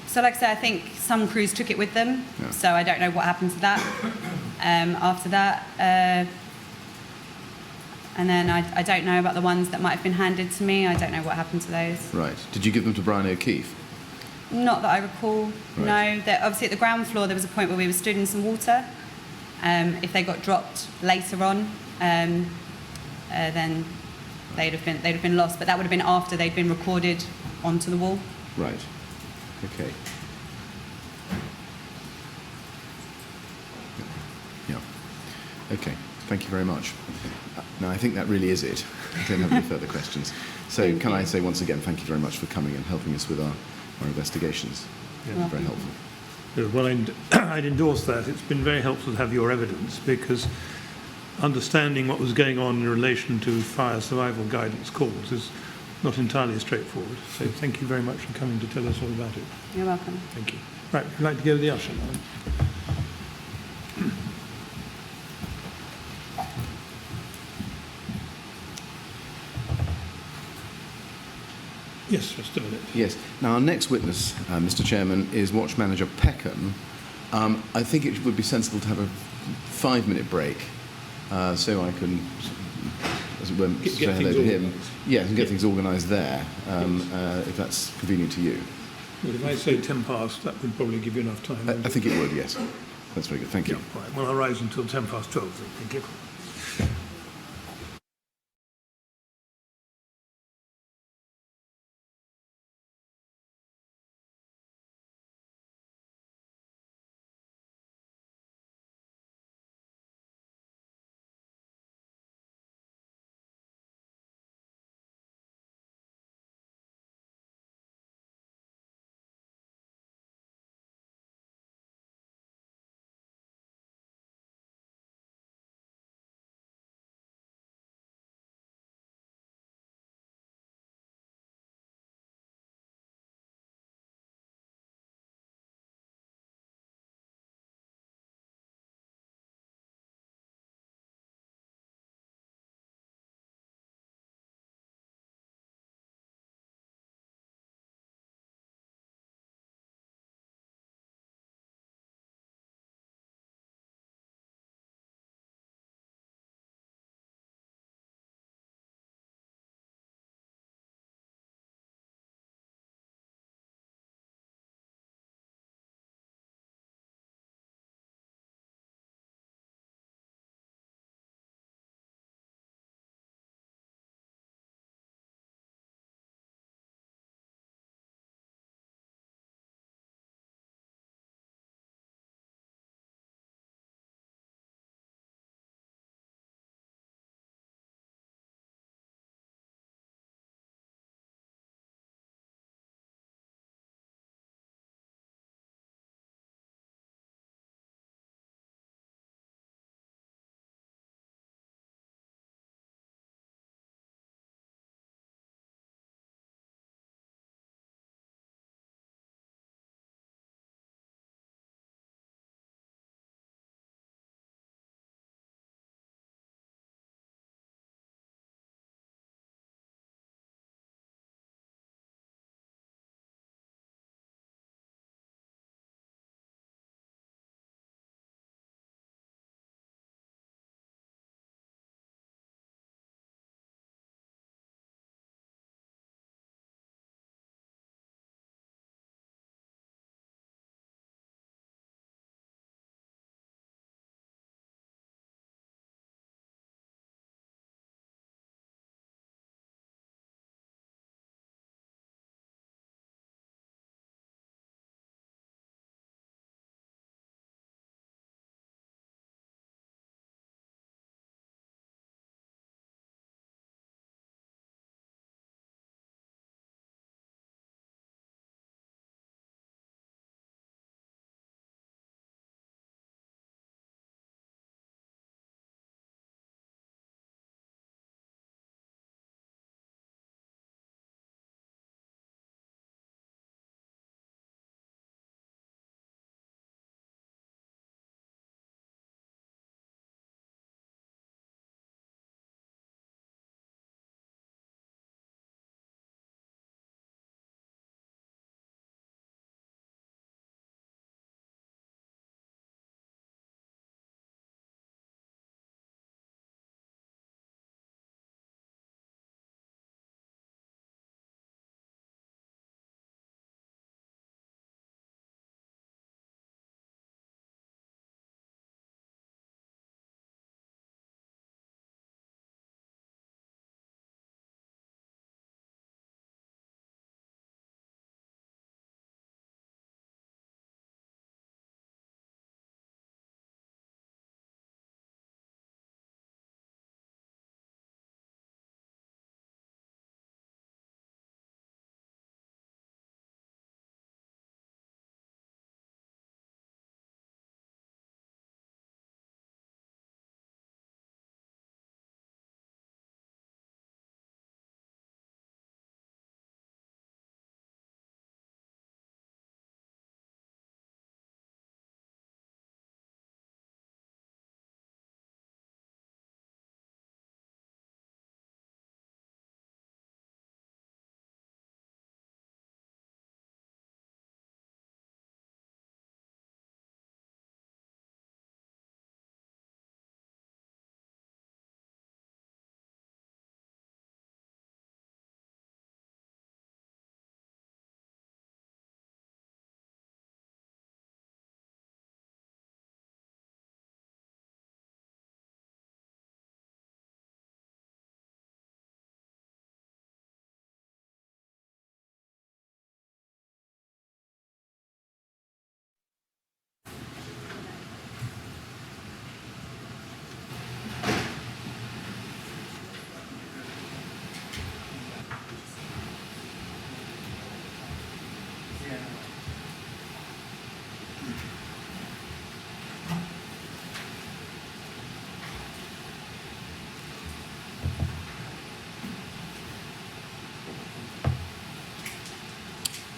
So like I said, I think some crews took it with them, Yeah. so I don't know what happened to that. After that, and then I don't know about the ones that might have been handed to me. I don't know what happened to those. Right. Did you give them to Brian O'Keefe? Not that I recall, Right. no. Obviously at the ground floor there was a point where we were stood in some water. If they got dropped later on, then they'd have been lost, but that would have been after they'd been recorded onto the wall. Right. Okay. Yeah. Okay. Thank you very much. Now, I think that really is it. I don't have any further questions. So can I say once again, thank you very much for coming and helping us with our investigations. Yeah. Very helpful. Well, I'd endorse that. It's been very helpful to have your evidence, because understanding what was going on in relation to fire survival guidance calls is not entirely straightforward. So thank you very much for coming to tell us all about it. You're welcome. Thank you. Right, would you like to go to the usher now? Yes, just a minute. Yes. Now, our next witness, Mr. Chairman, is Watch Manager Peckham. I think it would be sensible to have a 5-minute break, so I can, as it were, say hello to him. Yes, and get things organised there, if that's convenient to you. Well, if I say 10 past, that would probably give you enough time. I think it would, yes. That's very good. Thank you. Yeah, right. Well, I'll rise until 10 past 12. Thank you.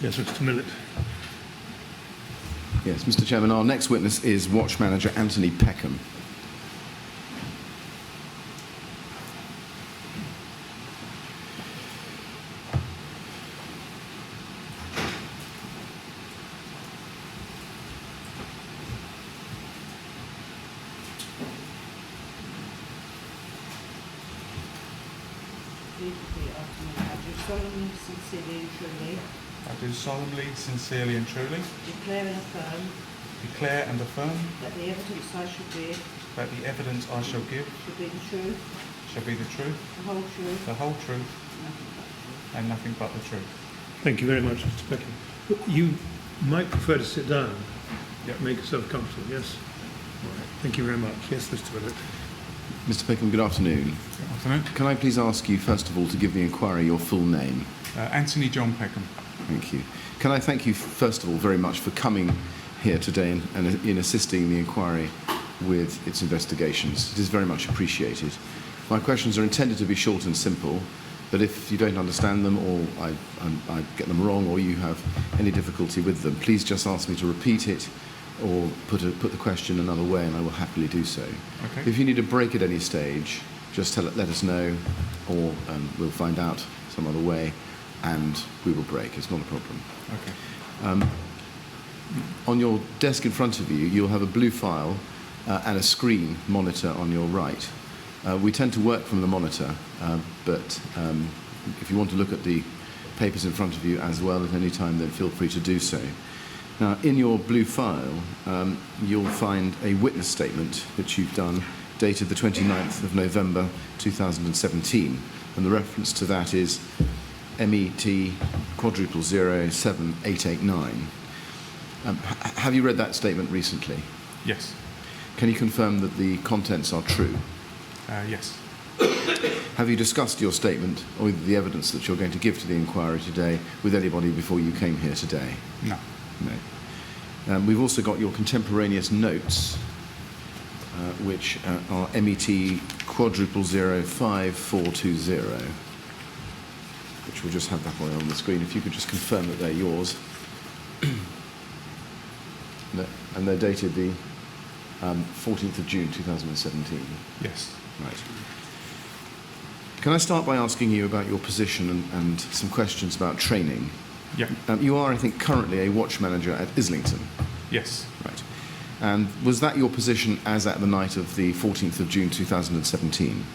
Yes, Mr. Millett. Yes, Mr. Chairman, our next witness is Watch Manager Anthony Peckham. I do solemnly, sincerely and truly declare and affirm declare and affirm that the evidence I shall give that the evidence I shall give shall be the truth, shall be the truth, the whole truth, and nothing but the truth. Thank you very much, Mr. Peckham. You might prefer to sit down. Yep. Make yourself comfortable, yes? All right. Thank you very much. Yes, Mr. Millett. Mr. Peckham, good afternoon. Good afternoon. Can I please ask you, first of all, to give the inquiry your full name? Anthony John Peckham. Thank you. Can I thank you, first of all, very much for coming here today and in assisting the inquiry with its investigations. It is very much appreciated. My questions are intended to be short and simple, but if you don't understand them or I get them wrong or you have any difficulty with them, please just ask me to repeat it or put the question another way and I will happily do so. Okay. If you need a break at any stage, just let us know or we'll find out some other way and we will break. It's not a problem. Okay. On your desk in front of you, you'll have a blue file and a screen monitor on your right. We tend to work from the monitor, but if you want to look at the papers in front of you as well at any time, then feel free to do so. Now, in your blue file, you'll find a witness statement which you've done, dated the 29th of November 2017, and the reference to that is MET quadruple 07889. Have you read that statement recently? Yes. Can you confirm that the contents are true? Yes. Have you discussed your statement or the evidence that you're going to give to the inquiry today with anybody before you came here today? No. No. We've also got your contemporaneous notes, which are MET quadruple 05420, which we'll just have that one on the screen. If you could just confirm that they're yours. And they're dated the 14th of June 2017. Yes. Right. Can I start by asking you about your position and some questions about training? Yeah. You are, I think, currently a watch manager at Islington. Yes. Right. And was that your position as at the night of the 14th of June 2017?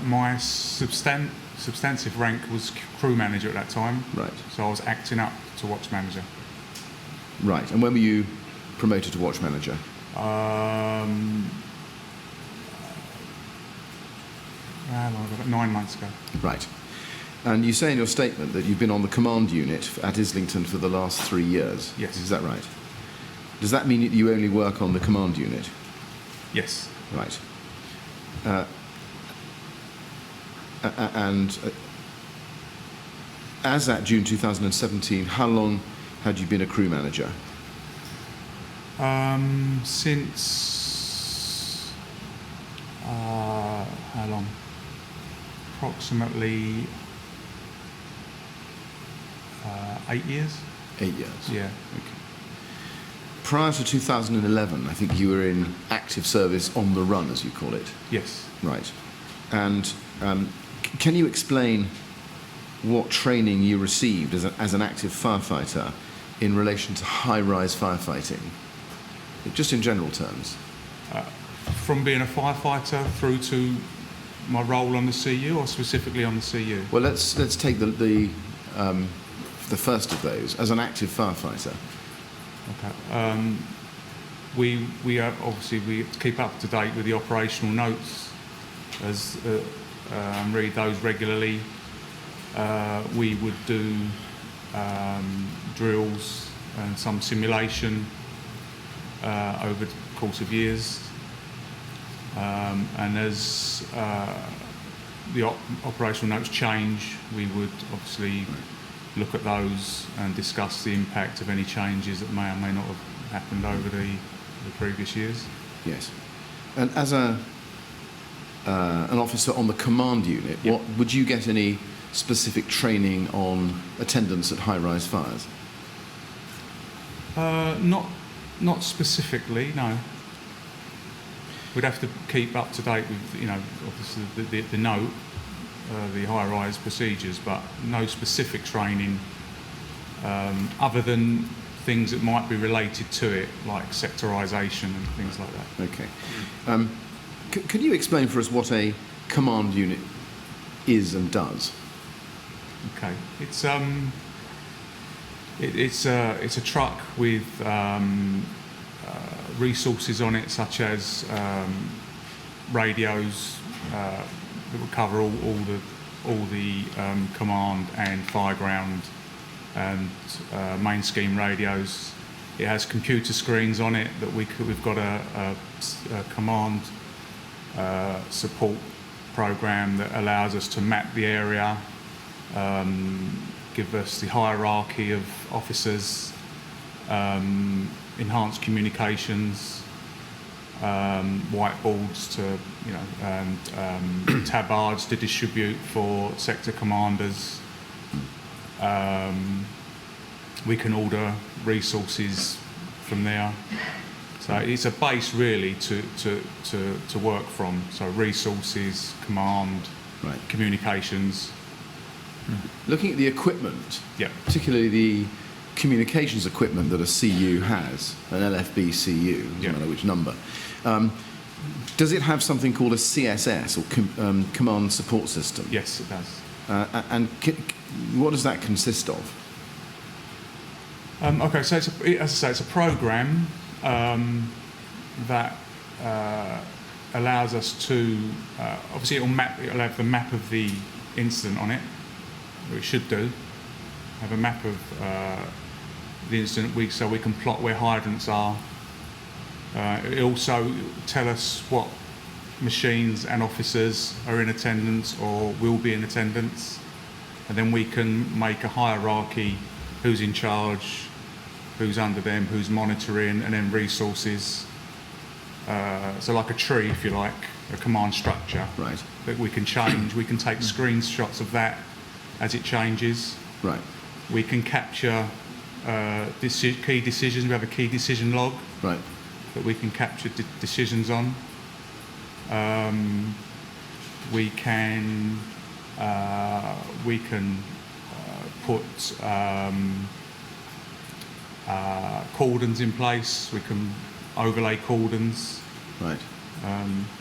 My substantive rank was crew manager at that time. Right. So I was acting up to watch manager. Right. And when were you promoted to watch manager? About 9 months ago. Right. And you say in your statement that you've been on the command unit at Islington for the last 3 years. Yes. Is that right? Does that mean that you only work on the command unit? Yes. Right. And as at June 2017, how long had you been a crew manager? Since how long? Approximately 8 years. 8 years. Yeah. Okay. Prior to 2011, I think you were in active service on the run, as you call it. Yes. Right. And can you explain what training you received as an active firefighter in relation to high-rise firefighting? Just in general terms. From being a firefighter through to my role on the CU, or specifically on the CU? Well, let's take the first of those as an active firefighter. Okay. We obviously we keep up to date with the operational notes, as read those regularly. We would do drills and some simulation over the course of years. And as the operational notes change, we would obviously look at those and discuss the impact of any changes that may or may not have happened over the previous years. Yes. And as an officer on the command unit, Yep. what would you get any specific training on attendance at high-rise fires? Not specifically, no. We'd have to keep up to date with, obviously the note, the high-rise procedures, but no specific training other than things that might be related to it, like sectorisation and things like that. Okay. Could you explain for us what a command unit is and does? Okay, it's a truck with resources on it, such as radios that will cover all the command and fireground and main scheme radios. It has computer screens on it that we've got a command support program that allows us to map the area, give us the hierarchy of officers, enhanced communications, whiteboards to, and tabards to distribute for sector commanders. We can order resources from there. So it's a base really to work from. So resources, command, Right. communications. Looking at the equipment, Yeah. particularly the communications equipment that a CU has, an LFB CU, doesn't Yeah. matter which number, does it have something called a CSS, or Command Support System? Yes, it does. And what does that consist of? Okay, so as I say, it's a program that allows us to obviously it'll have the map of the incident on it, or it should do. Have a map of the incident so we can plot where hydrants are. It'll also tell us what machines and officers are in attendance or will be in attendance, and then we can make a hierarchy: who's in charge, who's under them, who's monitoring, and then resources. So like a tree, if you like, a command structure Right. that we can change. We can take screenshots of that as it changes. Right. We can capture key decisions. We have a key decision log Right. that we can capture decisions on. We can put cordons in place. We can overlay cordons. Right.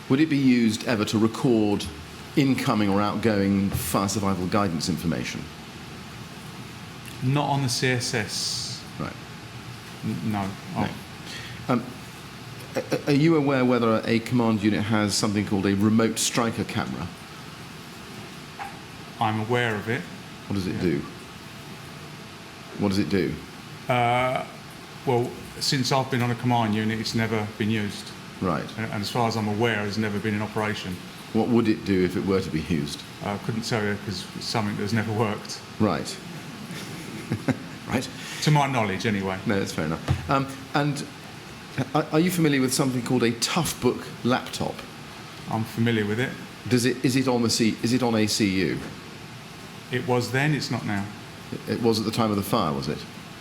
Would it be used ever to record incoming or outgoing fire survival guidance information? Not on the CSS. Right. No. No. Are you aware whether a command unit has something called a remote striker camera? I'm aware of it. What does it do? What does it do? Well, since I've been on a command unit, it's never been used. Right. And as far as I'm aware, it's never been in operation. What would it do if it were to be used? I couldn't tell you because it's something that's never worked. Right. Right. To my knowledge, anyway. No, that's fair enough. And are you familiar with something called a Toughbook laptop? I'm familiar with it. Is it on a CU? It was then, it's not now. It was at the time of the fire, was it?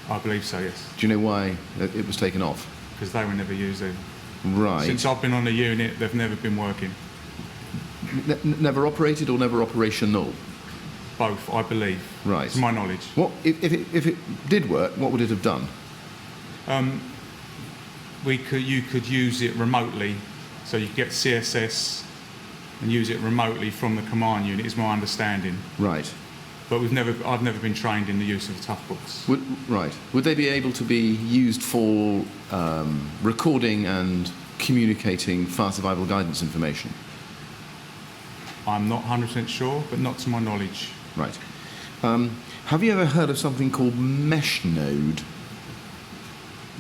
I believe so, yes. Do you know why it was taken off? Because they were never used either. Right. Since I've been on the unit, they've never been working. Never operated or never operational? Both, I believe. Right. To my knowledge. What if it did work? What would it have done? You could use it remotely, so you could get CSS and use it remotely from the command unit, is my understanding. Right. But I've never been trained in the use of the tough books. Right. Would they be able to be used for recording and communicating fire survival guidance information? I'm not 100% sure, but not to my knowledge. Right. Have you ever heard of something called mesh node?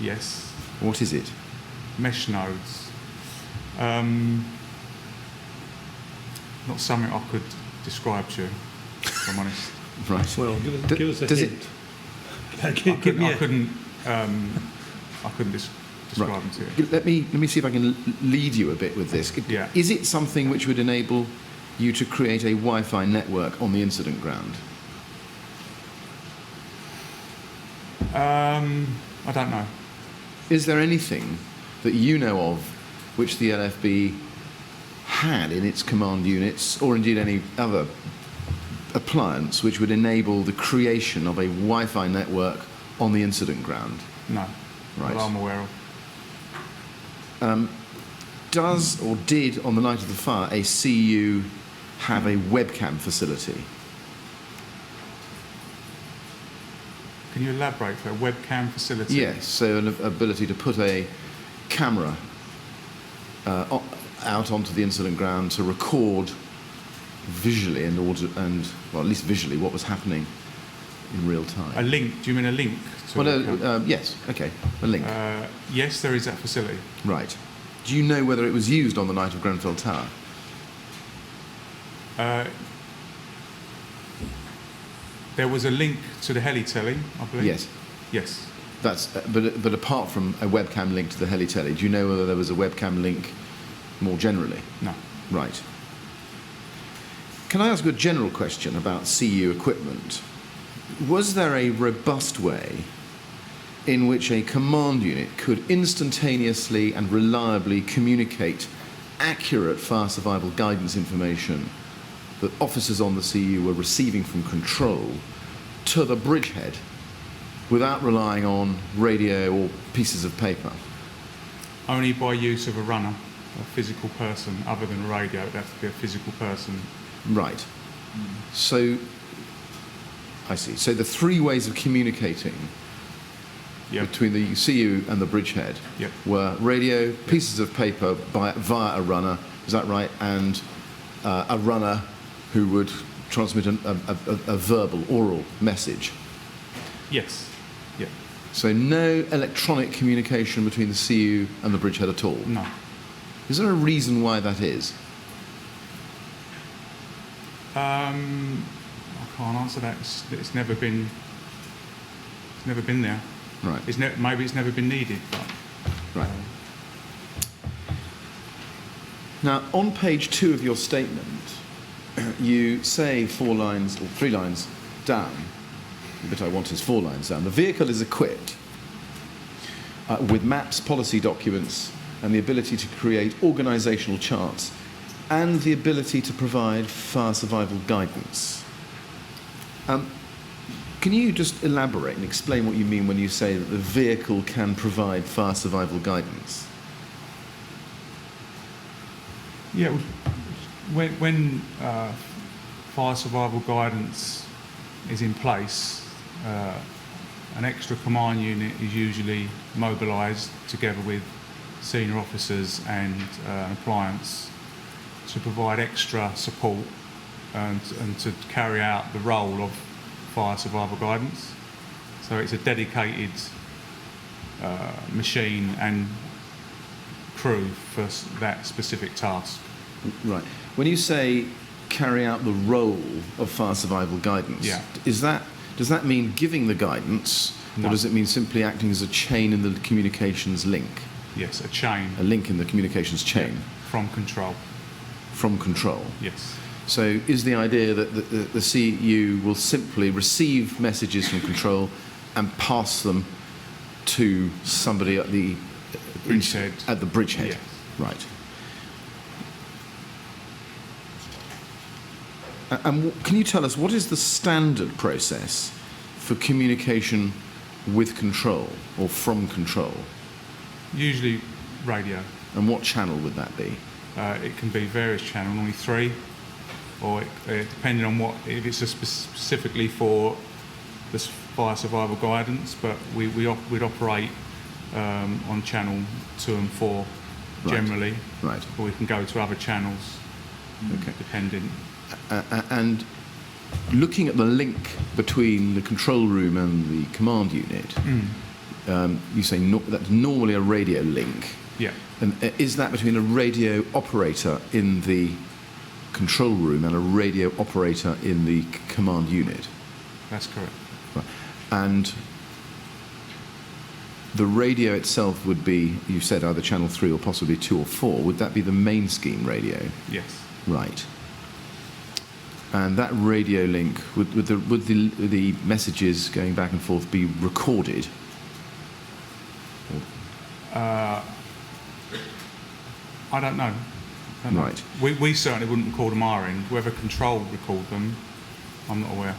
Yes. What is it? Mesh nodes. Not something I could describe to you, if I'm honest. Right. Well, give us a does hint. I couldn't describe them to you. Let me see if I can lead you a bit with this. Yeah. Is it something which would enable you to create a Wi-Fi network on the incident ground? I don't know. Is there anything that you know of which the LFB had in its command units, or indeed any other appliance, which would enable the creation of a Wi-Fi network on the incident ground? No. Right. That I'm aware of. Does or did, on the night of the fire, a CU have a webcam facility? Can you elaborate for a webcam facility? Yes, so an ability to put a camera out onto the incident ground to record visually and well, at least visually, what was happening in real time. A link? Do you mean a link? To Well, a webcam? yes, okay, a link. Yes, there is that facility. Right. Do you know whether it was used on the night of Grenfell Tower? There was a link to the heli-telly, I believe. Yes. Yes. That's, but apart from a webcam link to the heli-telly, do you know whether there was a webcam link more generally? No. Right. Can I ask you a general question about CU equipment? Was there a robust way in which a command unit could instantaneously and reliably communicate accurate fire survival guidance information that officers on the CU were receiving from control to the bridgehead without relying on radio or pieces of paper? Only by use of a runner, a physical person, other than a radio. It would have to be a physical person. Right. So, I see. So the three ways of communicating Yep. between the CU and the bridgehead Yep. were radio, pieces of paper via a runner, is that right? And a runner who would transmit a verbal, oral message. Yes. Yeah. So no electronic communication between the CU and the bridgehead at all. No. Is there a reason why that is? I can't answer that. It's never been there. Right. Maybe it's never been needed. But, Right. Now, on page 2 of your statement, you say 4 lines, or 3 lines down, the bit I want is 4 lines down. The vehicle is equipped with maps, policy documents, and the ability to create organisational charts, and the ability to provide fire survival guidance. Can you just elaborate and explain what you mean when you say that the vehicle can provide fire survival guidance? yeah. When fire survival guidance is in place, an extra command unit is usually mobilised together with senior officers and an appliance to provide extra support and to carry out the role of fire survival guidance. So it's a dedicated machine and crew for that specific task. Right. When you say carry out the role of fire survival guidance, Yeah. does that mean giving the guidance, No. or does it mean simply acting as a chain in the communications link? Yes, a chain A link in the communications chain from control. from control. Yes. So is the idea that the CU will simply receive messages from control and pass them to somebody at the Bridgehead. At the bridgehead. Yes. Right. And can you tell us what is the standard process for communication with control or from control? Usually radio. And what channel would that be? It can be various channels, normally 3, or depending on if it's specifically for the fire survival guidance, but we'd operate on channel 2 and 4 Right. generally, Right. or we can go to other channels Okay. depending. And looking at the link between the control room and the command unit, you say that's normally a radio link. Yeah, And is that between a radio operator in the control room and a radio operator in the command unit? that's correct. Right. And the radio itself would be, you said, either channel 3 or possibly 2 or 4. Would that be the main scheme radio? Yes. Right. And that radio link, would the messages going back and forth be recorded? I don't know. Right. We certainly wouldn't record them our end. Whoever controlled record them, I'm not aware.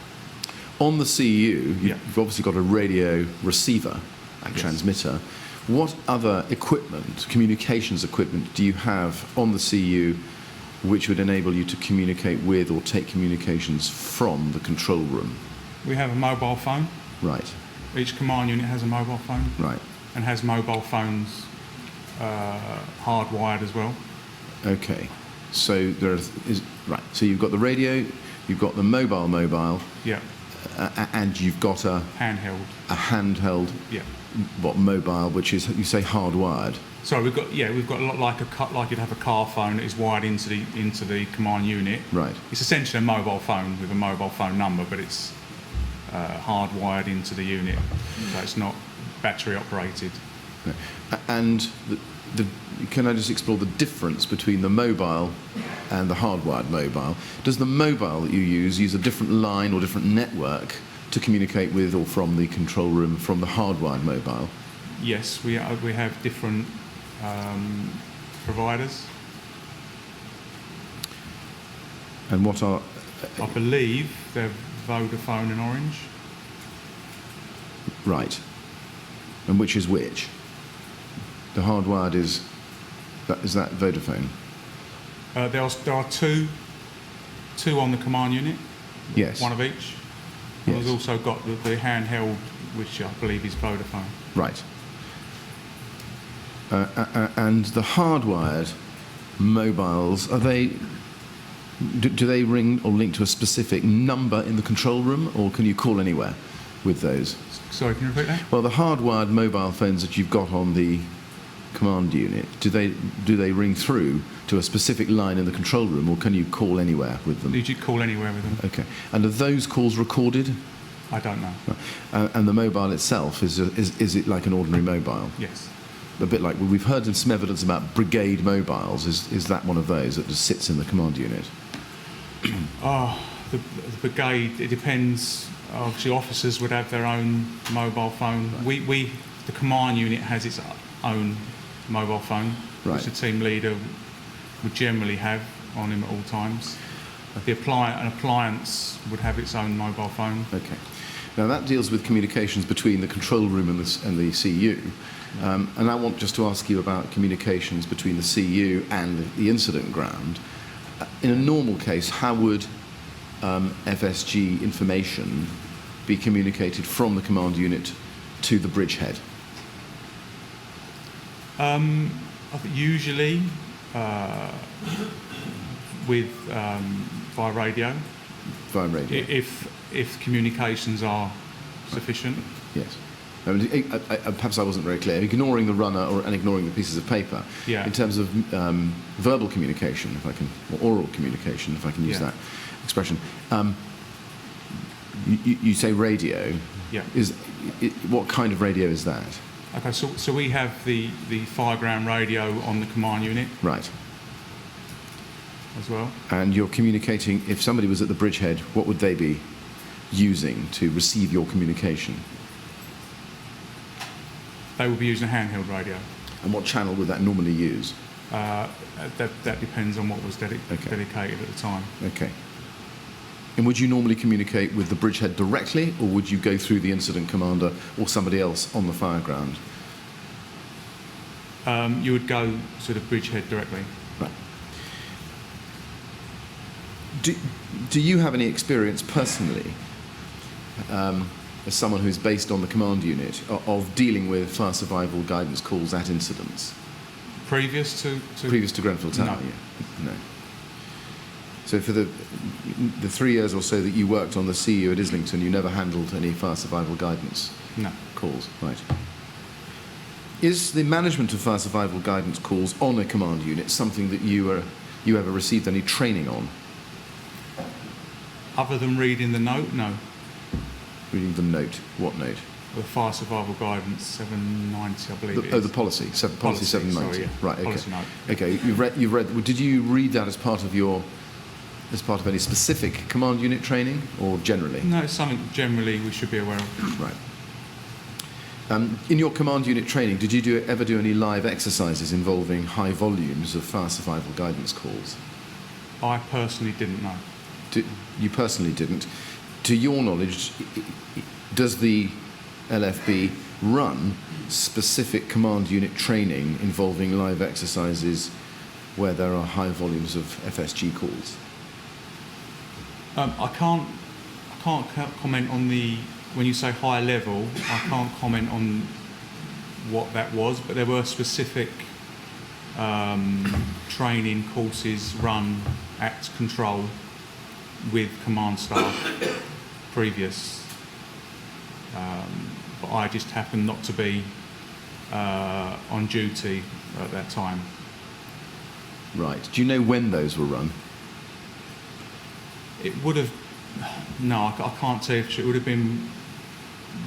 On the CEU, Yeah. you've obviously got a radio receiver and Yes. transmitter. What other equipment, communications equipment, do you have on the CEU which would enable you to communicate with or take communications from the control room? We have a mobile phone. Right, Each command unit has a mobile phone right. and has mobile phones hardwired as well. Okay. So right. So you've got the radio, you've got the mobile, Yeah, and you've got a handheld. handheld, Yeah. mobile, which is, you say, hardwired. So we've got a lot like you'd have a car phone that is wired into the command unit. Right. It's essentially a mobile phone with a mobile phone number, but it's hardwired into the unit, so it's not battery operated. And can I just explore the difference between the mobile and the hardwired mobile? Does the mobile that you use a different line or different network to communicate with or from the control room from the hardwired mobile? Yes, we have different providers. And what are... I believe they're Vodafone and Orange. Right. And which is which? The hardwired is that Vodafone? There are two on the command unit. Yes. One of each. And Yes. There's also got the handheld, which I believe is Vodafone. Right. And the hardwired mobiles, are they... Do they ring or link to a specific number in the control room, or can you call anywhere with those? Sorry, can you repeat that? Well, the hardwired mobile phones that you've got on the command unit, do they ring through to a specific line in the control room, or can you call anywhere with them? Did you call anywhere with them? Okay. And are those calls recorded? I don't know. And the mobile itself, is it like an ordinary mobile? Yes. A bit like, well, we've heard some evidence about brigade mobiles. Is that one of those that just sits in the command unit? The brigade, it depends. Obviously, officers would have their own mobile phone. The command unit has its own mobile phone, Right. which the team leader would generally have on him at all times. An appliance would have its own mobile phone. Okay. Now that deals with communications between the control room and the CU. And I want just to ask you about communications between the CU and the incident ground. In a normal case, how would FSG information be communicated from the command unit to the bridgehead? I think usually via radio, Via radio? if communications are sufficient. Yes. I mean, perhaps I wasn't very clear. Ignoring the runner and ignoring the pieces of paper, Yeah. in terms of verbal communication, if I can, or oral communication, if I can use Yeah. that expression, you say radio. Yeah. What kind of radio is that? Okay, so we have the fireground radio on the command unit Right. as well. And you're communicating, if somebody was at the bridgehead, what would they be using to receive your communication? They will be using a handheld radio. And what channel would that normally use? That depends on what was dedicated at the time. Okay. And would you normally communicate with the bridgehead directly, or would you go through the incident commander or somebody else on the fireground? You would go to the bridgehead directly. Right. Do you have any experience personally, as someone who's based on the command unit, of dealing with fire survival guidance calls at incidents? Previous to Grenfell Tower? No. Yeah. No. So for the 3 years or so that you worked on the CU at Islington, you never handled any fire survival guidance No. calls? Right. Is the management of fire survival guidance calls on a command unit something that you ever received any training on? Other than reading the note, no. Reading the note. What note? The fire survival guidance 790, I believe it is. The policy. Policy 790. Sorry, yeah. Right. Okay. Policy note. Okay. You've read. Did you read that as part of your as part of any specific command unit training, or generally? No, it's something generally we should be aware of. Right. In your command unit training, did you ever do any live exercises involving high volumes of fire survival guidance calls? I personally didn't know. You personally didn't. To your knowledge, does the LFB run specific command unit training involving live exercises where there are high volumes of FSG calls? I can't comment on when you say high level, I can't comment on what that was, but there were specific training courses run at control with command staff previous, but I just happened not to be on duty at that time. Right. Do you know when those were run? It would have, no, I can't tell you. It would have been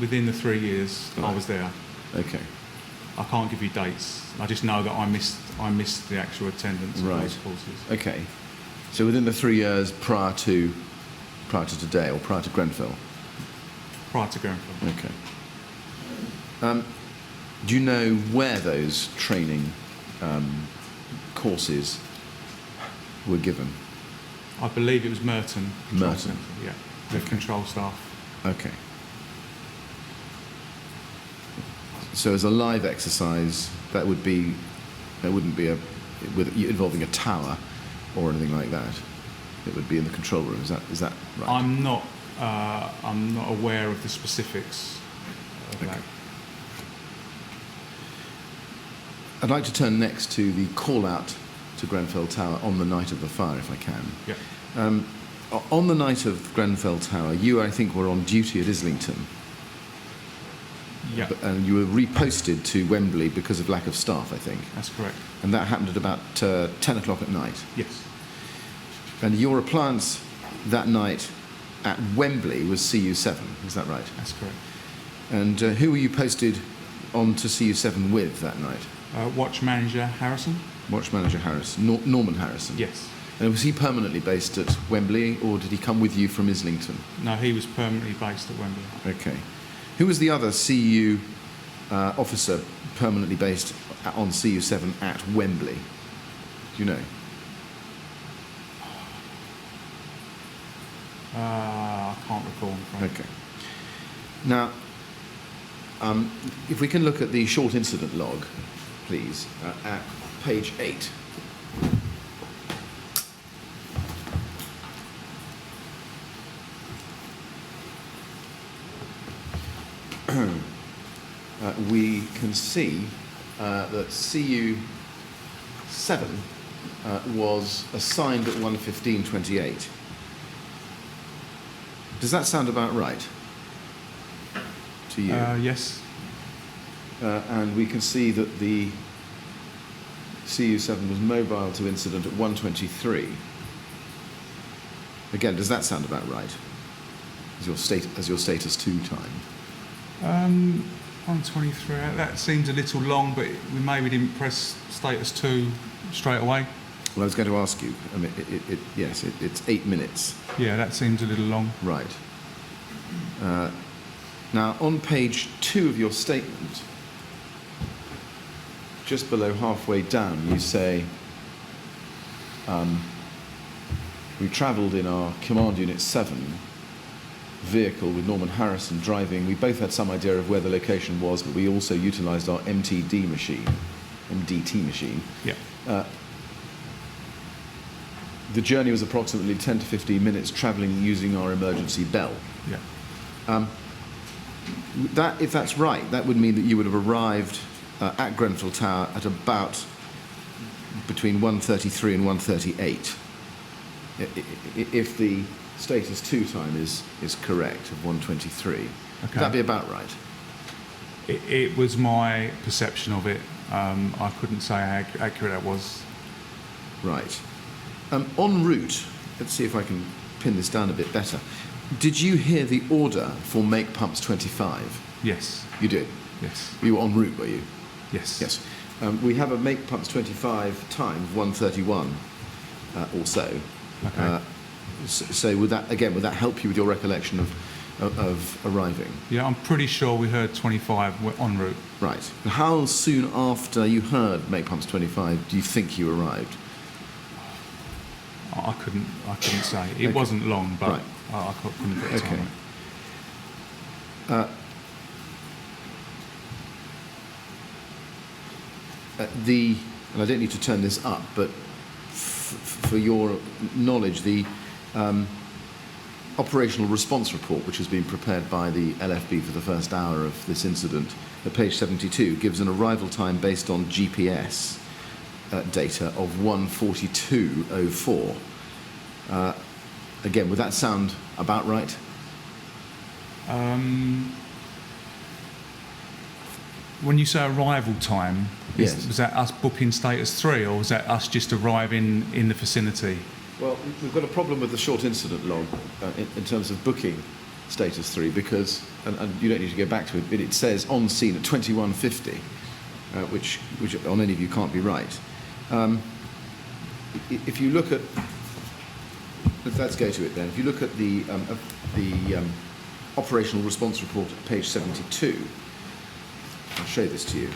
within the 3 years I was there. Okay. I can't give you dates. I just know that I missed the actual attendance of those courses. Okay. So within the 3 years prior to today, or prior to Grenfell? Prior to Grenfell. Okay. Do you know where those training courses were given? I believe it was Merton. Control Merton. Centre, yeah. The control staff. Okay. So as a live exercise, that wouldn't be involving a tower or anything like that. It would be in the control room. Is that right? I'm not aware of the specifics of that. I'd like to turn next to the call out to Grenfell Tower on the night of the fire, if I can. Yeah. On the night of Grenfell Tower, you, I think, were on duty at Islington. Yeah. And you were reposted to Wembley because of lack of staff, I think. That's correct. And that happened at about 10 o'clock at night. Yes. And your appliance that night at Wembley was CU7, is that right? That's correct. And who were you posted on to CU7 with that night? Watch manager Harrison? Watch manager Harrison, Norman Harrison? Yes. And was he permanently based at Wembley, or did he come with you from Islington? No, he was permanently based at Wembley. Okay. Who was the other CU officer permanently based on CU7 at Wembley? Do you know? I can't recall. I'm afraid. Okay. Now, if we can look at the short incident log, please, at page 8. We can see that CU7 was assigned at 1:15:28. Does that sound about right to you? Yes. And we can see that the CU7 was mobile to incident at 1:23. Again, does that sound about right? As your status 2 time? 123. That seems a little long, but we maybe didn't press status 2 straight away. Well, I was going to ask you. I mean, it's 8 minutes. Yeah, that seems a little long. Right. Now, on page 2 of your statement, just below halfway down, you say, we travelled in our Command Unit 7 vehicle with Norman Harrison driving. We both had some idea of where the location was, but we also utilised our MDT machine. Yeah. The journey was approximately 10 to 15 minutes travelling using our emergency bell. Yeah. If that's right, that would mean that you would have arrived at Grenfell Tower at about between 1:33 and 1:38. If the status 2 time is correct, of 1:23. Okay. Would that be about right? It was my perception of it. I couldn't say how accurate that was. Right. En route, let's see if I can pin this down a bit better. Did you hear the order for make pumps 25? Yes. You did? Yes. You were en route, were you? Yes. Yes. We have a make pumps 25 time of 1:31 or so. Okay. So would that help you with your recollection of arriving? Yeah, I'm pretty sure we heard 25 were en route. Right. How soon after you heard Make Pumps 25 do you think you arrived? I couldn't say. It Okay. wasn't long, but Right. I couldn't put a time Okay. on it. And I don't need to turn this up, but for your knowledge, the operational response report, which has been prepared by the LFB for the first hour of this incident, at page 72, gives an arrival time based on GPS data of 1:42:04. Again, would that sound about right? When you say arrival time, Yes. was that us booking status 3, or was that us just arriving in the vicinity? Well, we've got a problem with the short incident log in terms of booking status 3 because, and you don't need to go back to it, but it says on scene at 21:50, which on any of you can't be right. If you look at, let's go to it then. If you look at the operational response report at page 72, I'll show this to you.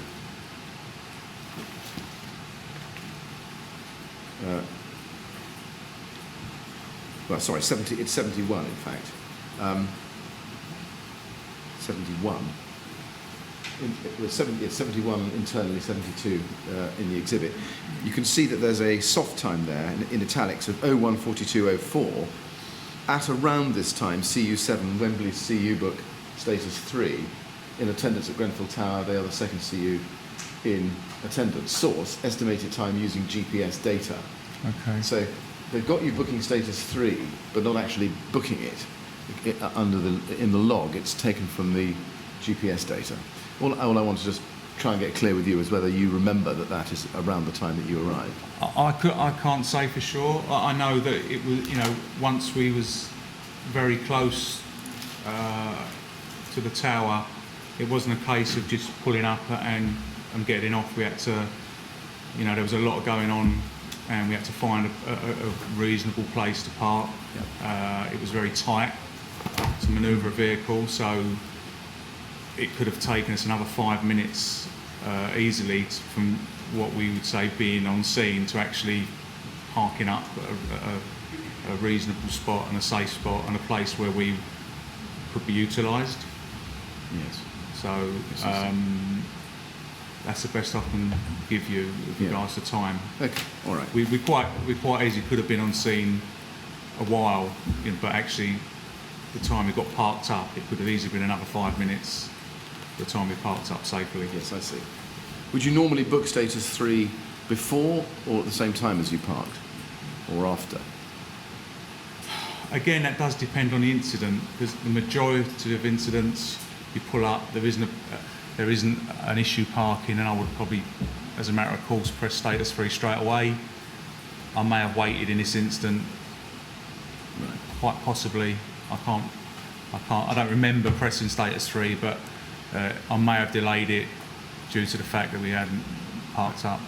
Well, sorry, it's 71 in fact. 71. It's 71 internally, 72 in the exhibit. You can see that there's a soft time there in italics of 01:42:04. At around this time, CU7, Wembley's CU book, status 3, in attendance at Grenfell Tower. They are the second CU in attendance. Source, estimated time using GPS data. Okay. So they've got you booking status 3, but not actually booking it in the log. It's taken from the GPS data. All I want to just try and get clear with you is whether you remember that is around the time that you arrived. I can't say for sure. I know that it was, once we was very close to the tower, it wasn't a case of just pulling up and getting off. We had to, there was a lot going on, and we had to find a reasonable place to park. Yep. It was very tight to manoeuvre a vehicle, so it could have taken us another 5 minutes easily from what we would say being on scene to actually parking up a reasonable spot and a safe spot and a place where we could be utilised. Yes. So that's the best I can give you with regards to time. Okay. All right. We quite easily could have been on scene a while, but actually the time we got parked up, it could have easily been another 5 minutes. The time we parked up safely. Yes, I see. Would you normally book status 3 before or at the same time as you parked, or after? Again, that does depend on the incident, because the majority of incidents you pull up, there isn't an issue parking, and I would probably, as a matter of course, press status 3 straight away. I may have waited in this instant, Right. quite possibly. I don't remember pressing status 3, but I may have delayed it due to the fact that we hadn't parked up.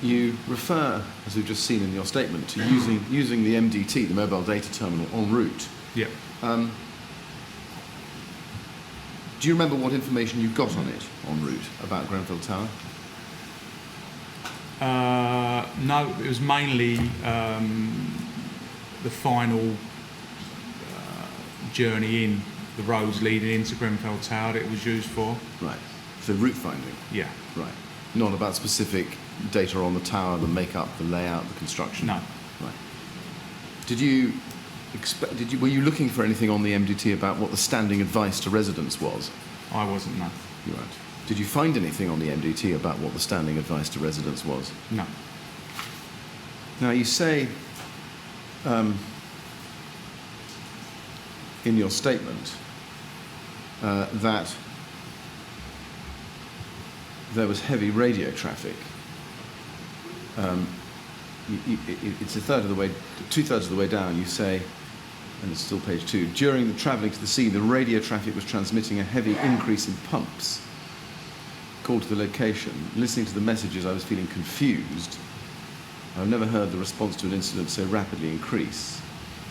You refer, as we've just seen in your statement, to using the MDT, the mobile data terminal, en route. Yep. Do you remember what information you got on it en route about Grenfell Tower? No, it was mainly the final journey in, the roads leading into Grenfell Tower that it was used for. Right. So route finding. Yeah. Right. Not about specific data on the tower, the makeup, the layout, the construction. No. Right. Were you looking for anything on the MDT about what the standing advice to residents was? I wasn't, no. You weren't. Did you find anything on the MDT about what the standing advice to residents was? No. Now you say in your statement that there was heavy radio traffic. It's two-thirds of the way down. You say, and it's still page 2. During the travelling to the sea, the radio traffic was transmitting a heavy increase in pumps. Called to the location. Listening to the messages, I was feeling confused. I've never heard the response to an incident so rapidly increase.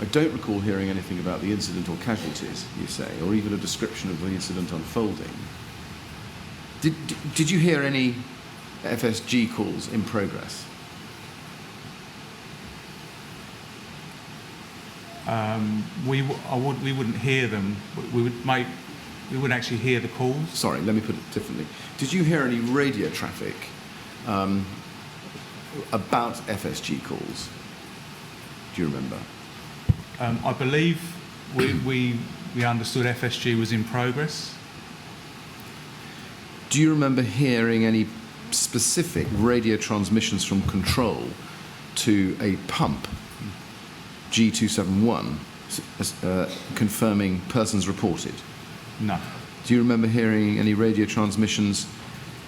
I don't recall hearing anything about the incident or casualties, you say, or even a description of the incident unfolding. Did you hear any FSG calls in progress? We wouldn't hear them. We wouldn't actually hear the calls. Sorry, let me put it differently. Did you hear any radio traffic about FSG calls? Do you remember? I believe we understood FSG was in progress. Do you remember hearing any specific radio transmissions from control to a pump, G271, confirming persons reported? No. Do you remember hearing any radio transmissions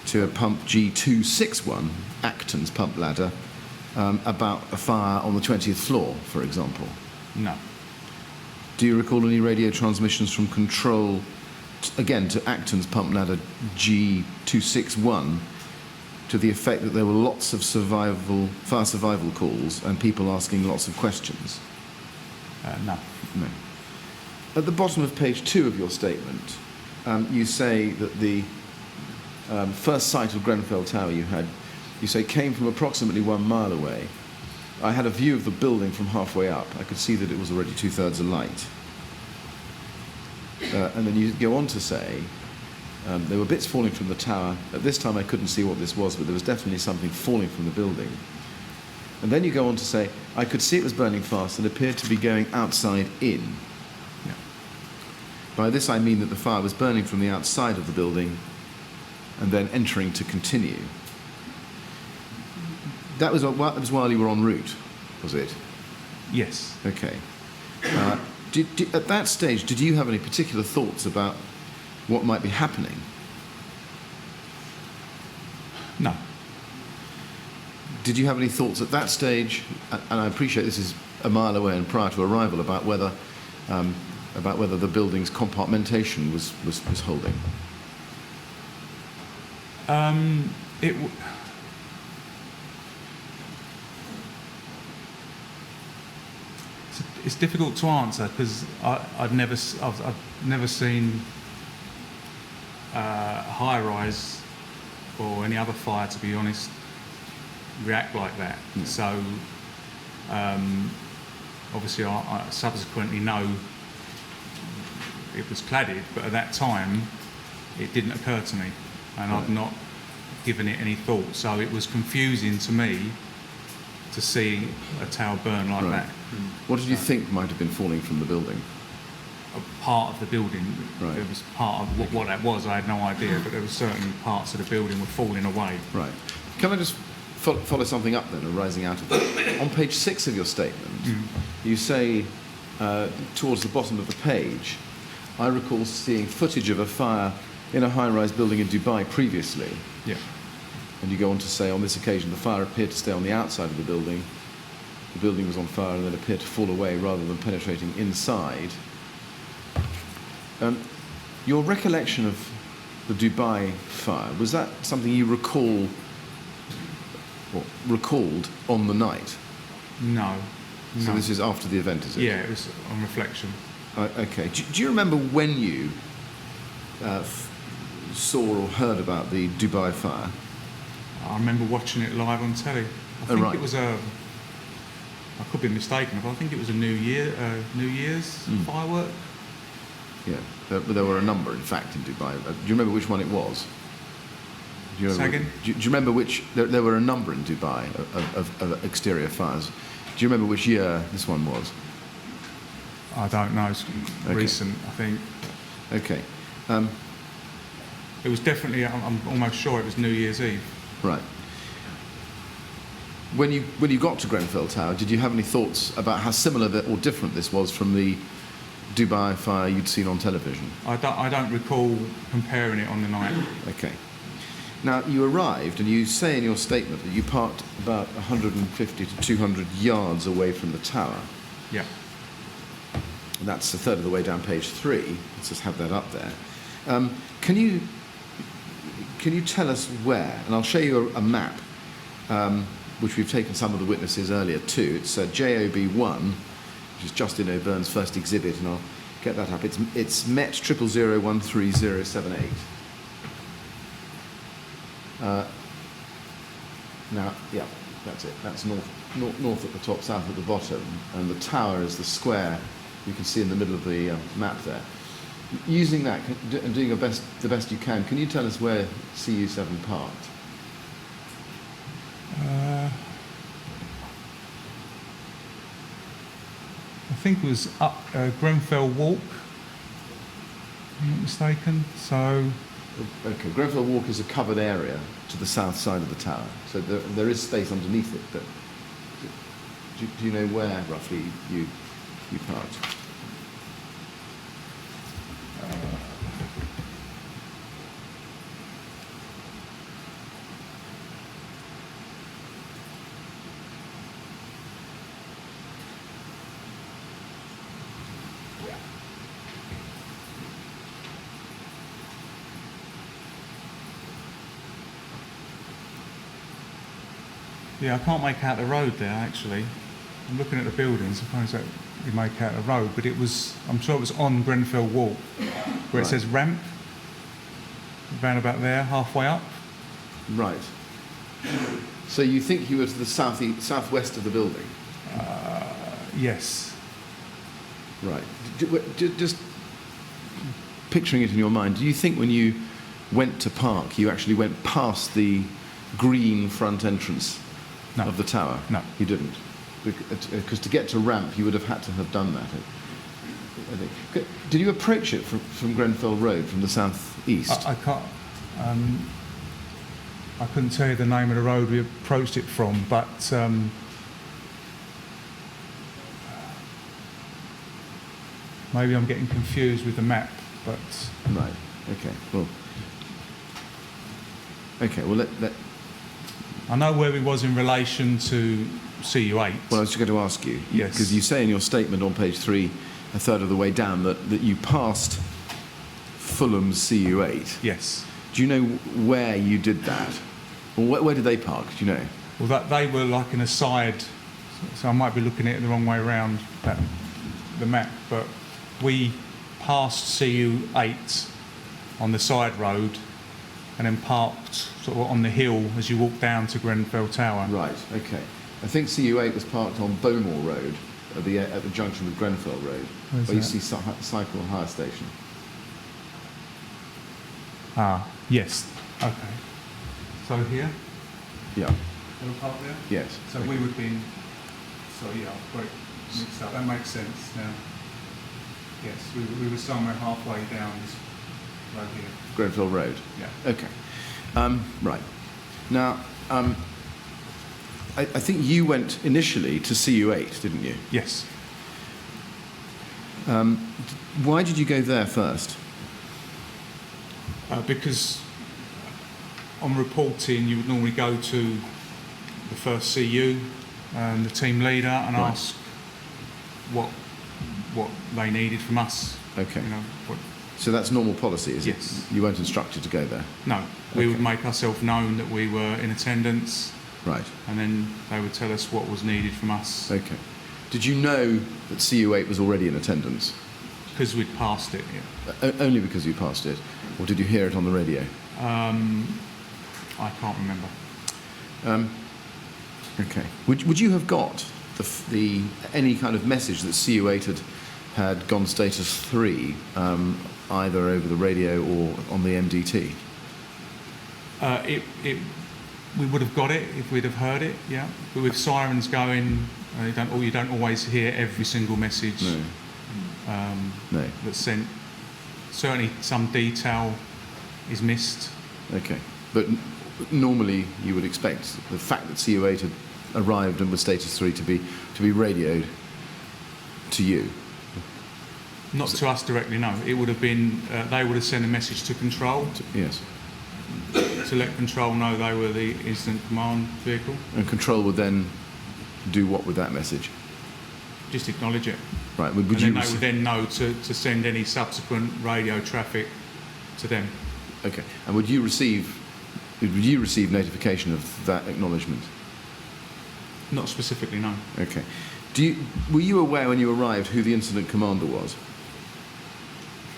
to a pump G261, Acton's pump ladder, about a fire on the 20th floor, for example? No. Do you recall any radio transmissions from control, again, to Acton's pump ladder G261, to the effect that there were lots of fire survival calls and people asking lots of questions? No. No. At the bottom of page 2 of your statement, you say that the first sight of Grenfell Tower you say, came from approximately 1 mile away. I had a view of the building from halfway up. I could see that it was already 2/3 alight. And then you go on to say, there were bits falling from the tower. At this time I couldn't see what this was, but there was definitely something falling from the building. And then you go on to say, I could see it was burning fast and appeared to be going outside in. Yeah. By this I mean that the fire was burning from the outside of the building and then entering to continue. That was while you were en route, was it? Yes. Okay. At that stage, did you have any particular thoughts about what might be happening? No. Did you have any thoughts at that stage, and I appreciate this is a mile away and prior to arrival, about whether the building's compartmentation was holding? It's difficult to answer because I've never seen a high-rise or any other fire, to be honest, react like that. Yeah. So obviously I subsequently know it was cladded, but at that time it didn't occur to me, and Right. I've not given it any thought. So it was confusing to me to see a tower burn like Right. that. What did you think might have been falling from the building? A part of the building, Right. It was part of what that was, I had no idea, but there were certain parts of the building were falling away. Right. Can I just follow something up then, arising out of that? On page 6 of your statement, you say, towards the bottom of the page, I recall seeing footage of a fire in a high-rise building in Dubai previously. Yeah. And you go on to say, on this occasion, the fire appeared to stay on the outside of the building. The building was on fire and then appeared to fall away rather than penetrating inside. Your recollection of the Dubai fire, was that something you recalled on the night? No. So No. this is after the event, is it? Yeah, it was on reflection. Okay. Do you remember when you saw or heard about the Dubai fire? I remember watching it live on telly. I think right. it was I could be mistaken, but I think it was a New Year's firework. Yeah, there were a number, in fact, in Dubai. Do you remember which one it was? Do you remember, Second? do you remember which? There were a number in Dubai of exterior fires. Do you remember which year this one was? I don't know. It's recent, I think. Okay. It was definitely. I'm almost sure it was New Year's Eve. Right. When you got to Grenfell Tower, did you have any thoughts about how similar or different this was from the Dubai fire you'd seen on television? I don't recall comparing it on the night. Okay. Now, you arrived, and you say in your statement that you parked about 150 to 200 yards away from the tower. Yeah. And that's a third of the way down page 3. Let's just have that up there. Can you tell us where? And I'll show you a map. which we've taken some of the witnesses earlier to. It's JOB1, which is Justin O'Byrne's first exhibit, and I'll get that up. It's MET 000130078. Now, yeah, that's it. That's north at the top, south at the bottom, and the tower is the square you can see in the middle of the map there. Using that and doing the best you can you tell us where CU7 parked? I think it was up Grenfell Walk, if I'm not mistaken. So, Okay, Grenfell Walk is a covered area to the south side of the tower, so there is space underneath it. But do you know where roughly you parked? yeah, I can't make out the road there actually. I'm looking at the buildings, I suppose that you make out the road, but I'm sure it was on Grenfell Walk, where it says ramp, round about there, halfway up. Right. So you think you were to the southwest of the building? Yes. Right. Just picturing it in your mind, do you think when you went to park, you actually went past the green front entrance of the tower? No. You didn't? Because to get to ramp, you would have had to have done that, I think. Did you approach it from Grenfell Road, from the southeast? I can't. I couldn't tell you the name of the road we approached it from, but maybe I'm getting confused with the map. But right. Okay. Well, let I know where we was in relation to CU8. Well, I was just going to ask you. Yes. Because you say in your statement on page 3, a third of the way down, that you passed Fulham's CU8. Yes. Do you know where you did that? Or where did they park? Do you know? Well, that they were like in a side, so I might be looking at it the wrong way around, the map, but we passed CU8 on the side road and then parked sort of on the hill as you walk down to Grenfell Tower. Right, okay. I think CU8 was parked on Bowmore Road at the junction with Grenfell Road, where you see Cycle Hire Station. Ah, yes. Okay. So here? Yeah. We'll park there? Yes. So okay. we would be in... So yeah, I've got it mixed up. That makes sense now. Yes, we were somewhere halfway down this road here. Grenfell Road? Yeah. Okay. Right. Now, I think you went initially to CU8, didn't you? Yes. Why did you go there first? Because on reporting, you would normally go to the first CU and the team leader and Right. ask what they needed from us. Okay. You know, So that's normal policy, is it? Yes. You weren't instructed to go there? No, we would Okay. make ourselves known that we were in attendance, Right. and then they would tell us what was needed from us Okay. Did you know that CU8 was already in attendance? because we'd passed it. Yeah. Only because you passed it? Or did you hear it on the radio? I can't remember. Okay. Would you have got the any kind of message that CU8 had gone status 3 either over the radio or on the MDT? We would have got it if we'd have heard it, yeah. But with sirens going, you don't always hear every single message No. that's sent. Certainly some detail is missed. Okay. But normally you would expect the fact that CU8 had arrived and was status 3 to be radioed to you. Not to us directly, no. It would have been, they would have sent a message to control Yes. to let control know they were the incident command vehicle. And control would then do what with that message? Just acknowledge it. Right. And then they would then know to send any subsequent radio traffic to them. Okay. And would you receive notification of that acknowledgement? Not specifically, no. Okay. Were you aware when you arrived who the incident commander was?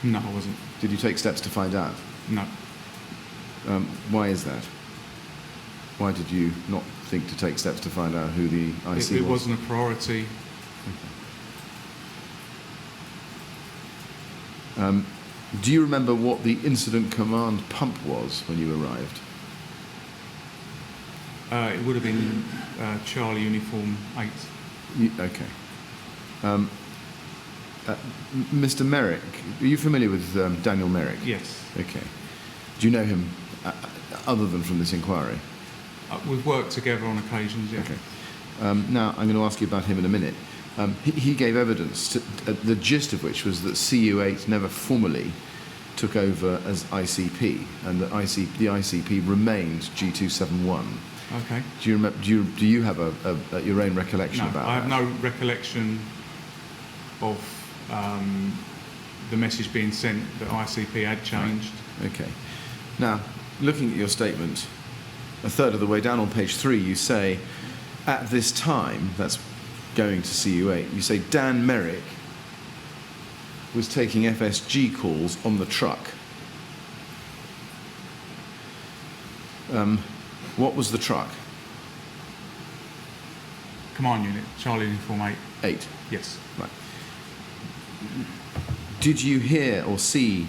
No, I wasn't. Did you take steps to find out? No. Why is that? Why did you not think to take steps to find out who the IC It was? wasn't a priority. Do you remember what the incident command pump was when you arrived? It would have been Charlie Uniform 8. Okay. Mr. Merrick, are you familiar with Daniel Merrick? Yes. Okay. Do you know him other than from this inquiry? We've worked together on occasions, yeah. Okay. Now, I'm going to ask you about him in a minute. He gave evidence, the gist of which was that CU8 never formally took over as ICP, and that the ICP remained G271. Okay. Do you remember? Do you have your own recollection No, about I have that? no recollection of the message being sent that ICP had changed. Okay. Now, looking at your statement, a third of the way down on page 3, you say, at this time, that's going to CU8, you say Dan Merrick was taking FSG calls on the truck. What was the truck? Command unit, Charlie Uniform 8. 8. Yes. Right. Did you hear or see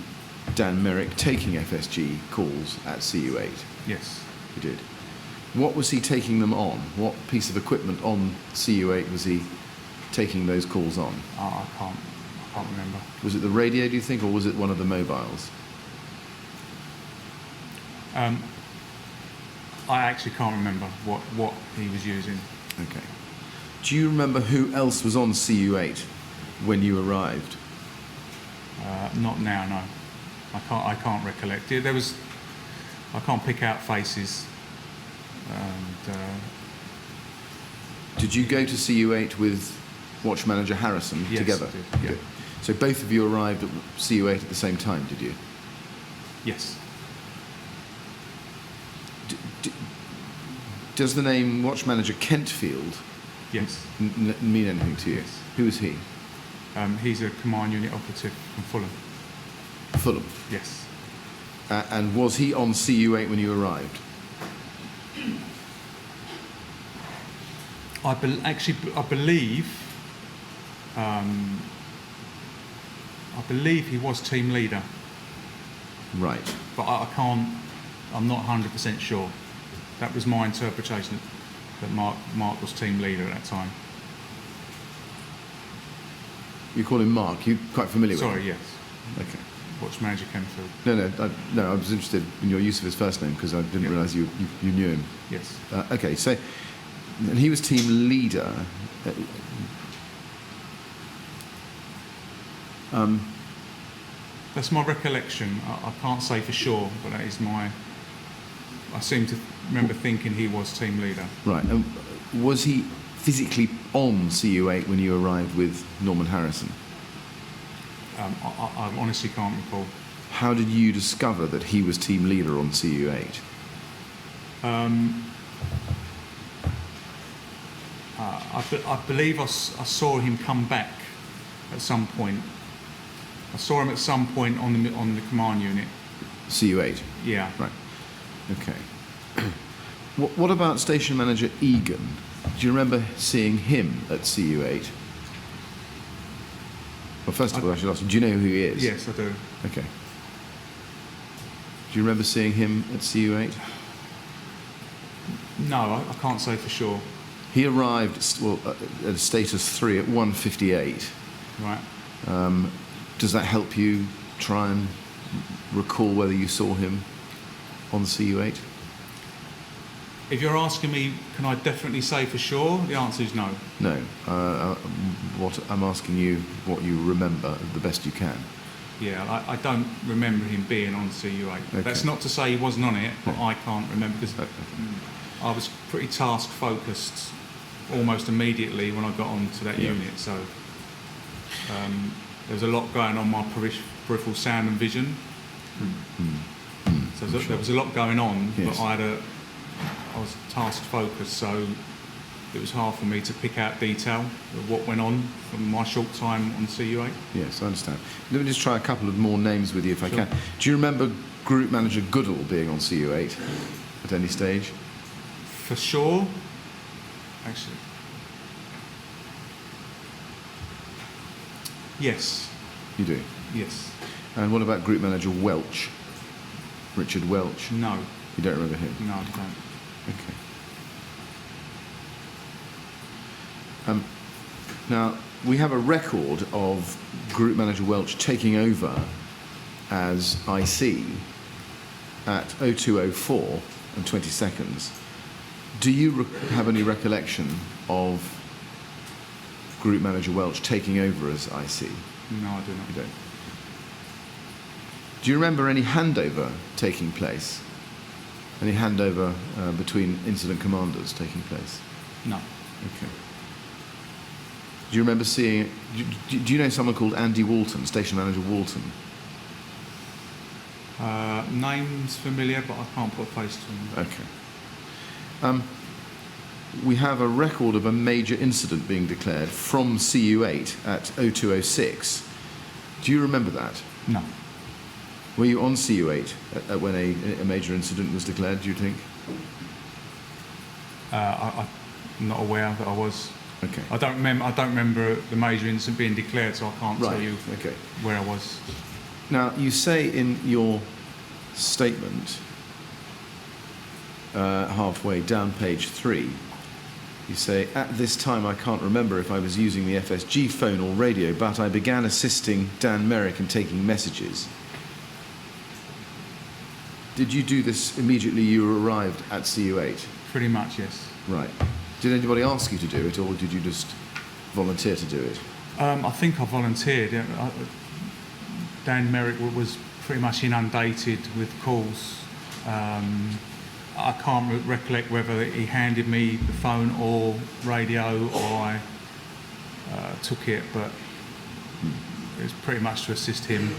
Dan Merrick taking FSG calls at CU8? Yes. You did. What was he taking them on? What piece of equipment on CU8 was he taking those calls on? I can't remember. Was it the radio, do you think, or was it one of the mobiles? I actually can't remember what he was using. Okay. Do you remember who else was on CU8 when you arrived? Not now, no. I can't recollect. Yeah, I can't pick out faces. And, Did you go to CU8 with Watch Manager Harrison yes, together? I did, yeah. Good. So both of you arrived at CU8 at the same time, did you? Yes. Does the name Watch Manager Kentfield Yes. mean anything to you? Yes. Who is he? He's a command unit operative from Fulham. Fulham. Yes. And was he on CU8 when you arrived? I believe he was team leader, Right. but I'm not 100% sure. That was my interpretation, that Mark was team leader at that time. You call him Mark. You're quite familiar with Sorry, him? yes. Okay. Watch Manager Kenfield. No, I was interested in your use of his first name because I didn't Yeah. realise you knew him. Yes. Okay, so and he was team leader. That's my recollection. I can't say for sure, but that is my... I seem to remember thinking he was team leader. Right. And was he physically on CU8 when you arrived with Norman Harrison? I honestly can't recall. How did you discover that he was team leader on CU8? I believe I saw him come back at some point. I saw him at some point on the command unit. CU8? Yeah. Right. Okay. What about Station Manager Egan? Do you remember seeing him at CU8? Well, first of all, I should ask, do you know who he is? Yes, I do. Okay. Do you remember seeing him at CU8? No, I can't say for sure. He arrived at status 3 at 1:58. Right. Does that help you try and recall whether you saw him on CU8? If you're asking me, can I definitely say for sure? The answer is no. No. What I'm asking you, what you remember the best you can. Yeah, I don't remember him being on CU8. Okay. That's not to say he wasn't on it, but No. I can't remember because I was pretty task focused almost immediately when I got onto that Yeah. unit. So there was a lot going on my peripheral sound and vision. So there was a lot going on, Yes. but I was task focused. So it was hard for me to pick out detail of what went on from my short time on CU8. Yes, I understand. Let me just try a couple of more names with you if I Sure. can. Do you remember Group Manager Goodall being on CU8 at any stage? For sure, actually. Yes, You do. yes. And what about Group Manager Welch? Richard Welch? No, You don't remember him? no, I don't. Okay. Now, we have a record of Group Manager Welch taking over as IC at 0204 and 20 seconds. Do you have any recollection of Group Manager Welch taking over as IC? No, I do not. You don't. Do you remember any handover taking place? Any handover between incident commanders taking place? No. Okay. Do you remember seeing... Do you know someone called Andy Walton, Station Manager Walton? Name's familiar, but I can't put a face to him. Okay. We have a record of a major incident being declared from CU8 at 0206. Do you remember that? No. Were you on CU8 when a major incident was declared, do you think? I'm not aware that I was. Okay. I don't remember the major incident being declared, so I can't tell you Okay. where I was. Now, you say in your statement, halfway down page 3, you say, at this time I can't remember if I was using the FSG phone or radio, but I began assisting Dan Merrick and taking messages. Did you do this immediately you arrived at CU8? Pretty much, yes. Right. Did anybody ask you to do it, or did you just volunteer to do it? I think I volunteered. Dan Merrick was pretty much inundated with calls. I can't recollect whether he handed me the phone or radio, or I took it, but it was pretty much to assist him.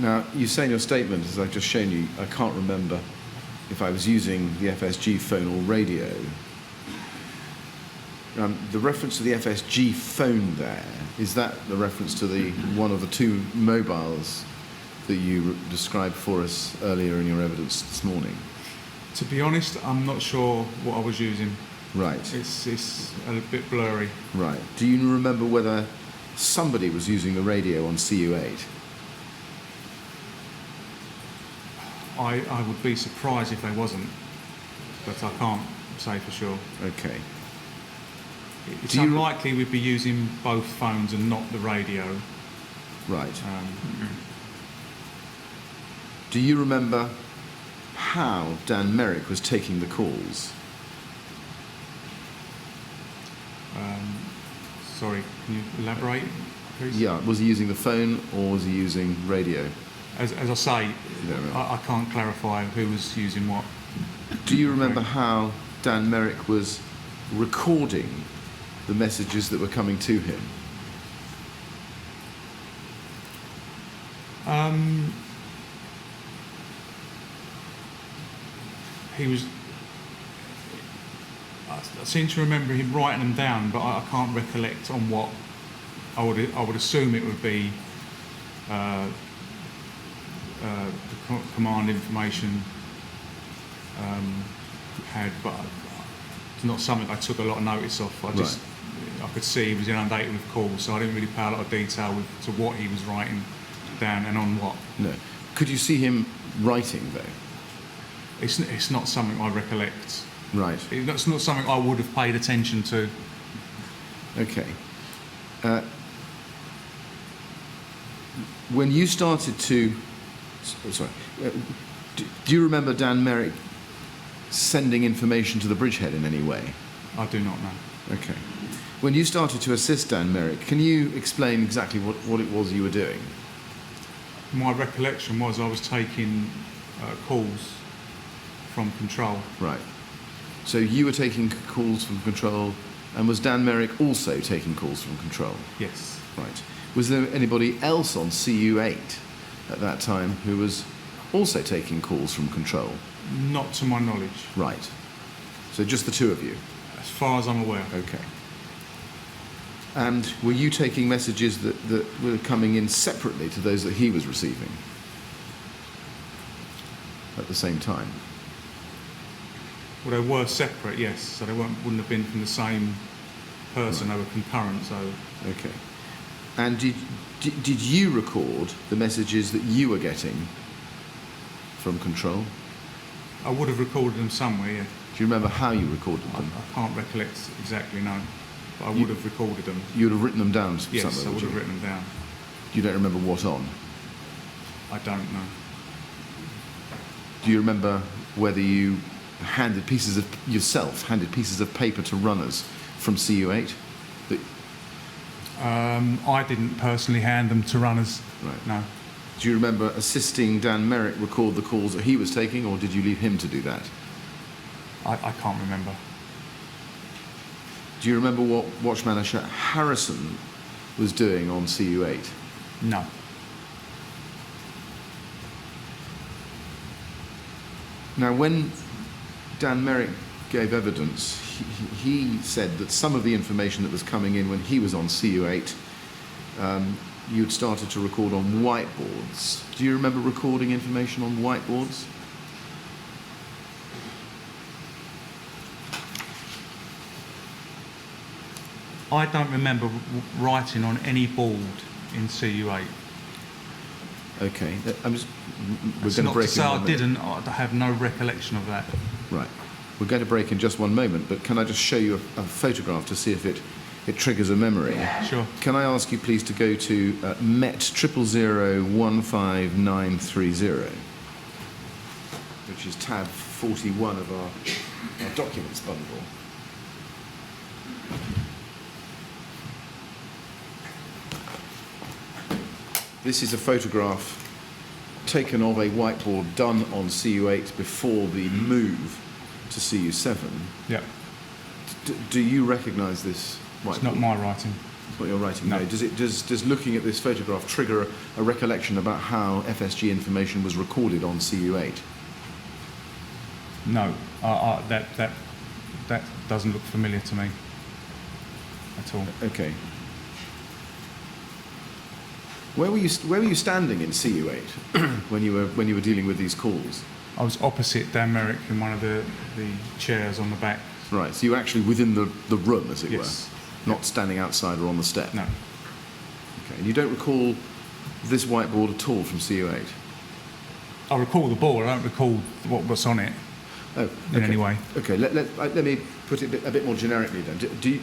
Now, you say in your statement, as I've just shown you, I can't remember if I was using the FSG phone or radio. The reference to the FSG phone there, is that the reference to the one of the two mobiles that you described for us earlier in your evidence this morning? To be honest, I'm not sure what I was using. Right. It's a bit blurry. Right. Do you remember whether somebody was using the radio on CU8? I would be surprised if they wasn't, but I can't say for sure. Okay. It's Do you- unlikely we'd be using both phones and not the radio. Right. Do you remember how Dan Merrick was taking the calls? Sorry, can you elaborate, please? Yeah. Was he using the phone or was he using radio? As I say, don't know. I can't clarify who was using what. Do you remember how Dan Merrick was recording the messages that were coming to him? He was. I seem to remember him writing them down, but I can't recollect on what. I would assume it would be the command information had, but it's not something I took a lot of notice of. I could see he was inundated with calls, so I didn't really pay a lot of detail to what he was writing down and on what. No. Could you see him writing though? It's not something I recollect. Right. It's not something I would have paid attention to. Okay. When you started to... Sorry. Do you remember Dan Merrick sending information to the bridgehead in any way? I do not know. Okay. When you started to assist Dan Merrick, can you explain exactly what it was you were doing? My recollection was I was taking calls from control. Right. So you were taking calls from control, and was Dan Merrick also taking calls from control? Yes. Right. Was there anybody else on CU8 at that time who was also taking calls from control? Not to my knowledge. Right. So just the two of you? As far as I'm aware. Okay. And were you taking messages that were coming in separately to those that he was receiving at the same time? Well, they were separate, yes. So they wouldn't have been from the same person. They were concurrent. So Okay. And did you record the messages that you were getting from control? I would have recorded them somewhere. Yeah. Do you remember how you recorded them? I can't recollect exactly, no. But I would have recorded them. You would have written them down Yes, somewhere? I would you? have written them down. You don't remember what on? I don't know. Do you remember whether you handed pieces of paper to runners from CU8? That, I didn't personally hand them to runners. Right. No. do you remember assisting Dan Merrick record the calls that he was taking, or did you leave him to do that? I can't remember. Do you remember what Watch Manager Harrison was doing on CU8? No. Now, when Dan Merrick gave evidence, he said that some of the information that was coming in when he was on CU8, you'd started to record on whiteboards. Do you remember recording information on whiteboards? I don't remember writing on any board in CU8. Okay, I'm just. We're It's going to not to break say in I 1 minute. didn't. I have no recollection of that. Right. We're going to break in just 1 moment, but can I just show you a photograph to see if it triggers a memory? Sure. Can I ask you please to go to MET 000015930, which is tab 41 of our documents bundle. This is a photograph taken of a whiteboard done on CU8 before the move to CU7. Yeah. Do you recognise this whiteboard? It's not my writing. It's not your writing, No. no. Does looking at this photograph trigger a recollection about how FSG information was recorded on CU8? No. That doesn't look familiar to me at all. Okay. Where were you standing in CU8 when you were dealing with these calls? I was opposite Dan Merrick in one of the chairs on the back. Right, so you were actually within the room, as it Yes. were, not standing outside or on the step. No. Okay, and you don't recall this whiteboard at all from CU8? I recall the board. I don't recall what's on it Oh, in any way. Okay, let me put it a bit more generically then.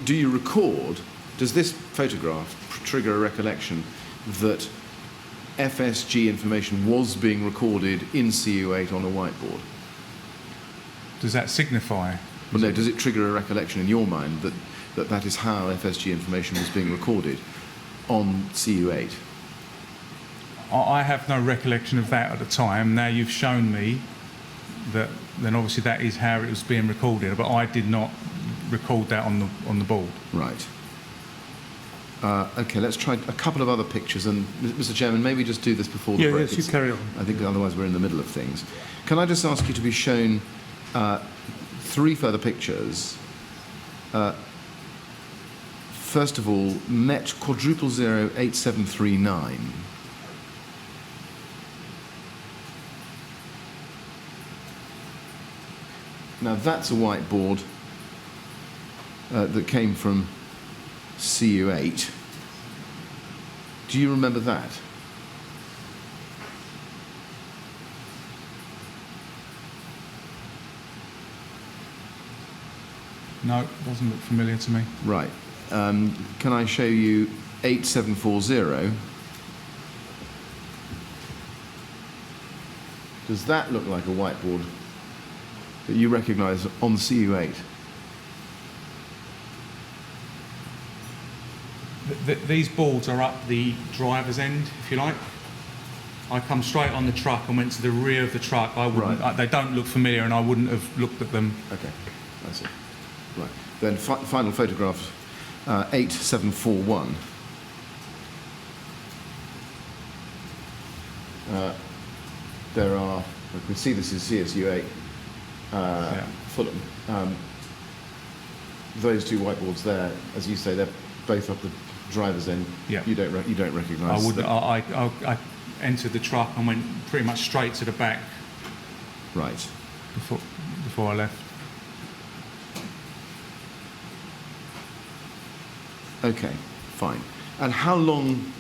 Do you record, does this photograph trigger a recollection that FSG information was being recorded in CU8 on a whiteboard? Does that signify? Well, no, does it trigger a recollection in your mind that is how FSG information was being recorded on CU8? I have no recollection of that at the time. Now you've shown me that, then obviously that is how it was being recorded, but I did not record that on the board. Right. Okay, let's try a couple of other pictures. And, Mr. Chairman, maybe just do this before the break. Yes, you carry on. I think otherwise we're in the middle of things. Can I just ask you to be shown 3 further pictures? First of all, MET 0008739. Now that's a whiteboard that came from CU8. Do you remember that? No, it doesn't look familiar to me. Right. Can I show you 8740? Does that look like a whiteboard that you recognise on CU8? These boards are up the driver's end, if you like. I come straight on the truck and went to the rear of the truck. I wouldn't. Right. They don't look familiar, and I wouldn't have looked at them. Okay, I see. Right. Then final photograph, 8741. There are, you can see this is CSU8 Yeah. Fulham. those two whiteboards there, as you say, they're both up the driver's end. Yeah. You don't recognise. I entered the truck and went pretty much straight to the back Right. before I left. Okay. Fine. And how long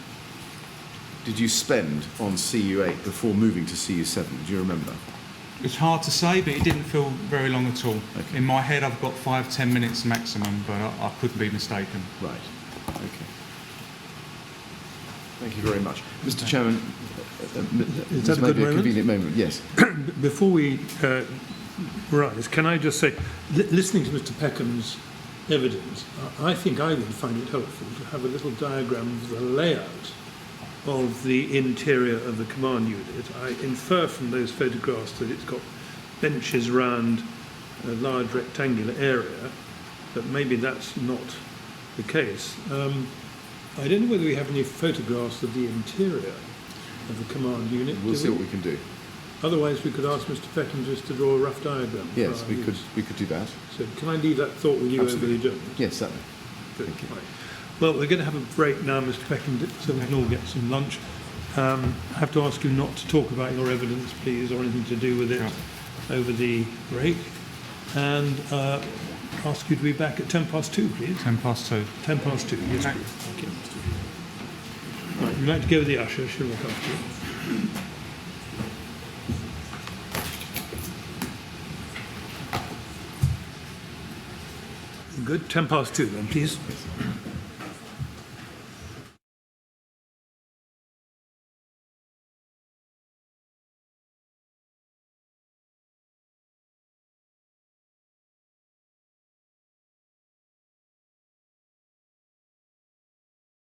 did you spend on CU8 before moving to CU7? Do you remember? It's hard to say, but it didn't feel very long at all. Okay. In my head, I've got 5-10 minutes maximum, but I couldn't be mistaken. Right. Okay. Thank you very much. Mr. Chairman, Is this that a may good be a moment? convenient moment. Yes. Before we rise, can I just say, listening to Mr. Peckham's evidence, I think I would find it helpful to have a little diagram of the layout of the interior of the command unit. I infer from those photographs that it's got benches around a large rectangular area, but maybe that's not the case. I don't know whether we have any photographs of the interior of the command unit. We'll do see we? what we can do. Otherwise, we could ask Mr. Peckham just to draw a rough diagram. for Yes, our we use. could do that. So can I leave that thought with you Absolutely. over the agenda? Yes, certainly. Good. Thank you. Right. Well, we're going to have a break now, Mr. Peckham, so we can all get some lunch. I have to ask you not to talk about your evidence, please, or anything to do with it over the break. And ask you to be back at 2:10, please. 2:10. 2:10, yes, Okay. please. Thank you. Right, you'd like to go with the usher, she'll look after you. Good. 2:10 then, please.